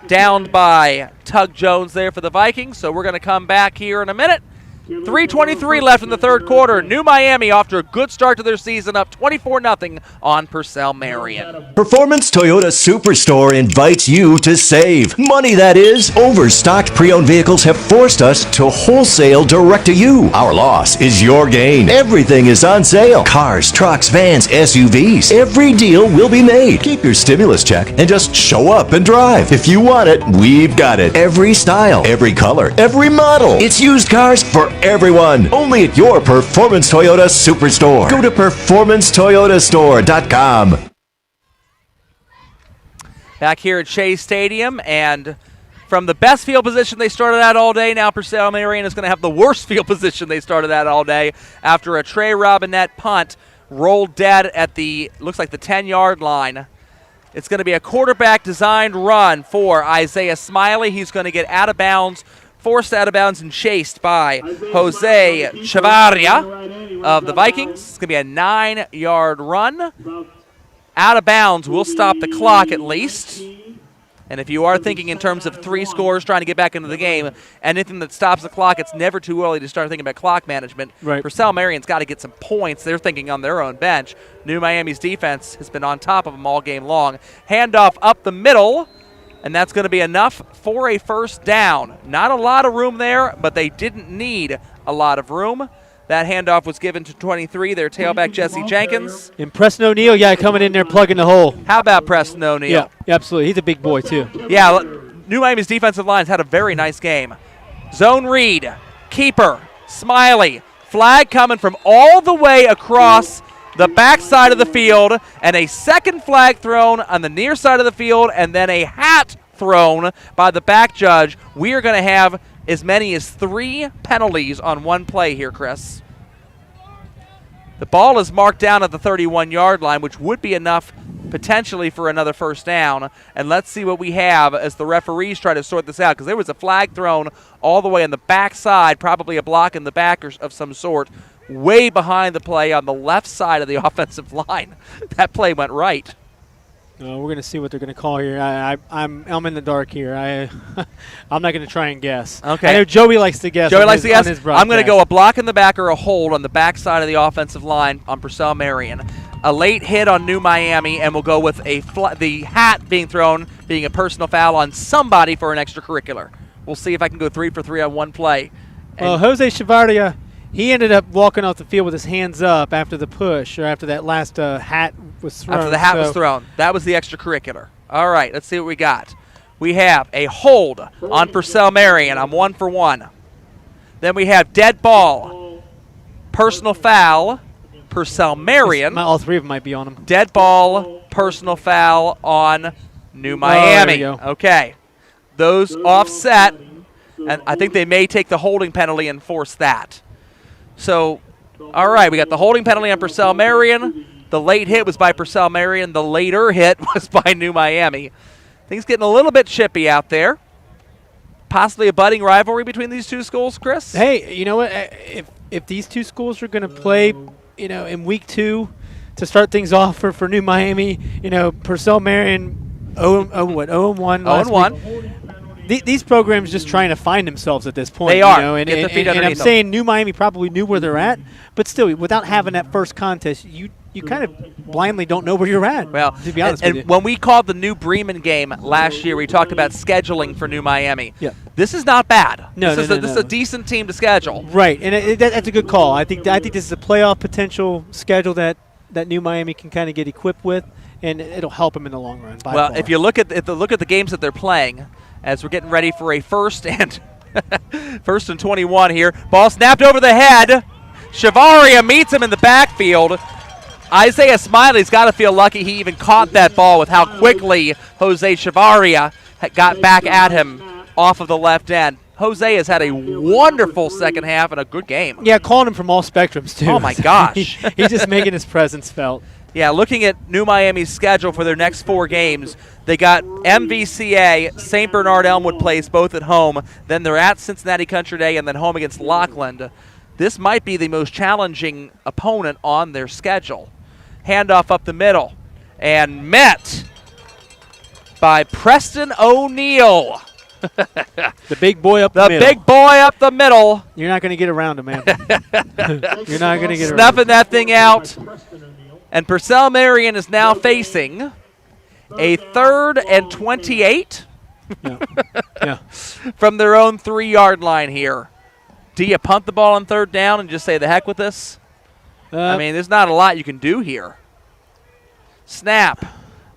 [SPEAKER 1] downed by Tug Jones there for the Vikings. So we're going to come back here in a minute. 3:23 left in the third quarter. New Miami off to a good start to their season, up 24-0 on Purcell Marion.
[SPEAKER 3] Performance Toyota Superstore invites you to save. Money, that is. Overstocked pre-owned vehicles have forced us to wholesale direct to you. Our loss is your gain. Everything is on sale. Cars, trucks, vans, SUVs. Every deal will be made. Keep your stimulus check and just show up and drive. If you want it, we've got it. Every style, every color, every model. It's used cars for everyone. Only at your Performance Toyota Superstore. Go to performancetoyotastore.com.
[SPEAKER 1] Back here at Shea Stadium, and from the best field position they started out all day, now Purcell Marion is going to have the worst field position they started out all day after a Trey Robinette punt rolled dead at the, looks like the 10-yard line. It's going to be a quarterback-designed run for Isaiah Smiley. He's going to get out of bounds, forced out of bounds and chased by Jose Chavarria of the Vikings. It's going to be a 9-yard run. Out of bounds will stop the clock at least. And if you are thinking in terms of 3 scores, trying to get back into the game, anything that stops the clock, it's never too early to start thinking about clock management.
[SPEAKER 2] Right.
[SPEAKER 1] Purcell Marion's got to get some points. They're thinking on their own bench. New Miami's defense has been on top of them all game long. Handoff up the middle. And that's going to be enough for a first down. Not a lot of room there, but they didn't need a lot of room. That handoff was given to 23, their tailback Jesse Jenkins.
[SPEAKER 2] And Preston O'Neal, coming in there plugging the hole.
[SPEAKER 1] How about Preston O'Neal?
[SPEAKER 2] Yeah, absolutely. He's a big boy, too.
[SPEAKER 1] Yeah, New Miami's defensive line's had a very nice game. Zone read, keeper, Smiley. Flag coming from all the way across the back side of the field, and a second flag thrown on the near side of the field, and then a hat thrown by the back judge. We are going to have as many as 3 penalties on one play here, Chris. The ball is marked down at the 31-yard line, which would be enough potentially for another first down. And let's see what we have as the referees try to sort this out, because there was a flag thrown all the way on the back side, probably a block in the back of some sort, way behind the play on the left side of the offensive line. That play went right.
[SPEAKER 2] We're going to see what they're going to call here. I'm in the dark here. I'm not going to try and guess.
[SPEAKER 1] Okay.
[SPEAKER 2] I know Joey likes to guess.
[SPEAKER 1] Joey likes to guess.
[SPEAKER 2] I'm
[SPEAKER 1] going to go a block in the back or a hold on the back side of the offensive line on Purcell Marion. A late hit on New Miami, and we'll go with the hat being thrown being a personal foul on somebody for an extracurricular. We'll see if I can go 3 for 3 on one play.
[SPEAKER 2] Well, Jose Chavarria, he ended up walking off the field with his hands up after the push, or after that last hat was thrown.
[SPEAKER 1] After the hat was thrown. That was the extracurricular. All right, let's see what we got. We have a hold on Purcell Marion. I'm 1 for 1. Then we have dead ball, personal foul, Purcell Marion.
[SPEAKER 2] All 3 of them might be on him.
[SPEAKER 1] Dead ball, personal foul on New Miami.
[SPEAKER 2] There you go.
[SPEAKER 1] Okay. Those offset, and I think they may take the holding penalty and force that. So, all right, we got the holding penalty on Purcell Marion. The late hit was by Purcell Marion. The later hit was by New Miami. Things getting a little bit chippy out there. Possibly a budding rivalry between these two schools, Chris?
[SPEAKER 2] Hey, you know what? If these two schools are going to play, in week 2 to start things off for New Miami, Purcell Marion 0-1 last
[SPEAKER 1] 0-1.
[SPEAKER 2] week. These programs just trying to find themselves at this point.
[SPEAKER 1] They are.
[SPEAKER 2] And
[SPEAKER 1] Get their feet
[SPEAKER 2] I'm
[SPEAKER 1] underneath them.
[SPEAKER 2] saying New Miami probably knew where they're at, but still, without having that first contest, you you kind of blindly don't know where you're at.
[SPEAKER 1] Well,
[SPEAKER 2] to be honest
[SPEAKER 1] and
[SPEAKER 2] with you.
[SPEAKER 1] when we called the New Bremen game last year, we talked about scheduling for New Miami.
[SPEAKER 2] Yeah.
[SPEAKER 1] This is not bad.
[SPEAKER 2] No,
[SPEAKER 1] this is a decent team to schedule.
[SPEAKER 2] Right, and that's a good call. I think this is a playoff potential schedule that New Miami can kind of get equipped with, and it'll help them in the long run.
[SPEAKER 1] Well, if you look at the games that they're playing, as we're getting ready for a first and 21 here, ball snapped over the head. Chavaria meets him in the backfield. Isaiah Smiley's got to feel lucky he even caught that ball with how quickly Jose Chavaria got back at him off of the left end. Jose has had a wonderful second half and a good game.
[SPEAKER 2] Yeah, calling him from all spectrums, too.
[SPEAKER 1] Oh, my gosh.
[SPEAKER 2] He's just making his presence felt.
[SPEAKER 1] Yeah, looking at New Miami's schedule for their next 4 games, they got MVCA, St. Bernard Elmwood Place, both at home. Then they're at Cincinnati Country Day and then home against Lockland. This might be the most challenging opponent on their schedule. Handoff up the middle and met by Preston O'Neill.
[SPEAKER 2] The big boy up the middle.
[SPEAKER 1] The big boy up the middle.
[SPEAKER 2] You're not going to get around him, man. You're not going to get around him.
[SPEAKER 1] Snuffing that thing out. And Purcell Marion is now facing a 3rd and 28
[SPEAKER 2] Yeah.
[SPEAKER 1] from their own 3-yard line here. Do you punt the ball on 3rd down and just say the heck with this? I mean, there's not a lot you can do here. Snap.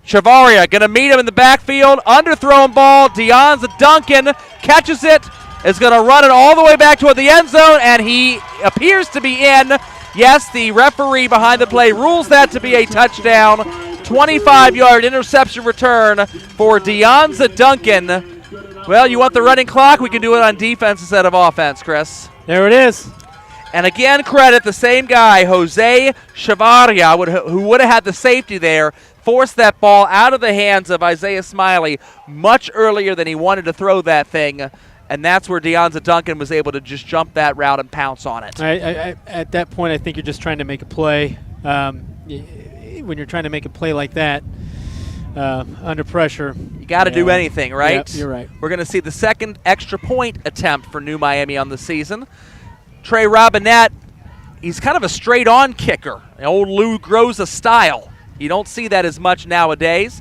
[SPEAKER 1] Chavaria going to meet him in the backfield. Underthrown ball. Deonza Duncan catches it. Is going to run it all the way back toward the end zone, and he appears to be in. Yes, the referee behind the play rules that to be a touchdown. 25-yard interception return for Deonza Duncan. Well, you want the running clock? We can do it on defense instead of offense, Chris.
[SPEAKER 2] There it is.
[SPEAKER 1] And again, credit the same guy, Jose Chavaria, who would have had the safety there, forced that ball out of the hands of Isaiah Smiley much earlier than he wanted to throw that thing. And that's where Deonza Duncan was able to just jump that route and pounce on it.
[SPEAKER 2] At that point, I think you're just trying to make a play. When you're trying to make a play like that, under pressure.
[SPEAKER 1] You got to do anything, right?
[SPEAKER 2] Yep, you're right.
[SPEAKER 1] We're going to see the second extra point attempt for New Miami on the season. Trey Robinette, he's kind of a straight-on kicker, an old Lou Groza style. You don't see that as much nowadays.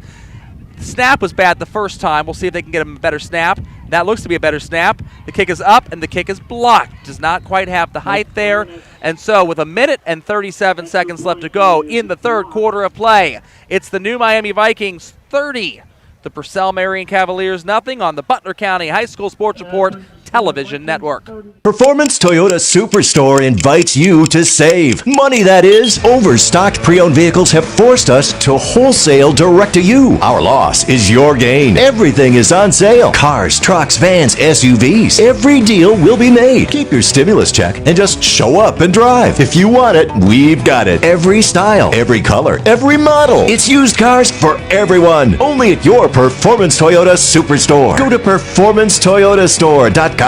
[SPEAKER 1] The snap was bad the first time. We'll see if they can get him a better snap. That looks to be a better snap. The kick is up, and the kick is blocked. Does not quite have the height there. And so with 1 and 37 seconds left to go in the 3rd quarter of play, it's the New Miami Vikings 30. The Purcell Marion Cavaliers nothing on the Butler County High School Sports Report Television Network.
[SPEAKER 3] Performance Toyota Superstore invites you to save. Money, that is. Overstocked pre-owned vehicles have forced us to wholesale direct to you. Our loss is your gain. Everything is on sale. Cars, trucks, vans, SUVs. Every deal will be made. Keep your stimulus check and just show up and drive. If you want it, we've got it. Every style, every color, every model. It's used cars for everyone. Only at your Performance Toyota Superstore. Go to performancetoyotastore.com.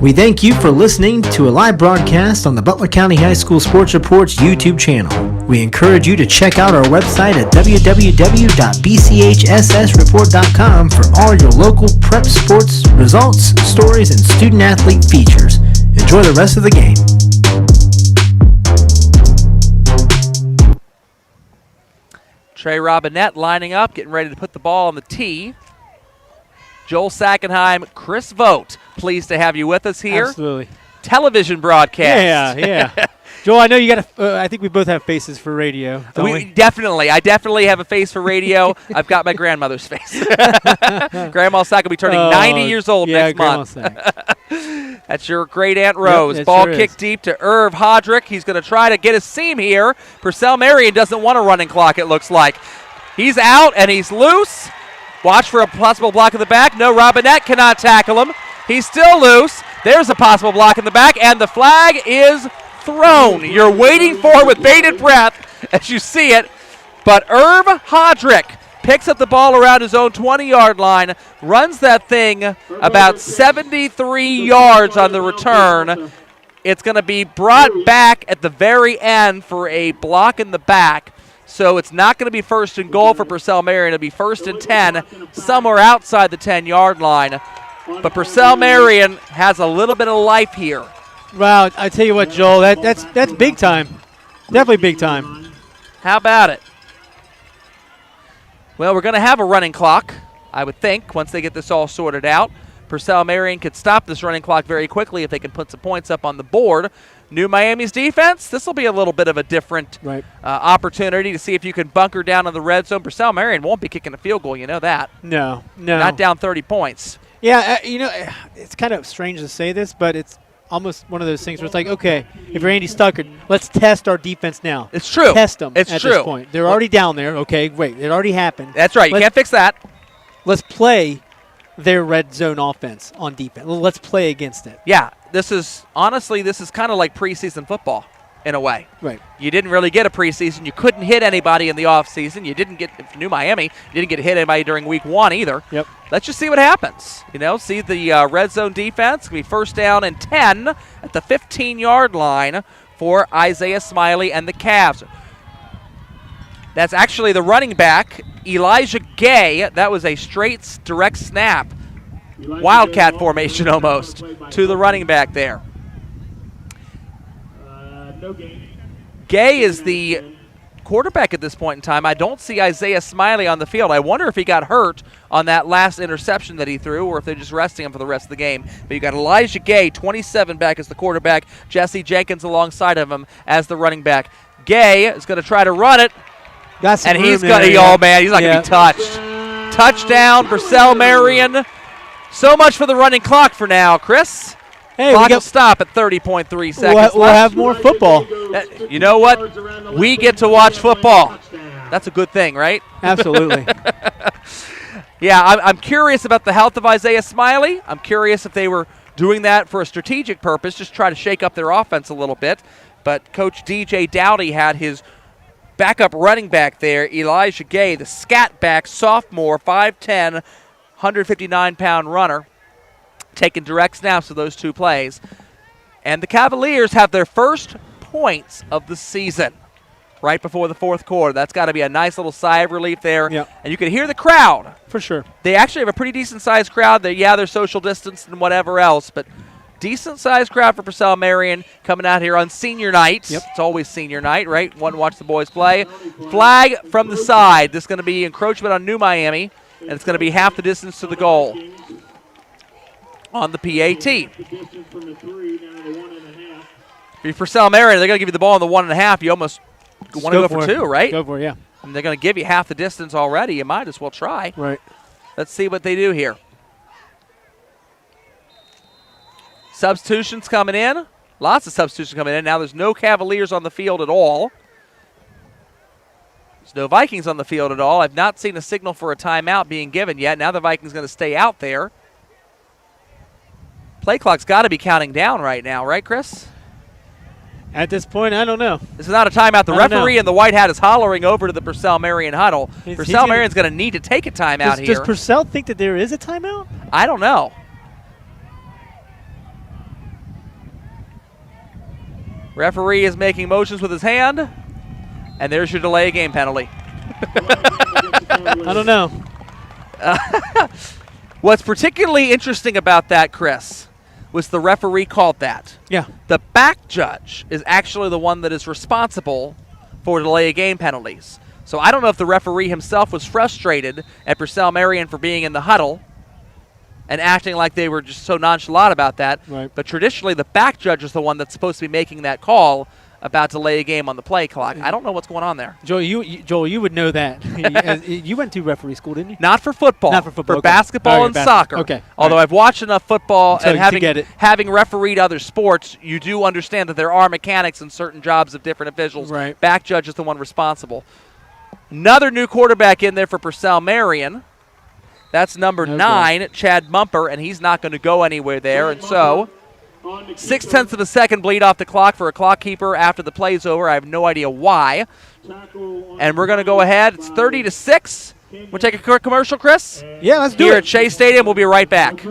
[SPEAKER 6] We thank you for listening to a live broadcast on the Butler County High School Sports Report's YouTube channel. We encourage you to check out our website at www.bchssreport.com for all your local prep sports, results, stories, and student-athlete features. Enjoy the rest of the game.
[SPEAKER 1] Trey Robinette lining up, getting ready to put the ball on the tee. Joel Sackenheim, Chris Vogt, pleased to have you with us here.
[SPEAKER 2] Absolutely.
[SPEAKER 1] Television broadcast.
[SPEAKER 2] Yeah. Joel, I know you got I think we both have faces for radio.
[SPEAKER 1] I definitely have a face for radio. I've got my grandmother's face. Grandma Sack will be turning 90 years old next month. That's your great Aunt Rose.
[SPEAKER 2] Yep,
[SPEAKER 1] ball
[SPEAKER 2] sure
[SPEAKER 1] kicked
[SPEAKER 2] is.
[SPEAKER 1] deep to Irv Hodrick. He's going to try to get a seam here. Purcell Marion doesn't want a running clock, it looks like. He's out and he's loose. Watch for a possible block in the back. No, Robinette cannot tackle him. He's still loose. There's a possible block in the back, and the flag is thrown. You're waiting for with bated breath as you see it. But Irv Hodrick picks up the ball around his own 20-yard line, runs that thing about 73 yards on the return. It's going to be brought back at the very end for a block in the back. So it's not going to be 1st and goal for Purcell Marion. It'll be 1st and 10, somewhere outside the 10-yard line. But Purcell Marion has a little bit of life here.
[SPEAKER 2] Wow, I tell you what, Joel, that's big time. Definitely big time.
[SPEAKER 1] How about it? Well, we're going to have a running clock, I would think, once they get this all sorted out. Purcell Marion could stop this running clock very quickly if they can put some points up on the board. New Miami's defense, this will be a little bit of a different opportunity to see if you can bunker down in the red zone. Purcell Marion won't be kicking a field goal, you know that.
[SPEAKER 2] No.
[SPEAKER 1] Not down 30 points.
[SPEAKER 2] Yeah, it's kind of strange to say this, but it's almost one of those things where it's like, okay, if you're Andy Stuckert, let's test our defense now.
[SPEAKER 1] It's true.
[SPEAKER 2] Test them
[SPEAKER 1] it's
[SPEAKER 2] at
[SPEAKER 1] true.
[SPEAKER 2] this point. They're already down there. Okay, wait, it already happened.
[SPEAKER 1] That's right. You can't fix that.
[SPEAKER 2] Let's play their red zone offense on defense. Let's play against it.
[SPEAKER 1] Yeah, this is kind of like preseason football in a way.
[SPEAKER 2] Right.
[SPEAKER 1] You didn't really get a preseason. You couldn't hit anybody in the offseason. You didn't get New Miami. You didn't get hit anybody during week 1 either.
[SPEAKER 2] Yep.
[SPEAKER 1] Let's just see what happens. See the red zone defense. It's going to be first down and 10 at the 15-yard line for Isaiah Smiley and the Cavs. That's actually the running back, Elijah Gay. That was a straight, direct snap. Wildcat formation almost to the running back there. Gay is the quarterback at this point in time. I don't see Isaiah Smiley on the field. I wonder if he got hurt on that last interception that he threw or if they're just resting him for the rest of the game. But you got Elijah Gay, 27 back as the quarterback. Jesse Jenkins alongside of him as the running back. Gay is going to try to run it. And he's going to, he's not going to be touched. Touchdown, Purcell Marion. So much for the running clock for now, Chris.
[SPEAKER 2] Hey,
[SPEAKER 1] clock will stop at 30.3 seconds
[SPEAKER 2] we'll have more football.
[SPEAKER 1] You know what? We get to watch football. That's a good thing, right?
[SPEAKER 2] Absolutely.
[SPEAKER 1] Yeah, I'm curious about the health of Isaiah Smiley. I'm curious if they were doing that for a strategic purpose, just try to shake up their offense a little bit. But Coach DJ Dowdy had his backup running back there, Elijah Gay, the scat back, sophomore, 5'10", 159-pound runner, taking direct snaps of those two plays. And the Cavaliers have their first points of the season right before the fourth quarter. That's got to be a nice little sigh of relief there.
[SPEAKER 2] Yep.
[SPEAKER 1] And you can hear the crowd.
[SPEAKER 2] For sure.
[SPEAKER 1] They actually have a pretty decent-sized crowd. They're social distanced and whatever else, but decent-sized crowd for Purcell Marion coming out here on senior night.
[SPEAKER 2] Yep.
[SPEAKER 1] It's always senior night, right? Want to watch the boys play. Flag from the side. This is going to be encroachment on New Miami, and it's going to be half the distance to the goal on the PAT. If you're Purcell Marion, they're going to give you the ball on the 1.5. You almost want to go for 2, right?
[SPEAKER 2] Go for it, yeah.
[SPEAKER 1] And they're going to give you half the distance already. You might as well try.
[SPEAKER 2] Right.
[SPEAKER 1] Let's see what they do here. Substitutions coming in. Lots of substitutions coming in. Now there's no Cavaliers on the field at all. There's no Vikings on the field at all. I've not seen a signal for a timeout being given yet. Now the Vikings going to stay out there. Play clock's got to be counting down right now, right, Chris?
[SPEAKER 2] At this point, I don't know.
[SPEAKER 1] This is not a timeout. The referee in the white hat is hollering over to the Purcell Marion huddle. Purcell Marion's going to need to take a timeout here.
[SPEAKER 2] Does Purcell think that there is a timeout?
[SPEAKER 1] I don't know. Referee is making motions with his hand, and there's your delay game penalty.
[SPEAKER 2] I don't know.
[SPEAKER 1] What's particularly interesting about that, Chris, was the referee called that.
[SPEAKER 2] Yeah.
[SPEAKER 1] The back judge is actually the one that is responsible for delay game penalties. So I don't know if the referee himself was frustrated at Purcell Marion for being in the huddle and acting like they were just so nonchalant about that.
[SPEAKER 2] Right.
[SPEAKER 1] But traditionally, the back judge is the one that's supposed to be making that call about delay a game on the play clock. I don't know what's going on there.
[SPEAKER 2] Joel, you would know that. You went to referee school, didn't you?
[SPEAKER 1] Not for football.
[SPEAKER 2] Not for football.
[SPEAKER 1] For
[SPEAKER 2] okay.
[SPEAKER 1] basketball and soccer.
[SPEAKER 2] Okay.
[SPEAKER 1] Although I've watched enough football
[SPEAKER 2] So
[SPEAKER 1] and having refereed other sports, you do understand that there are mechanics in certain jobs of different officials.
[SPEAKER 2] Right.
[SPEAKER 1] Back judge is the one responsible. Another new quarterback in there for Purcell Marion. That's number 9, Chad Mumper, and he's not going to go anywhere there. And so 0.6 of a second bleed off the clock for a clock keeper after the play's over. I have no idea why. And we're going to go ahead. It's 30-6. We'll take a quick commercial, Chris.
[SPEAKER 2] Yeah, let's do
[SPEAKER 1] Here
[SPEAKER 2] it.
[SPEAKER 1] at Shea Stadium, we'll be right back.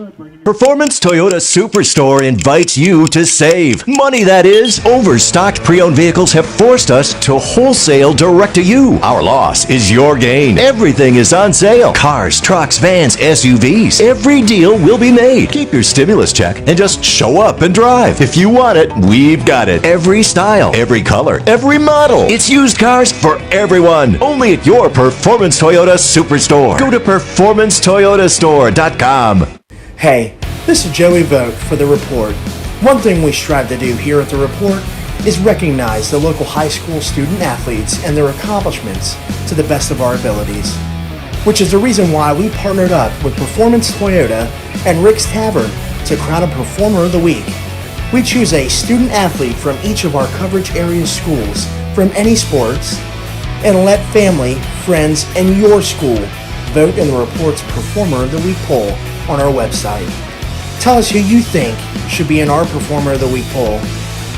[SPEAKER 3] Performance Toyota Superstore invites you to save. Money, that is. Overstocked pre-owned vehicles have forced us to wholesale direct to you. Our loss is your gain. Everything is on sale. Cars, trucks, vans, SUVs. Every deal will be made. Keep your stimulus check and just show up and drive. If you want it, we've got it. Every style, every color, every model. It's used cars for everyone. Only at your Performance Toyota Superstore. Go to performancetoyotastore.com.
[SPEAKER 4] Hey, this is Joey Vogt for The Report. One thing we strive to do here at The Report is recognize the local high school student athletes and their accomplishments to the best of our abilities, which is the reason why we partnered up with Performance Toyota and Rick's Tavern to crown a Performer of the Week. We choose a student athlete from each of our coverage area schools from any sports and let family, friends, and your school vote in the Report's Performer of the Week poll on our website. Tell us who you think should be in our Performer of the Week poll,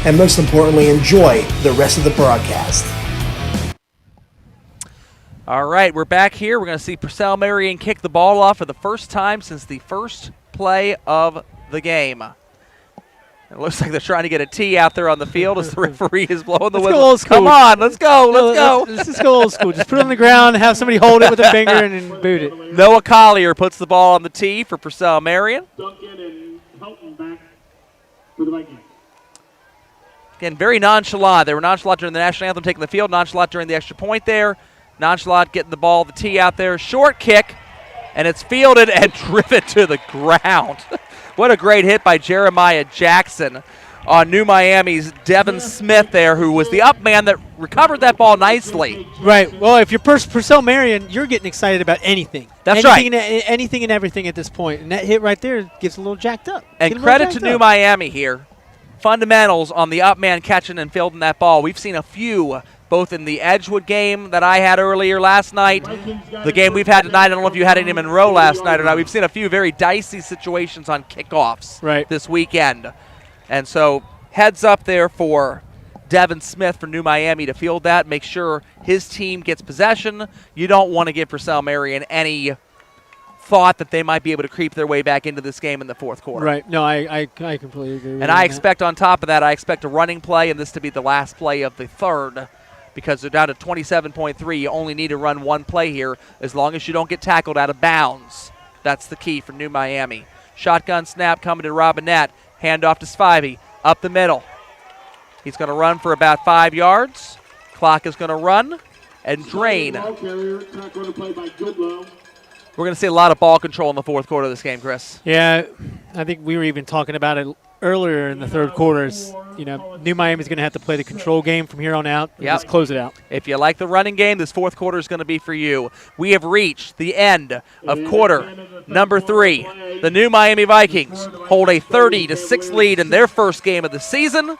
[SPEAKER 4] and most importantly, enjoy the rest of the broadcast.
[SPEAKER 1] All right, we're back here. We're going to see Purcell Marion kick the ball off for the first time since the first play of the game. It looks like they're trying to get a tee out there on the field as the referee is blowing the
[SPEAKER 2] Let's
[SPEAKER 1] whistle.
[SPEAKER 2] go old school.
[SPEAKER 1] Come on, let's go, let's go.
[SPEAKER 2] Let's just go old school. Just put it on the ground, have somebody hold it with a finger, and then boot it.
[SPEAKER 1] Noah Collier puts the ball on the tee for Purcell Marion.
[SPEAKER 5] Duncan and Helton back for the Vikings.
[SPEAKER 1] Again, very nonchalant. They were nonchalant during the national anthem, taking the field, nonchalant during the extra point there, nonchalant getting the ball, the tee out there. Short kick, and it's fielded and driven to the ground. What a great hit by Jeremiah Jackson on New Miami's Devin Smith there, who was the up man that recovered that ball nicely.
[SPEAKER 2] Right. Well, if you're Purcell Marion, you're getting excited about anything.
[SPEAKER 1] That's
[SPEAKER 2] anything
[SPEAKER 1] right.
[SPEAKER 2] Anything and everything at this point. And that hit right there gets a little jacked up.
[SPEAKER 1] And credit to New Miami here. Fundamentals on the up man catching and fielding that ball. We've seen a few, both in the Edgewood game that I had earlier last night, the game we've had tonight. I don't know if you had any in Monroe last night or not. We've seen a few very dicey situations on kickoffs this weekend. And so heads up there for Devin Smith for New Miami to field that, make sure his team gets possession. You don't want to give Purcell Marion any thought that they might be able to creep their way back into this game in the fourth quarter.
[SPEAKER 2] Right. No, I completely agree with you.
[SPEAKER 1] And I expect on top of that, I expect a running play, and this to be the last play of the third, because they're down to 27.3. You only need to run one play here as long as you don't get tackled out of bounds. That's the key for New Miami. Shotgun snap coming to Robinette. Handoff to Spivey. Up the middle. He's going to run for about 5 yards. Clock is going to run and drain. We're going to see a lot of ball control in the fourth quarter of this game, Chris.
[SPEAKER 2] Yeah, I think we were even talking about it earlier in the third quarter. New Miami's going to have to play the control game from here on out and just close it out.
[SPEAKER 1] If you like the running game, this fourth quarter is going to be for you. We have reached the end of quarter number 3. The New Miami Vikings hold a 30-6 lead in their first game of the season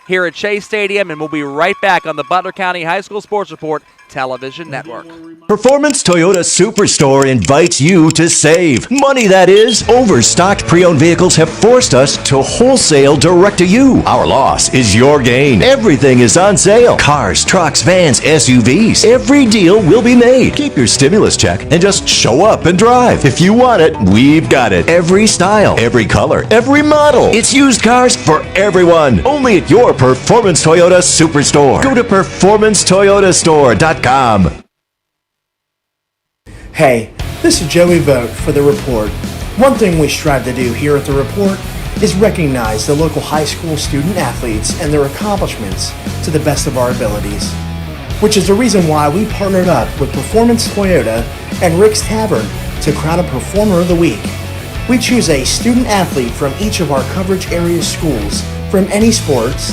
[SPEAKER 1] here at Shea Stadium, and we'll be right back on the Butler County High School Sports Report television network.
[SPEAKER 3] Performance Toyota Superstore invites you to save. Money, that is. Overstocked pre-owned vehicles have forced us to wholesale direct to you. Our loss is your gain. Everything is on sale. Cars, trucks, vans, SUVs. Every deal will be made. Keep your stimulus check and just show up and drive. If you want it, we've got it. Every style, every color, every model. It's used cars for everyone. Only at your Performance Toyota Superstore. Go to performancetoyotastore.com.
[SPEAKER 4] Hey, this is Joey Vogt for The Report. One thing we strive to do here at The Report is recognize the local high school student athletes and their accomplishments to the best of our abilities, which is the reason why we partnered up with Performance Toyota and Rick's Tavern to crown a Performer of the Week. We choose a student athlete from each of our coverage area schools from any sports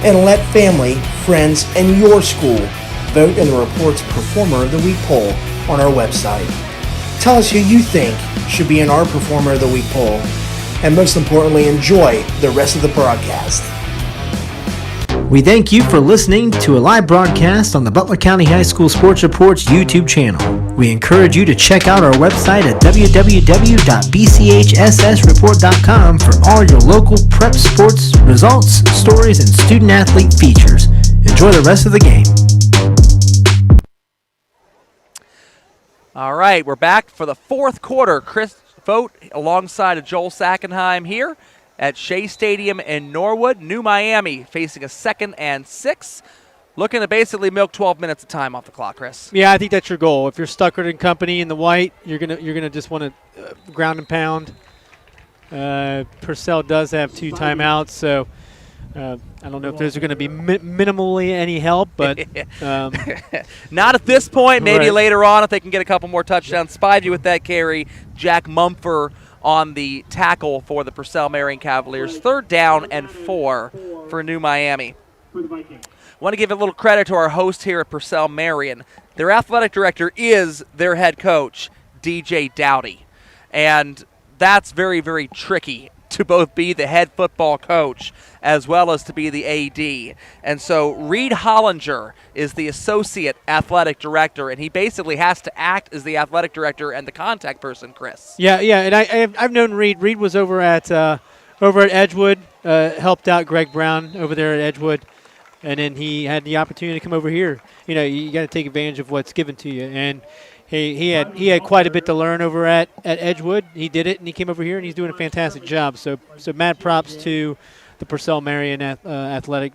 [SPEAKER 4] and let family, friends, and your school vote in the Report's Performer of the Week poll on our website. Tell us who you think should be in our Performer of the Week poll, and most importantly, enjoy the rest of the broadcast.
[SPEAKER 6] We thank you for listening to a live broadcast on the Butler County High School Sports Report's YouTube channel. We encourage you to check out our website at www.bchssreport.com for all your local prep sports results, stories, and student athlete features. Enjoy the rest of the game.
[SPEAKER 1] All right, we're back for the fourth quarter. Chris Vogt alongside of Joel Sackenheim here at Shea Stadium in Norwood. New Miami facing a 2nd and 6. Looking to basically milk 12 minutes of time off the clock, Chris.
[SPEAKER 2] Yeah, I think that's your goal. If you're Stuckert and company in the white, you're gonna just want to ground and pound. Purcell does have 2 timeouts, so I don't know if those are going to be minimally any help, but
[SPEAKER 1] not at this point. Maybe
[SPEAKER 2] right.
[SPEAKER 1] later on if they can get a couple more touchdowns. Spivey with that carry. Jack Mumford on the tackle for the Purcell Marion Cavaliers. 3rd down and 4 for New Miami. Want to give a little credit to our host here at Purcell Marion. Their athletic director is their head coach, DJ Dowdy. And that's very, very tricky to both be the head football coach as well as to be the AD. And so Reed Hollinger is the associate athletic director, and he basically has to act as the athletic director and the contact person, Chris.
[SPEAKER 2] Yeah, and I've known Reed. Reed was over at Edgewood, helped out Greg Brown over there at Edgewood, and then he had the opportunity to come over here. You know, you got to take advantage of what's given to you, and he had quite a bit to learn over at Edgewood. He did it, and he came over here, and he's doing a fantastic job. So mad props to the Purcell Marion athletic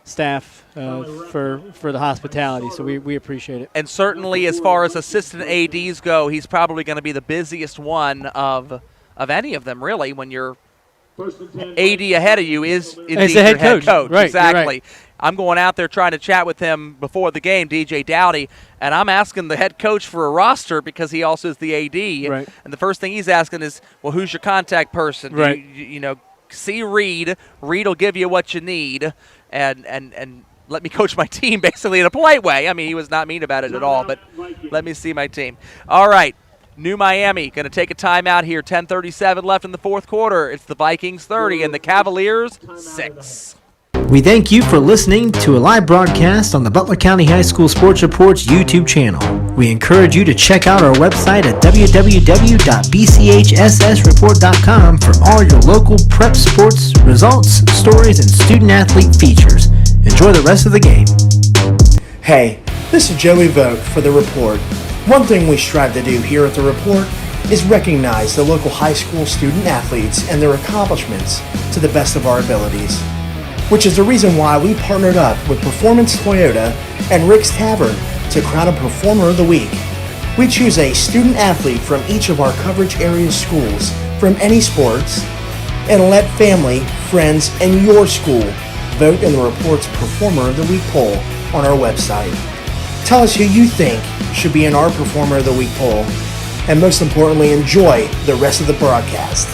[SPEAKER 2] staff for the hospitality. So we appreciate it.
[SPEAKER 1] And certainly as far as assistant ADs go, he's probably going to be the busiest one of any of them, really, when your AD ahead of you is indeed
[SPEAKER 2] the head
[SPEAKER 1] your head coach.
[SPEAKER 2] Right,
[SPEAKER 1] exactly.
[SPEAKER 2] right.
[SPEAKER 1] I'm going out there trying to chat with him before the game, DJ Dowdy, and I'm asking the head coach for a roster because he also is the AD.
[SPEAKER 2] Right.
[SPEAKER 1] And the first thing he's asking is, well, who's your contact person?
[SPEAKER 2] Right.
[SPEAKER 1] You know, see Reed. Reed will give you what you need, and let me coach my team basically in a polite way. I mean, he was not mean about it at all, but let me see my team. All right. New Miami going to take a timeout here. 10:37 left in the fourth quarter. It's the Vikings 30 and the Cavaliers 6.
[SPEAKER 6] We thank you for listening to a live broadcast on the Butler County High School Sports Report's YouTube channel. We encourage you to check out our website at www.bchssreport.com for all your local prep sports, results, stories, and student-athlete features. Enjoy the rest of the game.
[SPEAKER 4] Hey, this is Joey Vogt for The Report. One thing we strive to do here at The Report is recognize the local high school student-athletes and their accomplishments to the best of our abilities, which is the reason why we partnered up with Performance Toyota and Rick's Tavern to crown a Performer of the Week. We choose a student-athlete from each of our coverage area schools from any sports and let family, friends, and your school vote in the Report's Performer of the Week poll on our website. Tell us who you think should be in our Performer of the Week poll, and most importantly, enjoy the rest of the broadcast.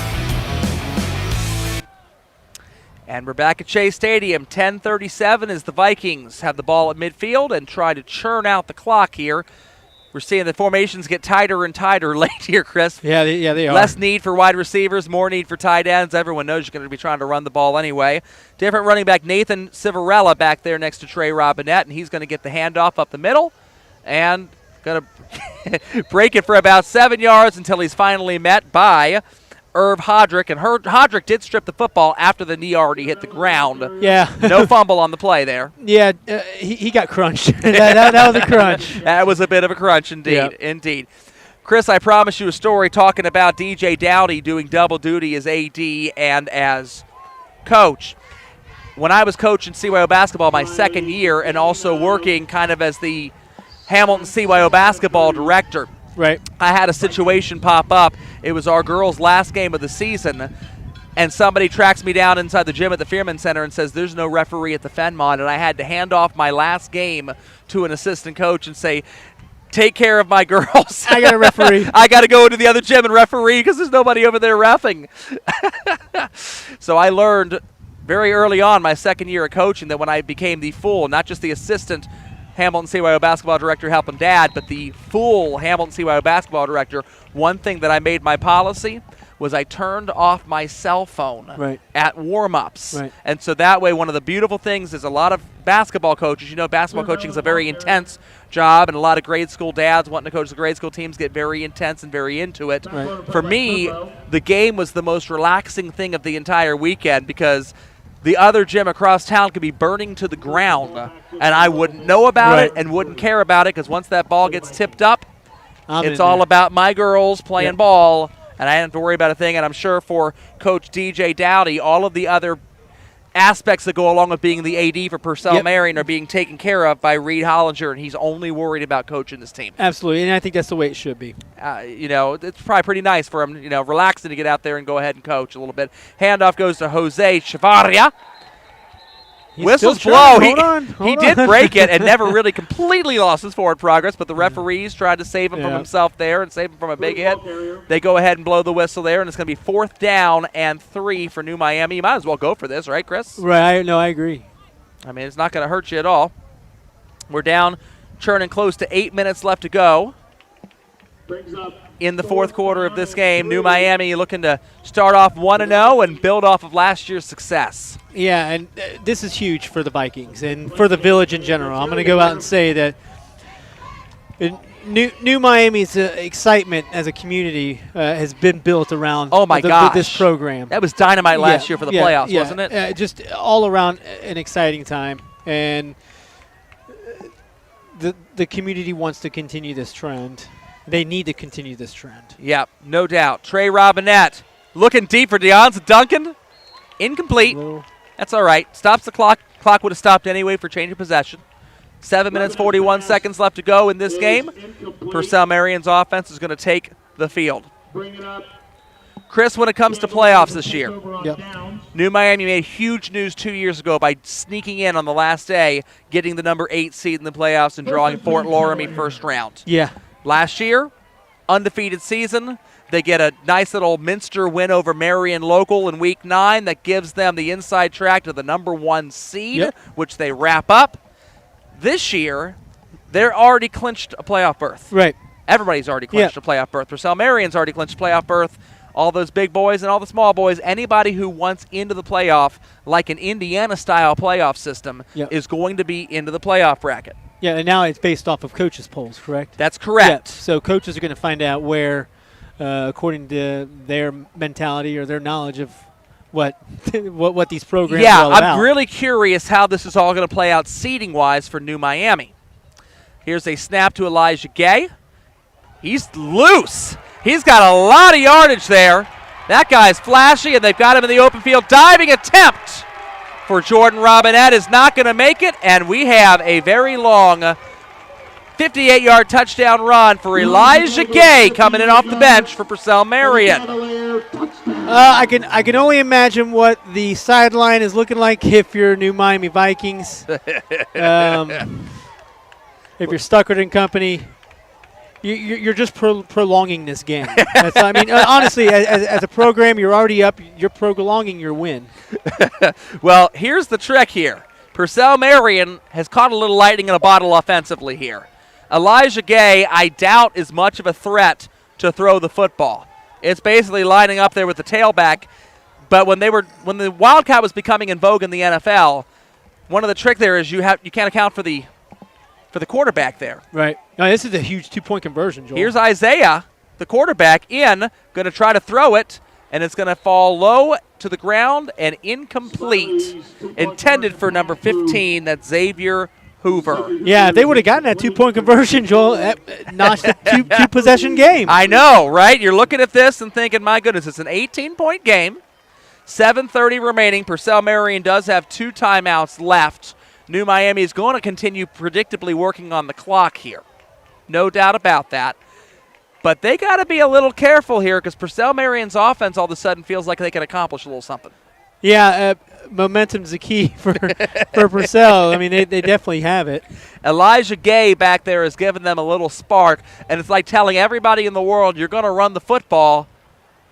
[SPEAKER 1] And we're back at Shea Stadium. 10:37 as the Vikings have the ball at midfield and try to churn out the clock here. We're seeing the formations get tighter and tighter late here, Chris.
[SPEAKER 2] Yeah, they are.
[SPEAKER 1] Less need for wide receivers, more need for tight ends. Everyone knows you're going to be trying to run the ball anyway. Different running back Nathan Civarella back there next to Trey Robinette, and he's going to get the handoff up the middle and going to break it for about 7 yards until he's finally met by Irv Hodrick. And Hodrick did strip the football after the knee already hit the ground.
[SPEAKER 2] Yeah.
[SPEAKER 1] No fumble on the play there.
[SPEAKER 2] Yeah, he got crunched. that was a crunch.
[SPEAKER 1] That was a bit of a crunch indeed.
[SPEAKER 2] Yep.
[SPEAKER 1] Indeed. Chris, I promised you a story talking about DJ Dowdy doing double duty as AD and as coach. When I was coaching CYO basketball my second year and also working kind of as the Hamilton CYO basketball director,
[SPEAKER 2] Right.
[SPEAKER 1] I had a situation pop up. It was our girls' last game of the season, and somebody tracks me down inside the gym at the Fearman Center and says there's no referee at the Fenmont, and I had to hand off my last game to an assistant coach and say, take care of my girls.
[SPEAKER 2] I got a referee.
[SPEAKER 1] I got to go into the other gym and referee because there's nobody over there reffing. So I learned very early on my second year of coaching that when I became the full, not just the assistant Hamilton CYO basketball director helping dad, but the full Hamilton CYO basketball director, one thing that I made my policy was I turned off my cell phone at warm-ups.
[SPEAKER 2] Right.
[SPEAKER 1] And so that way, one of the beautiful things is a lot of basketball coaches, you know, basketball coaching is a very intense job, and a lot of grade school dads wanting to coach the grade school teams get very intense and very into it.
[SPEAKER 2] Right.
[SPEAKER 1] For me, the game was the most relaxing thing of the entire weekend because the other gym across town could be burning to the ground, and I wouldn't know about it and wouldn't care about it because once that ball gets tipped up, It's all about my girls playing ball, and I didn't have to worry about a thing. And I'm sure for Coach DJ Dowdy, all of the other aspects that go along with being the AD for Purcell Marion are being taken care of by Reed Hollinger, and he's only worried about coaching this team.
[SPEAKER 2] Absolutely, and I think that's the way it should be.
[SPEAKER 1] It's probably pretty nice for him, relaxing to get out there and go ahead and coach a little bit. Handoff goes to Jose Chavaria. Whistles blow. He did break it and never really completely lost his forward progress, but the referees tried to save him from himself there and save him from a big hit. They go ahead and blow the whistle there, and it's going to be 4th down and 3 for New Miami. You might as well go for this, right, Chris?
[SPEAKER 2] Right. No, I agree.
[SPEAKER 1] I mean, it's not going to hurt you at all. We're down, churning close to 8 minutes left to go in the 4th quarter of this game. New Miami looking to start off 1-0 and build off of last year's success.
[SPEAKER 2] Yeah, and this is huge for the Vikings and for the Village in general. I'm going to go out and say that New Miami's excitement as a community has been built around this program.
[SPEAKER 1] That was dynamite last year for the playoffs, wasn't it?
[SPEAKER 2] Just all around an exciting time. And the community wants to continue this trend. They need to continue this trend.
[SPEAKER 1] Yeah, no doubt. Trey Robinette looking deep for Deonza Duncan. Incomplete. That's all right. Stops the clock. Clock would have stopped anyway for change of possession. 7 minutes, 41 seconds left to go in this game. Purcell Marion's offense is going to take the field. Chris, when it comes to playoffs this year, New Miami made huge news 2 years ago by sneaking in on the last day, getting the number 8 seed in the playoffs and drawing Fort Loramie first round.
[SPEAKER 2] Yeah.
[SPEAKER 1] Last year, undefeated season. They get a nice little Minster win over Marion Local in Week 9 that gives them the inside track to the number 1 seed, which they wrap up. This year, they're already clinched a playoff berth.
[SPEAKER 2] Right.
[SPEAKER 1] Everybody's already clinched a playoff berth. Purcell Marion's already clinched a playoff berth. All those big boys and all the small boys, anybody who wants into the playoff, like an Indiana-style playoff system, is going to be into the playoff bracket.
[SPEAKER 2] Yeah, and now it's based off of coaches' polls, correct?
[SPEAKER 1] That's correct.
[SPEAKER 2] Yeah, so coaches are going to find out where, according to their mentality or their knowledge of what these programs are all about.
[SPEAKER 1] I'm really curious how this is all going to play out seeding-wise for New Miami. Here's a snap to Elijah Gay. He's loose. He's got a lot of yardage there. That guy's flashy, and they've got him in the open field. Diving attempt for Jordan Robinette is not going to make it, and we have a very long 58-yard touchdown run for Elijah Gay coming in off the bench for Purcell Marion.
[SPEAKER 2] I can only imagine what the sideline is looking like if you're New Miami Vikings. If you're Stuckert and company, you're just prolonging this game. Honestly, as a program, you're already up. You're prolonging your win.
[SPEAKER 1] Well, here's the trick here. Purcell Marion has caught a little lightning in a bottle offensively here. Elijah Gay, I doubt, is much of a threat to throw the football. It's basically lining up there with the tailback. But when the Wildcat was becoming in vogue in the NFL, one of the trick there is you can't account for the quarterback there.
[SPEAKER 2] Right. Now, this is a huge 2-point conversion, Joel.
[SPEAKER 1] Here's Isaiah, the quarterback, going to try to throw it, and it's going to fall low to the ground and incomplete. Intended for number 15, that's Xavier Hoover.
[SPEAKER 2] Yeah, if they would have gotten that 2-point conversion, Joel, that notched a two-possession game.
[SPEAKER 1] I know, right? You're looking at this and thinking, my goodness, it's an 18-point game. 7:30 remaining. Purcell Marion does have 2 timeouts left. New Miami is going to continue predictably working on the clock here. No doubt about that. But they got to be a little careful here because Purcell Marion's offense all of a sudden feels like they can accomplish a little something.
[SPEAKER 2] Yeah, momentum's the key for Purcell. I mean, they definitely have it.
[SPEAKER 1] Elijah Gay back there has given them a little spark, and it's like telling everybody in the world, you're going to run the football,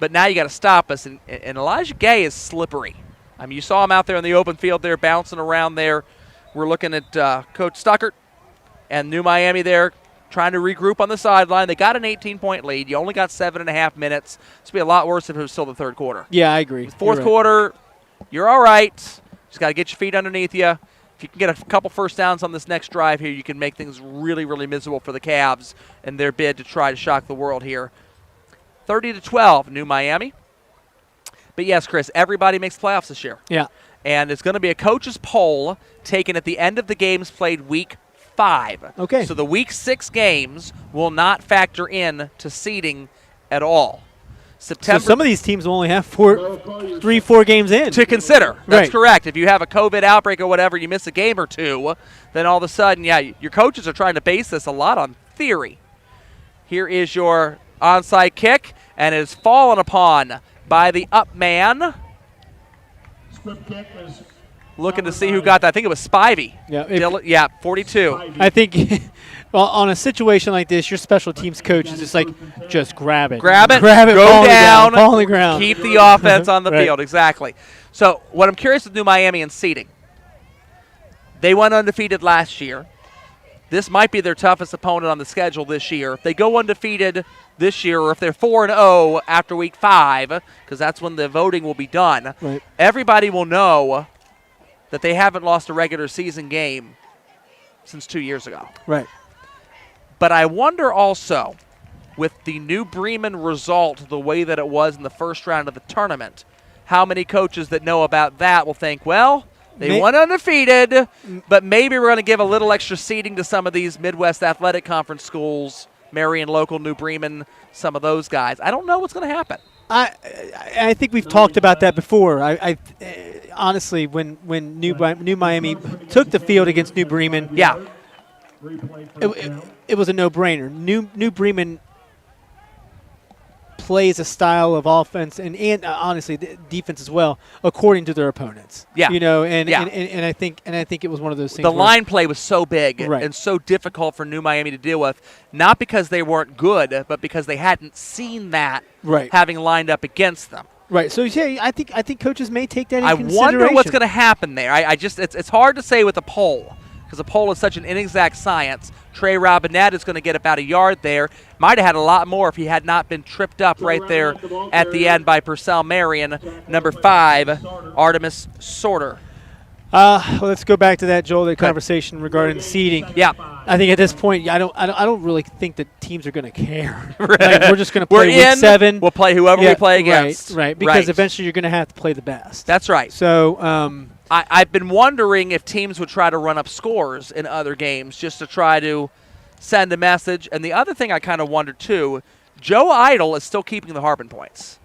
[SPEAKER 1] but now you got to stop us. And Elijah Gay is slippery. I mean, you saw him out there in the open field there bouncing around there. We're looking at Coach Stuckert and New Miami there trying to regroup on the sideline. They got an 18-point lead. You only got 7.5 minutes. This would be a lot worse if it was still the third quarter.
[SPEAKER 2] Yeah, I agree.
[SPEAKER 1] Fourth quarter, you're all right. Just got to get your feet underneath you. If you can get a couple first downs on this next drive here, you can make things really, really miserable for the Cavs and their bid to try to shock the world here. 30-12, New Miami. But yes, Chris, everybody makes playoffs this year.
[SPEAKER 2] Yeah.
[SPEAKER 1] And it's going to be a coach's poll taken at the end of the games played week 5.
[SPEAKER 2] Okay.
[SPEAKER 1] So the Week 6 games will not factor in to seeding at all.
[SPEAKER 2] So
[SPEAKER 1] September.
[SPEAKER 2] some of these teams will only have 3-4 games in.
[SPEAKER 1] To consider. That's
[SPEAKER 2] Right.
[SPEAKER 1] correct. If you have a COVID outbreak or whatever, you miss a game or two, then all of a sudden, your coaches are trying to base this a lot on theory. Here is your onside kick, and it is fallen upon by the up man.
[SPEAKER 5] Squib kick is
[SPEAKER 1] Looking to see who got that. I think it was Spivey.
[SPEAKER 2] Yeah,
[SPEAKER 1] 42.
[SPEAKER 2] I think well, on a situation like this, your special teams coach is just like, just grab it.
[SPEAKER 1] Grab it,
[SPEAKER 2] Grab it,
[SPEAKER 1] go
[SPEAKER 2] fall
[SPEAKER 1] down,
[SPEAKER 2] fall on the ground.
[SPEAKER 1] keep the offense on the
[SPEAKER 2] Right.
[SPEAKER 1] field. Exactly. So what I'm curious with New Miami and seeding, they went undefeated last year. This might be their toughest opponent on the schedule this year. If they go undefeated this year, or if they're 4-0 after Week 5, because that's when the voting will be done,
[SPEAKER 2] Right.
[SPEAKER 1] everybody will know that they haven't lost a regular season game since 2 years ago.
[SPEAKER 2] Right.
[SPEAKER 1] But I wonder also, with the New Bremen result the way that it was in the first round of the tournament, how many coaches that know about that will think, well, they went undefeated, but maybe we're going to give a little extra seeding to some of these Midwest Athletic Conference schools, Marion Local, New Bremen, some of those guys. I don't know what's going to happen.
[SPEAKER 2] I think we've talked about that before. Honestly, when New Miami took the field against New Bremen,
[SPEAKER 1] Yeah.
[SPEAKER 2] it was a no-brainer. New Bremen plays a style of offense and honestly defense as well, according to their opponents.
[SPEAKER 1] Yeah.
[SPEAKER 2] And I think it was one of those things.
[SPEAKER 1] The
[SPEAKER 2] where
[SPEAKER 1] line play was so big
[SPEAKER 2] Right.
[SPEAKER 1] and so difficult for New Miami to deal with, not because they weren't good, but because they hadn't seen that
[SPEAKER 2] Right.
[SPEAKER 1] having lined up against them.
[SPEAKER 2] Right. So yeah, I think coaches may take that into
[SPEAKER 1] I
[SPEAKER 2] consideration.
[SPEAKER 1] wonder what's going to happen there. I just it's hard to say with a poll because a poll is such an inexact science. Trey Robinette is going to get about a yard there. Might have had a lot more if he had not been tripped up right there at the end by Purcell Marion, number 5, Artemis Sorter.
[SPEAKER 2] Let's go back to that, Joel. The conversation regarding the seeding.
[SPEAKER 1] Yeah.
[SPEAKER 2] I think at this point, I don't really think that teams are going to care.
[SPEAKER 1] Right.
[SPEAKER 2] Like, we're just going to
[SPEAKER 1] We're
[SPEAKER 2] play Week
[SPEAKER 1] in,
[SPEAKER 2] 7.
[SPEAKER 1] we'll play whoever we play against.
[SPEAKER 2] Right. Because eventually you're going to have to play the best.
[SPEAKER 1] That's right.
[SPEAKER 2] So.
[SPEAKER 1] I've been wondering if teams would try to run up scores in other games just to try to send a message. And the other thing I kind of wondered, too, Joe Idle is still keeping the Harbin points.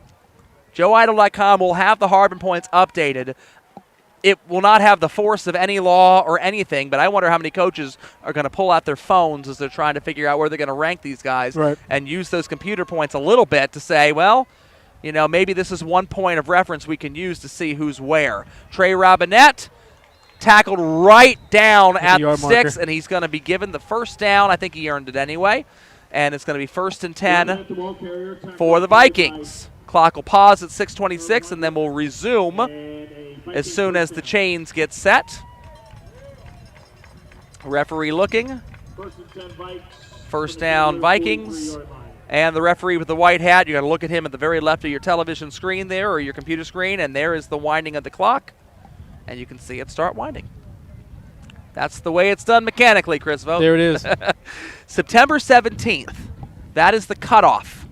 [SPEAKER 1] JoeIdle.com will have the Harbin points updated. It will not have the force of any law or anything, but I wonder how many coaches are going to pull out their phones as they're trying to figure out where they're going to rank these guys and use those computer points a little bit to say, well, maybe this is one point of reference we can use to see who's where. Trey Robinette tackled right down at the 6, and he's going to be given the first down. I think he earned it anyway. And it's going to be 1st and 10 for the Vikings. Clock will pause at 6:26, and then we'll resume as soon as the chains get set. Referee looking. First down, Vikings. And the referee with the white hat, you got to look at him at the very left of your television screen there, or your computer screen, and there is the winding of the clock. And you can see it start winding. That's the way it's done mechanically, Chris Vogt.
[SPEAKER 2] There it is.
[SPEAKER 1] September 17th. That is the cutoff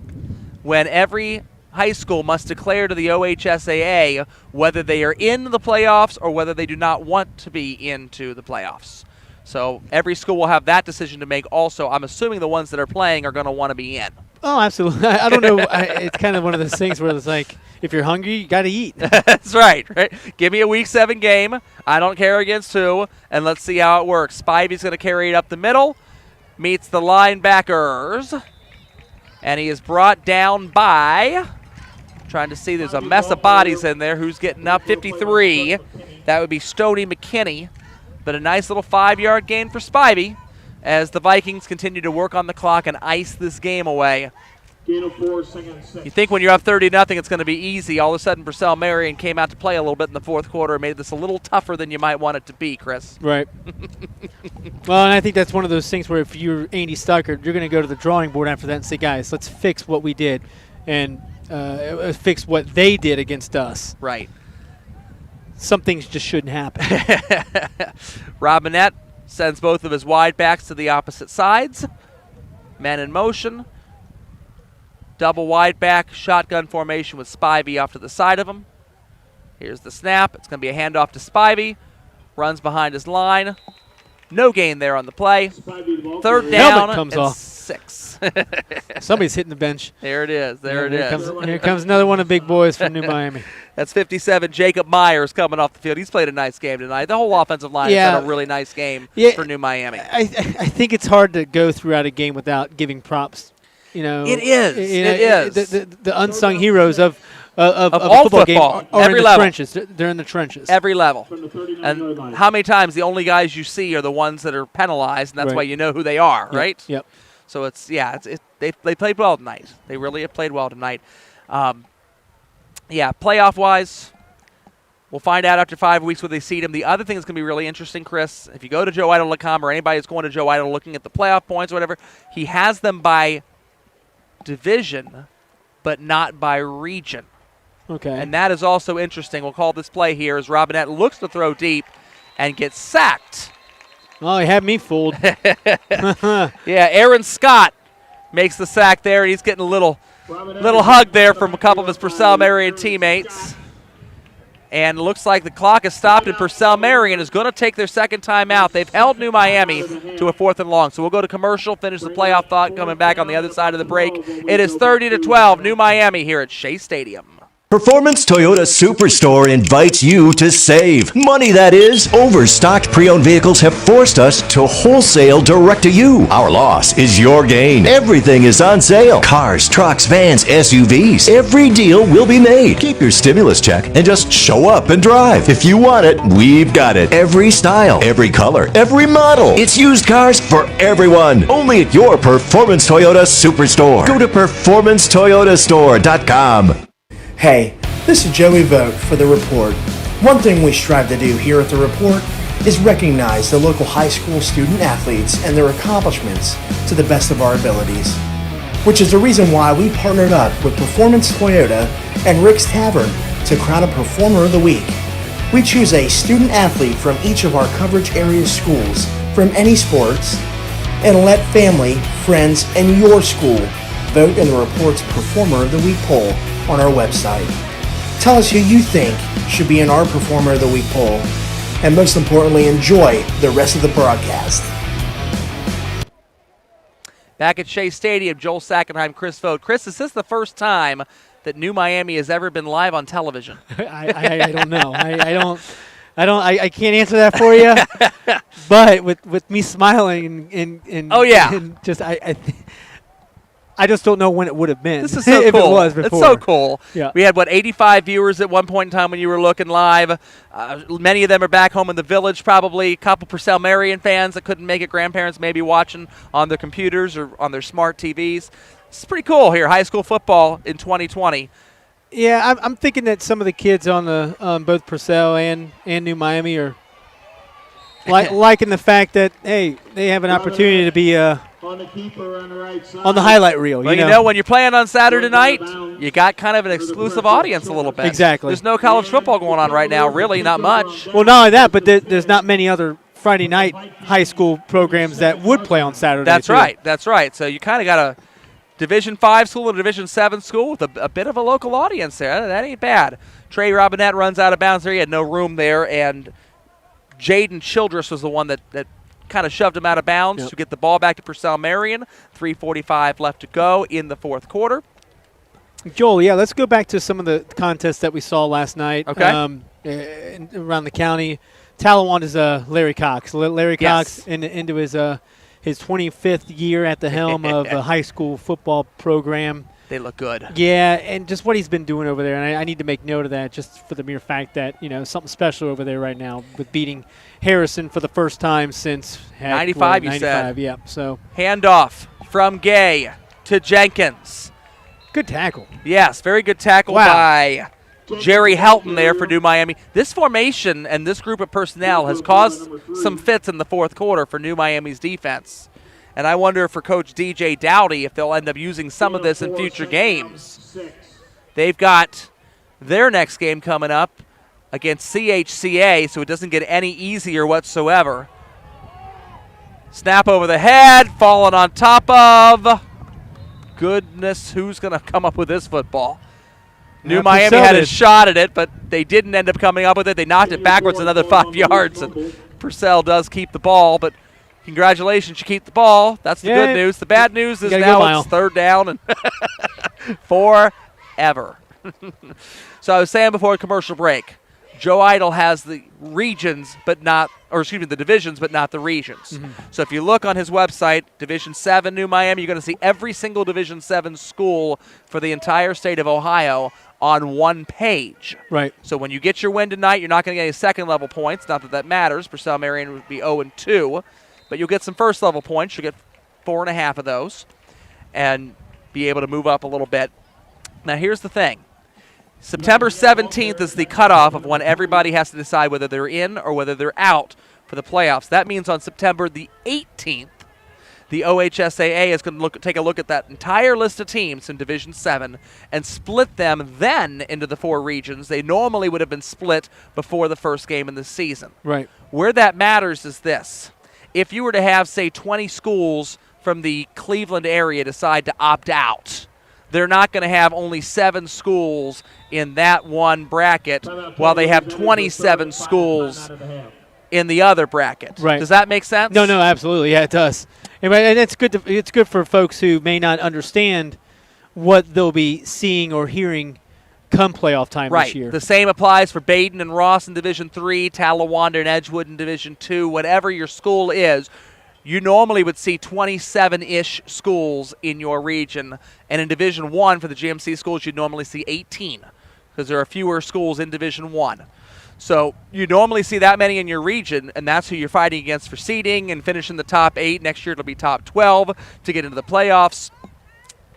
[SPEAKER 1] when every high school must declare to the OHSAA whether they are in the playoffs or whether they do not want to be into the playoffs. So every school will have that decision to make also. I'm assuming the ones that are playing are going to want to be in.
[SPEAKER 2] Oh, absolutely. I don't know. It's kind of one of those things where it's like, if you're hungry, you got to eat.
[SPEAKER 1] That's right. Give me a Week 7 game. I don't care against who, and let's see how it works. Spivey's going to carry it up the middle, meets the linebackers, and he is brought down by, trying to see, there's a mess of bodies in there. Who's getting up? 53. That would be Stoney McKinney. But a nice little 5-yard gain for Spivey as the Vikings continue to work on the clock and ice this game away. You think when you're up 30-0, it's going to be easy. All of a sudden, Purcell Marion came out to play a little bit in the fourth quarter and made this a little tougher than you might want it to be, Chris.
[SPEAKER 2] Right. Well, and I think that's one of those things where if you're Andy Stuckert, you're going to go to the drawing board after that and say, guys, let's fix what we did and fix what they did against us.
[SPEAKER 1] Right.
[SPEAKER 2] Some things just shouldn't happen.
[SPEAKER 1] Robinette sends both of his wide backs to the opposite sides. Men in motion. Double wide back, shotgun formation with Spivey off to the side of him. Here's the snap. It's going to be a handoff to Spivey. Runs behind his line. No gain there on the play. Third
[SPEAKER 2] Helmet
[SPEAKER 1] down
[SPEAKER 2] comes
[SPEAKER 1] and
[SPEAKER 2] off.
[SPEAKER 1] 6.
[SPEAKER 2] Somebody's hitting the bench.
[SPEAKER 1] There it is. There it is.
[SPEAKER 2] Here comes another one of the big boys from New Miami.
[SPEAKER 1] That's 57. Jacob Myers coming off the field. He's played a nice game tonight. The whole offensive line has had a really nice game for New Miami.
[SPEAKER 2] I think it's hard to go throughout a game without giving props.
[SPEAKER 1] It is. It is.
[SPEAKER 2] The unsung heroes of
[SPEAKER 1] all
[SPEAKER 2] football game are
[SPEAKER 1] every
[SPEAKER 2] in the
[SPEAKER 1] level.
[SPEAKER 2] trenches. They're in the trenches.
[SPEAKER 1] Every level. And how many times the only guys you see are the ones that are penalized, and that's why you know who they are, right?
[SPEAKER 2] Yep.
[SPEAKER 1] So they played well tonight. They really have played well tonight. Playoff-wise, we'll find out after 5 weeks where they seed them. The other thing that's going to be really interesting, Chris, if you go to joeidle.com or anybody that's going to Joe Idle looking at the playoff points or whatever, he has them by division, but not by region.
[SPEAKER 2] Okay.
[SPEAKER 1] And that is also interesting. We'll call this play here as Robinette looks to throw deep and gets sacked.
[SPEAKER 2] Oh, he had me fooled.
[SPEAKER 1] Yeah, Aaron Scott makes the sack there, and he's getting a little hug there from a couple of his Purcell Marion teammates. And it looks like the clock has stopped, and Purcell Marion is going to take their second time out. They've held New Miami to a 4th and long. So we'll go to commercial, finish the playoff thought, coming back on the other side of the break. It is 30-12, New Miami here at Shea Stadium.
[SPEAKER 3] Performance Toyota Superstore invites you to save. Money, that is. Overstocked pre-owned vehicles have forced us to wholesale direct to you. Our loss is your gain. Everything is on sale. Cars, trucks, vans, SUVs. Every deal will be made. Keep your stimulus check and just show up and drive. If you want it, we've got it. Every style, every color, every model. It's used cars for everyone. Only at your Performance Toyota Superstore. Go to performancetoyotastore.com.
[SPEAKER 4] Hey, this is Joey Vogt for The Report. One thing we strive to do here at The Report is recognize the local high school student athletes and their accomplishments to the best of our abilities, which is the reason why we partnered up with Performance Toyota and Rick's Tavern to crown a Performer of the Week. We choose a student athlete from each of our coverage area schools from any sports and let family, friends, and your school vote in the Report's Performer of the Week poll on our website. Tell us who you think should be in our Performer of the Week poll, and most importantly, enjoy the rest of the broadcast.
[SPEAKER 1] Back at Shea Stadium, Joel Sackenheim, Chris Vogt. Chris, is this the first time that New Miami has ever been live on television?
[SPEAKER 2] I don't know. I can't answer that for you. But with me smiling and
[SPEAKER 1] oh yeah,
[SPEAKER 2] and just I just don't know when it would have been.
[SPEAKER 1] This is so
[SPEAKER 2] if
[SPEAKER 1] cool.
[SPEAKER 2] It was before.
[SPEAKER 1] It's so cool.
[SPEAKER 2] Yeah.
[SPEAKER 1] We had, 85 viewers at one point in time when you were looking live. Many of them are back home in the village, probably. A couple Purcell Marion fans that couldn't make it, grandparents maybe watching on their computers or on their smart TVs. It's pretty cool here, high school football in 2020.
[SPEAKER 2] Yeah, I'm thinking that some of the kids on both Purcell and New Miami are liking the fact that, hey, they have an opportunity to be on the highlight reel.
[SPEAKER 1] Well, you know, when you're playing on Saturday night, you got kind of an exclusive audience a little bit.
[SPEAKER 2] Exactly.
[SPEAKER 1] There's no college football going on right now, really, not much.
[SPEAKER 2] Well, not only that, but there's not many other Friday night high school programs that would play on Saturday.
[SPEAKER 1] That's right. That's right. So you kind of got a Division 5 school and a Division 7 school with a bit of a local audience there. That ain't bad. Trey Robinette runs out of bounds there. He had no room there, and Jaden Childress was the one that kind of shoved him out of bounds to get the ball back to Purcell Marion. 3:45 left to go in the fourth quarter.
[SPEAKER 2] Joel, yeah, let's go back to some of the contests that we saw last night.
[SPEAKER 1] Okay.
[SPEAKER 2] Around the county. Talawanda's Larry Cox. Larry Cox into his 25th year at the helm of a high school football program.
[SPEAKER 1] They look good.
[SPEAKER 2] Yeah, and just what he's been doing over there, and I need to make note of that just for the mere fact that, something special over there right now with beating Harrison for the first time since
[SPEAKER 1] 95,
[SPEAKER 2] 95,
[SPEAKER 1] you said.
[SPEAKER 2] Yeah, so.
[SPEAKER 1] Handoff from Gay to Jenkins.
[SPEAKER 2] Good tackle.
[SPEAKER 1] Yes, very good tackle by Jerry Helton there for New Miami. This formation and this group of personnel has caused some fits in the fourth quarter for New Miami's defense. And I wonder for Coach DJ Dowdy if they'll end up using some of this in future games. They've got their next game coming up against CHCA, so it doesn't get any easier whatsoever. Snap over the head, falling on top of. Goodness, who's going to come up with this football? New Miami had a shot at it, but they didn't end up coming up with it. They knocked it backwards another 5 yards, and Purcell does keep the ball, but congratulations, you keep the ball. That's the good news. The bad news is now it's third down and forever. So I was saying before the commercial break, Joe Idle has the regions, the divisions, but not the regions.
[SPEAKER 2] Mm-hmm.
[SPEAKER 1] So if you look on his website, Division 7 New Miami, you're going to see every single Division 7 school for the entire state of Ohio on one page.
[SPEAKER 2] Right.
[SPEAKER 1] So when you get your win tonight, you're not going to get any second-level points. Not that that matters. Purcell Marion would be 0-2. But you'll get some first-level points. You'll get 4.5 of those and be able to move up a little bit. Now, here's the thing. September 17th is the cutoff of when everybody has to decide whether they're in or whether they're out for the playoffs. That means on September the 18th, the OHSAA is going to take a look at that entire list of teams in Division 7 and split them then into the 4 regions. They normally would have been split before the first game in the season.
[SPEAKER 2] Right.
[SPEAKER 1] Where that matters is this. If you were to have, say, 20 schools from the Cleveland area decide to opt out, they're not going to have only 7 schools in that one bracket while they have 27 schools in the other bracket.
[SPEAKER 2] Right.
[SPEAKER 1] Does that make sense?
[SPEAKER 2] No, absolutely. Yeah, it does. And it's good. It's good for folks who may not understand what they'll be seeing or hearing come playoff time this year.
[SPEAKER 1] The same applies for Baden and Ross in Division 3, Talawanda and Edgewood in Division 2. Whatever your school is, you normally would see 27-ish schools in your region. And in Division 1 for the GMC schools, you'd normally see 18 because there are fewer schools in Division 1. So you normally see that many in your region, and that's who you're fighting against for seeding and finishing the top 8. Next year it'll be top 12 to get into the playoffs.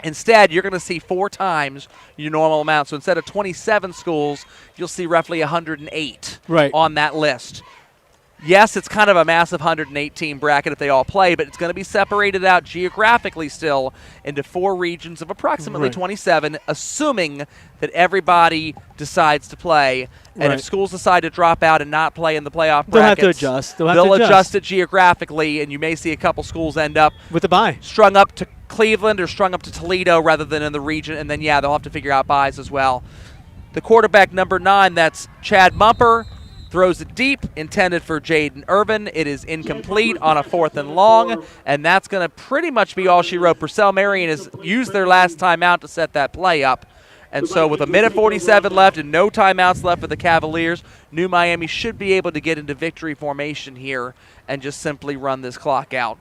[SPEAKER 1] Instead, you're going to see 4 times your normal amount. So instead of 27 schools, you'll see roughly 108 on that list. Yes, it's kind of a massive 118 bracket if they all play, but it's going to be separated out geographically still into 4 regions of approximately 27, assuming that everybody decides to play. And if schools decide to drop out and not play in the playoff brackets,
[SPEAKER 2] they'll have to adjust.
[SPEAKER 1] They'll adjust it geographically, and you may see a couple schools end up
[SPEAKER 2] with a bye,
[SPEAKER 1] strung up to Cleveland or strung up to Toledo rather than in the region, and then, they'll have to figure out buys as well. The quarterback, number 9, that's Chad Mumper, throws it deep, intended for Jaden Irvin. It is incomplete on a 4th and long, and that's going to pretty much be all she wrote. Purcell Marion has used their last timeout to set that play up. And so with 1:47 left and no timeouts left for the Cavaliers, New Miami should be able to get into victory formation here and just simply run this clock out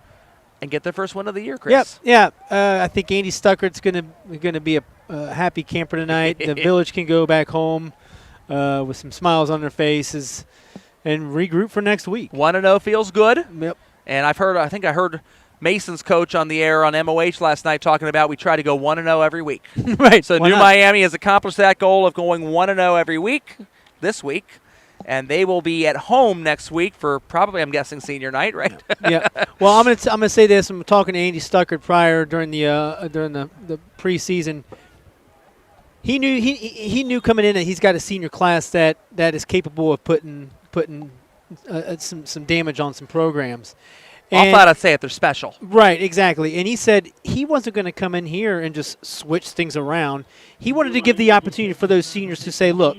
[SPEAKER 1] and get their first win of the year, Chris.
[SPEAKER 2] Yeah. I think Andy Stuckert's going to be a happy camper tonight. The village can go back home with some smiles on their faces and regroup for next week.
[SPEAKER 1] 1-0 feels good.
[SPEAKER 2] Yep.
[SPEAKER 1] And I think I heard Mason's coach on the air on MOH last night talking about we try to go 1-0 every week.
[SPEAKER 2] Right.
[SPEAKER 1] So New Miami has accomplished that goal of going 1-0 every week this week. And they will be at home next week for probably, I'm guessing, senior night, right?
[SPEAKER 2] Yeah. Well, I'm gonna say this. I'm talking to Andy Stuckert prior during the preseason. He knew coming in that he's got a senior class that is capable of putting some damage on some programs.
[SPEAKER 1] I'll flat out say it, they're special.
[SPEAKER 2] Right, exactly. And he said he wasn't going to come in here and just switch things around. He wanted to give the opportunity for those seniors to say, look,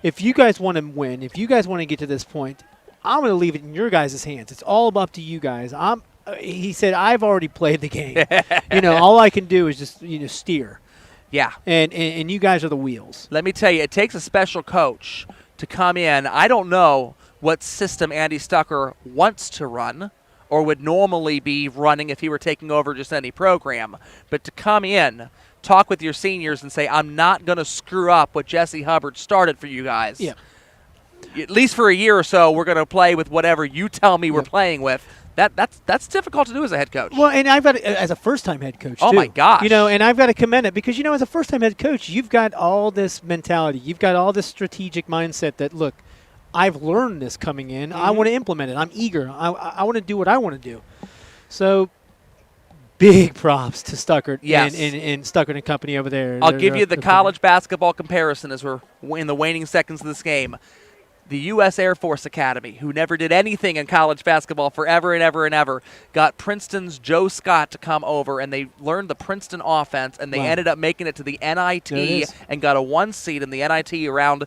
[SPEAKER 2] if you guys want to win, if you guys want to get to this point, I'm going to leave it in your guys' hands. It's all up to you guys. He said, I've already played the game. All I can do is just steer.
[SPEAKER 1] Yeah.
[SPEAKER 2] And you guys are the wheels.
[SPEAKER 1] Let me tell you, it takes a special coach to come in. I don't know what system Andy Stucker wants to run or would normally be running if he were taking over just any program. But to come in, talk with your seniors and say, I'm not going to screw up what Jesse Hubbard started for you guys.
[SPEAKER 2] Yeah.
[SPEAKER 1] At least for a year or so, we're going to play with whatever you tell me we're playing with. That's difficult to do as a head coach.
[SPEAKER 2] Well, and I've got as a first-time head coach,
[SPEAKER 1] oh,
[SPEAKER 2] too.
[SPEAKER 1] my gosh.
[SPEAKER 2] And I've got to commend it because, as a first-time head coach, you've got all this mentality. You've got all this strategic mindset that, look, I've learned this coming in. I want to implement it. I'm eager. I want to do what I want to do. So, big props to Stuckert and Stuckert and company over there.
[SPEAKER 1] I'll give you the college basketball comparison as we're in the waning seconds of this game. The U.S. Air Force Academy, who never did anything in college basketball forever and ever and ever, got Princeton's Joe Scott to come over, and they learned the Princeton offense, and they ended up making it to the NIT and got a 1 seed in the NIT around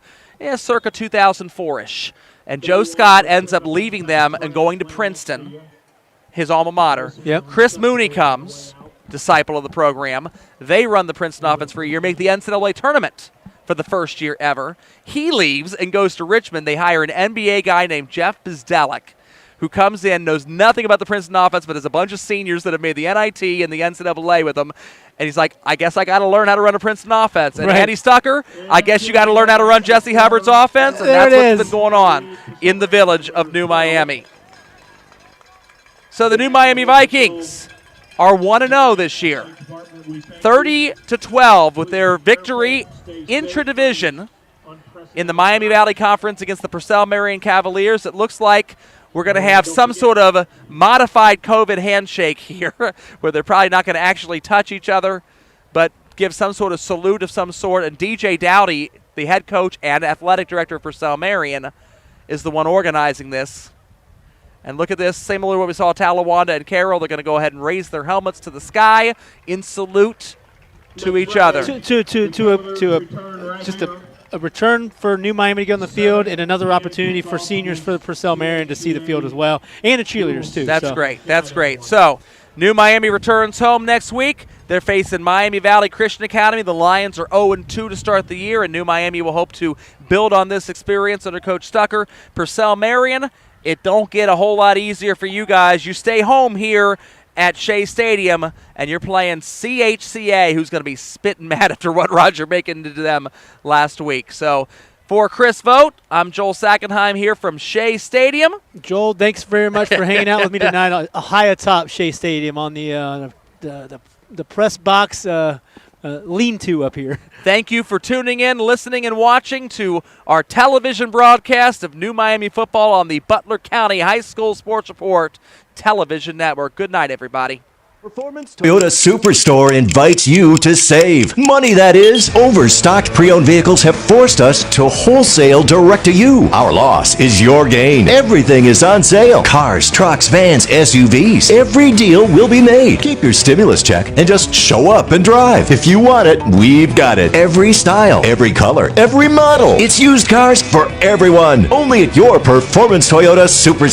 [SPEAKER 1] circa 2004-ish. And Joe Scott ends up leaving them and going to Princeton, his alma mater.
[SPEAKER 2] Yep.
[SPEAKER 1] Chris Mooney comes, disciple of the program. They run the Princeton offense for a year, make the NCAA tournament for the first year ever. He leaves and goes to Richmond. They hire an NBA guy named Jeff Bzdelic, who comes in, knows nothing about the Princeton offense, but has a bunch of seniors that have made the NIT and the NCAA with him. And he's like, I guess I got to learn how to run a Princeton offense. And
[SPEAKER 2] right.
[SPEAKER 1] Andy Stucker, I guess you got to learn how to run Jesse Hubbard's offense. And
[SPEAKER 2] there
[SPEAKER 1] that's what's
[SPEAKER 2] is.
[SPEAKER 1] been going on in the village of New Miami. So the New Miami Vikings are 1-0 this year. 30-12 with their victory intra-division in the Miami Valley Conference against the Purcell Marion Cavaliers. It looks like we're going to have some sort of modified COVID handshake here where they're probably not going to actually touch each other, but give some sort of salute of some sort. And DJ Dowdy, the head coach and athletic director of Purcell Marion, is the one organizing this. And look at this, similar to what we saw Talawanda and Carroll. They're going to go ahead and raise their helmets to the sky in salute to each other.
[SPEAKER 2] Just a return for New Miami to get on the field and another opportunity for seniors for the Purcell Marion to see the field as well, and the cheerleaders too.
[SPEAKER 1] That's great. That's great. So New Miami returns home next week. They're facing Miami Valley Christian Academy. The Lions are 0-2 to start the year, and New Miami will hope to build on this experience under Coach Stucker. Purcell Marion, it don't get a whole lot easier for you guys. You stay home here at Shea Stadium, and you're playing CHCA, who's going to be spitting mad after what Roger Bacon did to them last week. So for Chris Vogt, I'm Joel Sackenheim here from Shea Stadium.
[SPEAKER 2] Joel, thanks very much for hanging out with me tonight high atop Shea Stadium on the press box lean-to up here.
[SPEAKER 1] Thank you for tuning in, listening, and watching to our television broadcast of New Miami football on the Butler County High School Sports Report Television Network. Good night, everybody.
[SPEAKER 3] Toyota Superstore invites you to save. Money, that is. Overstocked pre-owned vehicles have forced us to wholesale direct to you. Our loss is your gain. Everything is on sale. Cars, trucks, vans, SUVs. Every deal will be made. Keep your stimulus check and just show up and drive. If you want it, we've got it. Every style, every color, every model. It's used cars for everyone. Only at your Performance Toyota Superstore.